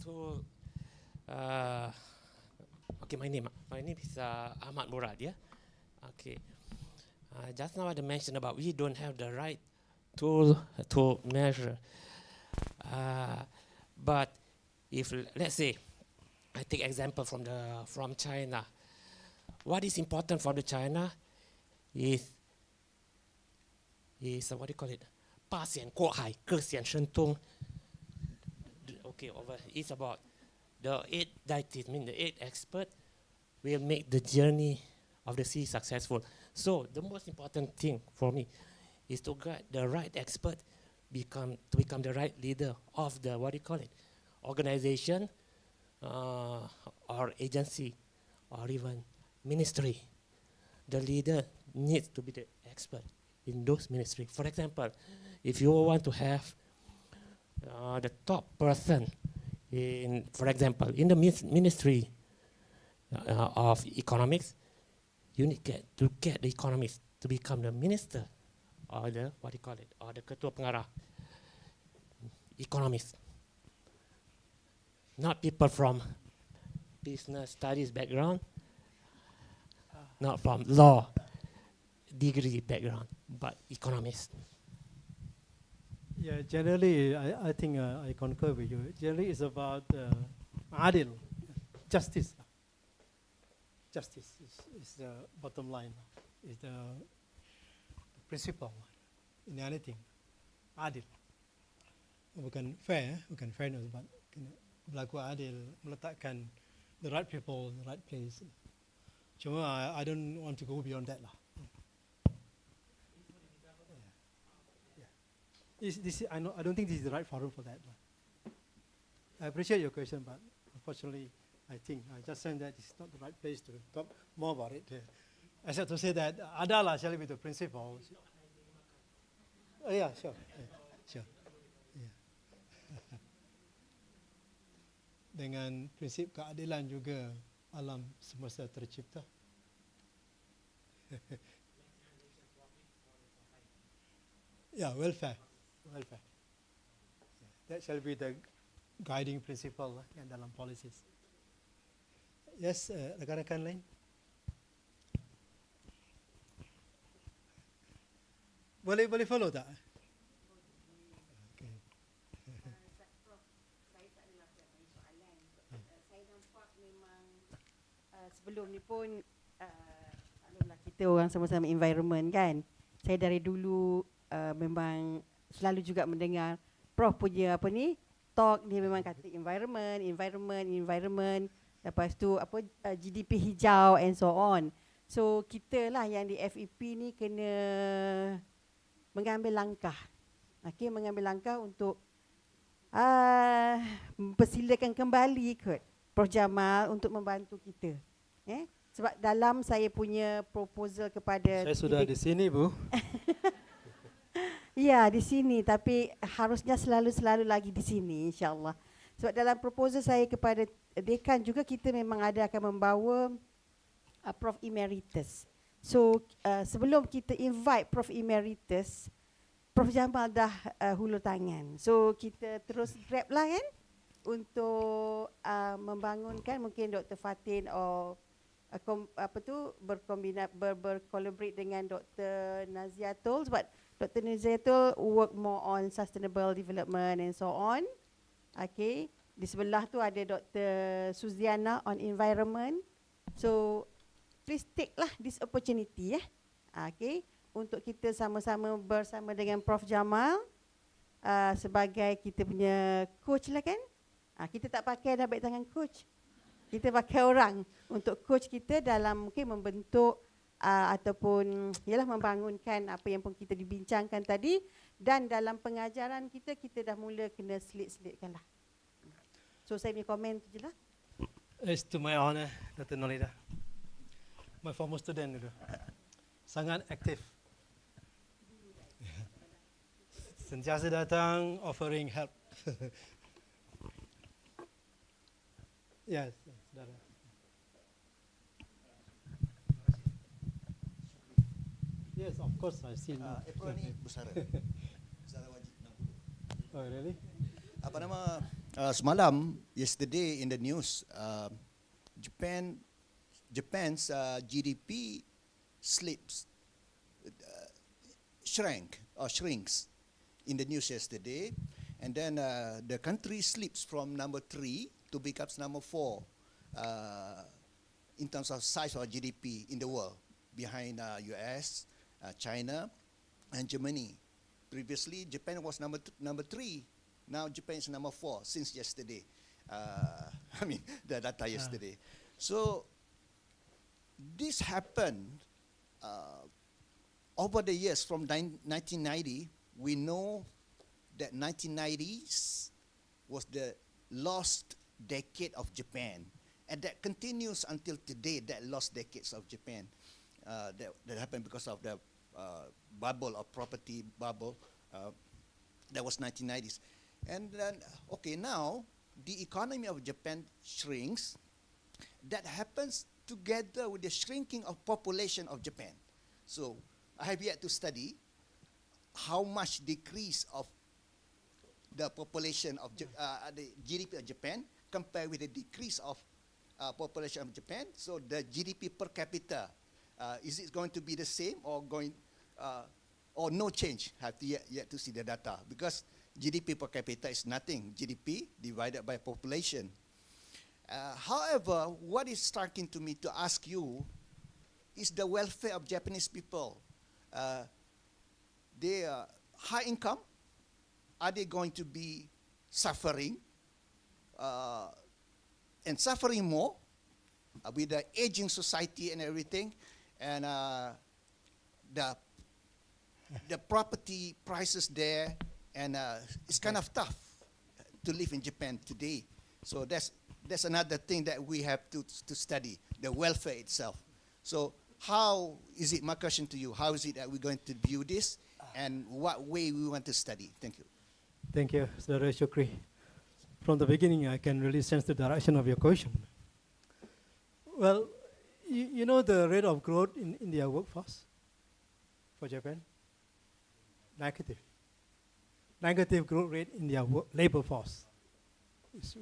So, okay, my name is Ahmad Murad. Yeah. Okay. Just now I mentioned about we don't have the right tool to measure. But if let's say I take example from China, what is important for the China is what do you call it? 八显过海，各显神通. Okay, it's about the 8 deities, mean the 8 experts will make the journey of the sea successful. So the most important thing for me is to get the right expert to become the right leader of the, what do you call it, organization or agency or even ministry. The leader needs to be the expert in those ministries. For example, if you want to have the top person in, for example, in the ministry of economics, you need to get the economists to become the minister or the, what do you call it, or the ketua pengarah economist. Not people from business studies background, not from law degree background, but economists. Yeah, generally, I think I concur with you. Generally, it's about adil, justice. Justice is the bottom line, is the principle in anything. Adil. Bukan fair, bukan fairness, but berlaku adil, meletakkan the right people in the right place. Cuma I don't want to go beyond that lah. I don't think this is the right forum for that. I appreciate your question, but unfortunately, I think I just said that it's not the right place to talk more about it. Except to say that adalah shall be the principle. Oh yeah, sure. Yeah, sure. Yeah. Dengan prinsip keadilan juga alam semesta tercipta. Yeah, welfare. Welfare. Yeah, that shall be the guiding principle yang dalam policies. Yes, rakan-rakan lain. Boleh follow tak? Okay. Prof, saya tak adalah soalan. Saya nampak memang sebelum ni pun kita orang sama-sama environment kan. Saya dari dulu memang selalu juga mendengar Prof punya talk, dia memang kata environment. Lepas tu GDP hijau and so on. So kita lah yang di FEP ni kena mengambil langkah. Okey, mengambil langkah untuk persilakan kembali kot Prof Jamal untuk membantu kita. Sebab dalam saya punya proposal kepada Saya sudah di sini, Bu. ya, di sini, tapi harusnya selalu lagi di sini insya-Allah. Sebab dalam proposal saya kepada dekan juga kita memang akan membawa Prof Emeritus. So sebelum kita invite Prof Emeritus, Prof Jamal dah hulur tangan. So kita terus grab lah kan untuk membangunkan mungkin Dr. Fatin atau bercollaborate dengan Dr. Naziatul, sebab Dr. Naziatul work more on sustainable development and so on. Okay, di sebelah tu ada Dr. Suziana on environment. So please take lah this opportunity okay, untuk kita sama-sama bersama dengan Prof Jamal sebagai kita punya coach lah kan. Kita tak pakai dah baik tangan coach. Kita pakai orang untuk coach kita dalam mungkin membentuk ataupun ialah membangunkan apa yang pun kita dibincangkan tadi, dan dalam pengajaran kita dah mula kena selit-selitkan lah. So saya punya komen tu je lah. It's to my honor, Dr. Nolida. My former student itu. Sangat aktif. Sentiasa datang offering help. Yes, saudara. Yes, of course I've seen. April ni bersara. Bersara wajib 60. Oh, really? Apa nama, semalam, yesterday in the news, Japan's GDP shrinks in the news yesterday, and then the country slips from number 3 to becomes number 4 in terms of size of GDP in the world, behind US, China, and Germany. Previously, Japan was number 3. Now Japan is number 4 since yesterday. I mean, the data yesterday. So this happened over the years from 1990. We know that 1990s was the lost decade of Japan, and that continues until today. That lost decades of Japan that happened because of the bubble, or property bubble. That was 1990s, and then now the economy of Japan shrinks. That happens together with the shrinking of population of Japan. So I have yet to study how much decrease of the population of the GDP of Japan compared with the decrease of population of Japan. So the GDP per capita, is it going to be the same or or no change? Have to yet to see the data, because GDP per capita is nothing. GDP divided by population. However, what is striking to me to ask you is the welfare of Japanese people. They are high income. Are they going to be suffering and suffering more with the aging society and everything, and the property prices there, and it's kind of tough to live in Japan today. So that's another thing that we have to study, the welfare itself. So how is it, my question to you, how is it that we're going to view this, and what way we want to study? Thank you. Thank you, Saudara Shukri. From the beginning, I can really sense the direction of your question. Well, you know the rate of growth in India workforce for Japan? Negative. Negative growth rate in their labor force. It's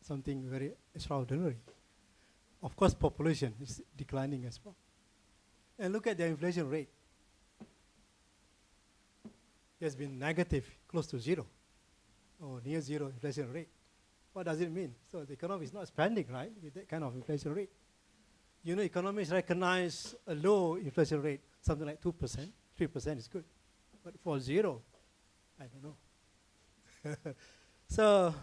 something very extraordinary. Of course, population is declining as well. And look at the inflation rate. It has been negative, close to zero, or near zero inflation rate. What does it mean? So the economy is not expanding, right, with that kind of inflation rate. You know, economists recognize a low inflation rate, something like 2%, 3% is good. But for zero, I don't know. So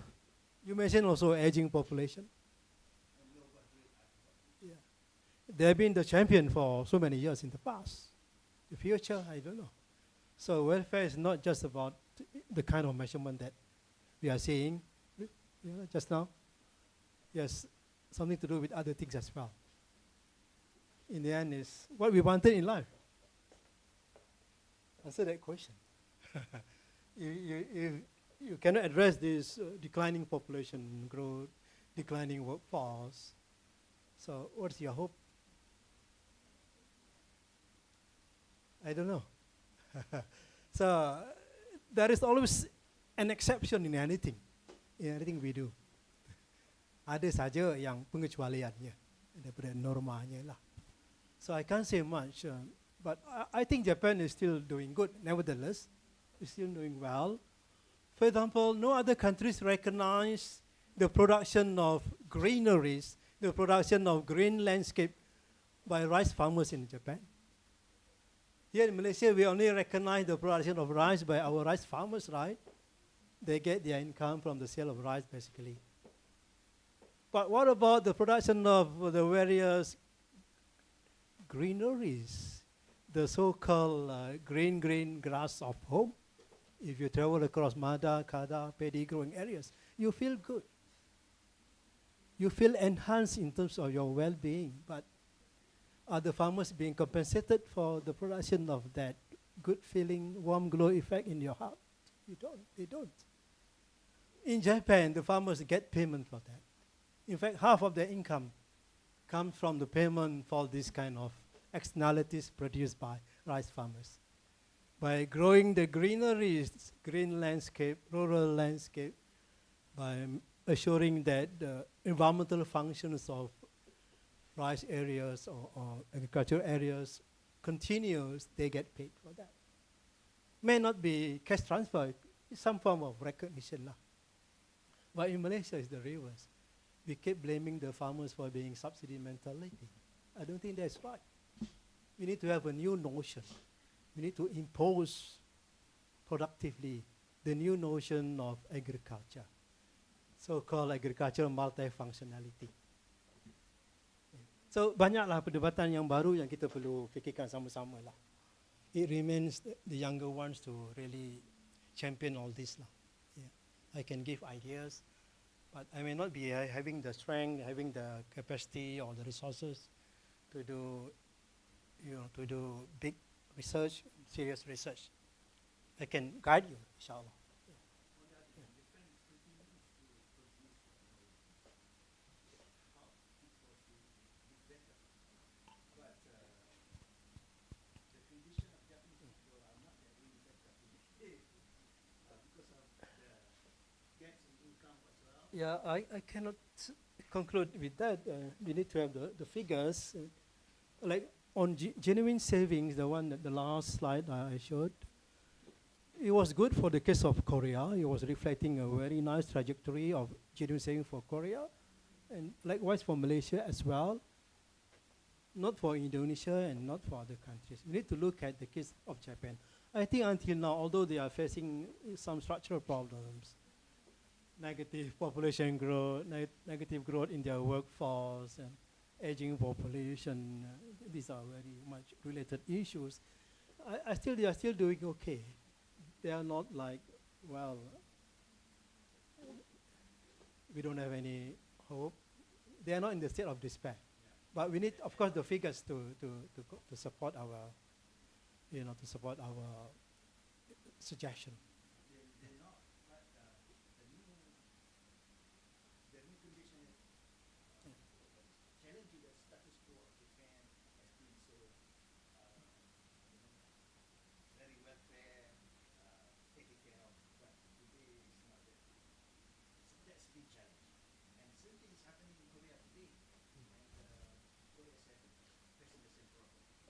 you mentioned also aging population. Yeah. They've been the champion for so many years in the past. The future, I don't know. So welfare is not just about the kind of measurement that we are seeing just now. Yes, something to do with other things as well. In the end, is what we wanted in life. Answer that question. You cannot address this declining population growth, declining workforce. So what's your hope? I don't know. So there is always an exception in anything we do. Ada saja yang pengecualiannya daripada normanya lah. So I can't say much, but I think Japan is still doing good. Nevertheless, it's still doing well. For example, no other countries recognize the production of greeneries, the production of green landscape by rice farmers in Japan. Here in Malaysia, we only recognize the production of rice by our rice farmers, right? They get their income from the sale of rice, basically. But what about the production of the various greeneries, the so-called green grass of home? If you travel across Mada, Kada, paddy growing areas, you feel good. You feel enhanced in terms of your well-being, but are the farmers being compensated for the production of that good feeling, warm glow effect in your heart? They don't. In Japan, the farmers get payment for that. In fact, half of their income comes from the payment for this kind of externalities produced by rice farmers. By growing the greeneries, green landscape, rural landscape, by assuring that the environmental functions of rice areas or agricultural areas continues, they get paid for that. May not be cash transfer, it's some form of recognition lah. But in Malaysia, it's the reverse. We keep blaming the farmers for being subsidy mentality. I don't think that's right. We need to have a new notion. We need to impose productively the new notion of agriculture, so-called agricultural multifunctionality. So banyaklah perdebatan yang baru yang kita perlu fikirkan sama-sama lah. It remains the younger ones to really champion all this lah. Yeah. I can give ideas, but I may not be having the strength, having the capacity or the resources to do, to do big research, serious research. I can guide you, inshallah. Yeah, I cannot conclude with that. We need to have the figures. Like on genuine savings, the one that the last slide I showed, it was good for the case of Korea. It was reflecting a very nice trajectory of genuine saving for Korea, and likewise for Malaysia as well. Not for Indonesia and not for other countries. We need to look at the case of Japan. I think until now, although they are facing some structural problems, negative population growth, negative growth in their workforce, and aging population, these are very much related issues. They are still doing okay. They are not like, well, we don't have any hope. They are not in the state of despair. But we need, of course, the figures to support our, to support our suggestion.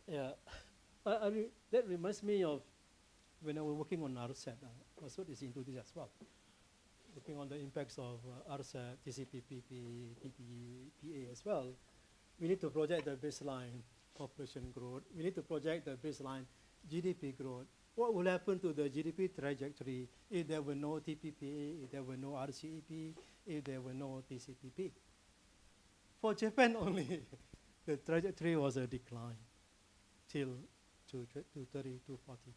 Yeah, that reminds me of when I was working on RCEP. Masud is into this as well. Looking on the impacts of RCEP, TCPPP, TPPA as well. We need to project the baseline population growth. We need to project the baseline GDP growth. What will happen to the GDP trajectory if there were no TPPA, if there were no RCEP, if there were no TCPP? For Japan only, the trajectory was a decline till to 30 to 40.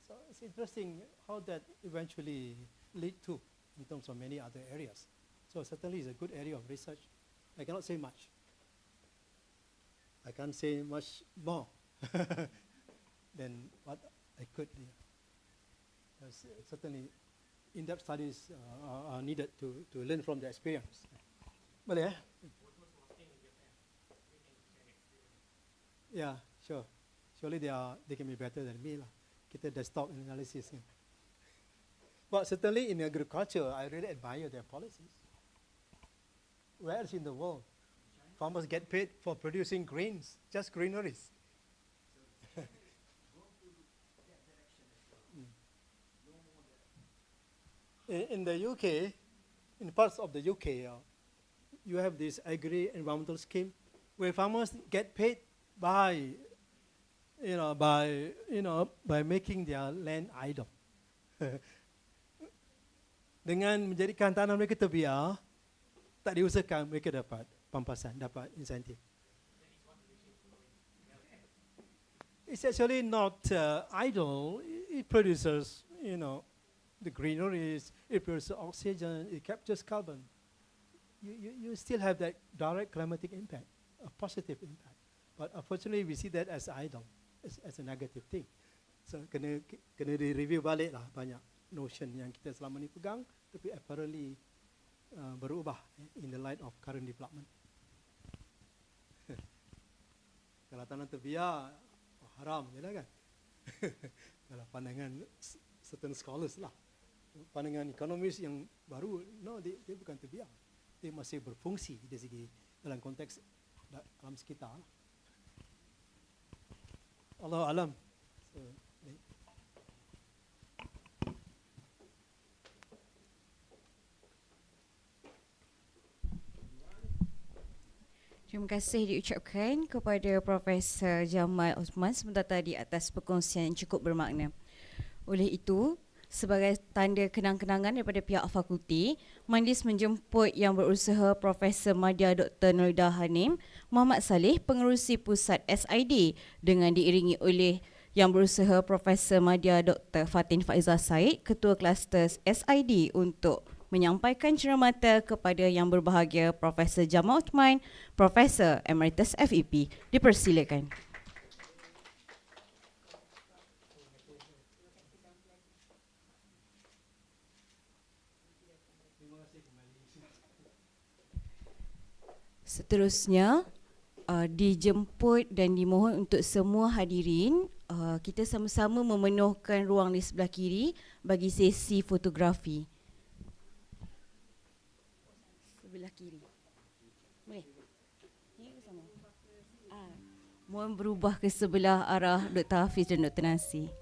So it's interesting how that eventually lead to in terms of many other areas. So certainly it's a good area of research. I cannot say much. I can't say much more than what I could. Certainly in-depth studies are needed to learn from the experience. Boleh eh? Yeah, sure. Surely they can be better than me lah. Kita desktop analysis. But certainly in agriculture, I really admire their policies. Where else in the world farmers get paid for producing grains, just greeneries? In the UK, in parts of the UK, you have this agri-environmental scheme where farmers get paid by making their land idle. Dengan menjadikan tanah mereka terbiar, tak diusahakan, mereka dapat pampasan, dapat insentif. It's actually not idle. It produces, the greeneries, it produces oxygen, it captures carbon. You still have that direct climatic impact, a positive impact. But unfortunately, we see that as idle, as a negative thing. So kena di-review balik lah banyak notion yang kita selama ni pegang, tapi apparently berubah in the light of current development. Kalau tanah terbiar, haram je lah kan. Kalau pandangan certain scholars lah. Pandangan ekonomis yang baru, no, dia bukan terbiar. Dia masih berfungsi dari segi dalam konteks alam sekitar lah. Allah alam. So, terima kasih diucapkan kepada Profesor Jamal Osman sebentar tadi atas perkongsian yang cukup bermakna. Oleh itu, sebagai tanda kenang-kenangan daripada pihak fakulti, Majlis menjemput yang berusaha Profesor Madya Dr. Nurida Hanim Muhammad Saleh, pengerusi pusat SID, dengan diiringi oleh yang berusaha Profesor Madya Dr. Fatin Faizah Said, Ketua Kluster SID, untuk menyampaikan ceramata kepada yang berbahagia Profesor Jamal Osman, Profesor Emeritus FEP. Dipersilakan. Seterusnya, dijemput dan dimohon untuk semua hadirin, kita sama-sama memenuhkan ruang di sebelah kiri bagi sesi fotografi. Sebelah kiri. Boleh? Ni ke sama? Mohon berubah ke sebelah arah Dr. Hafiz dan Dr. Nasi.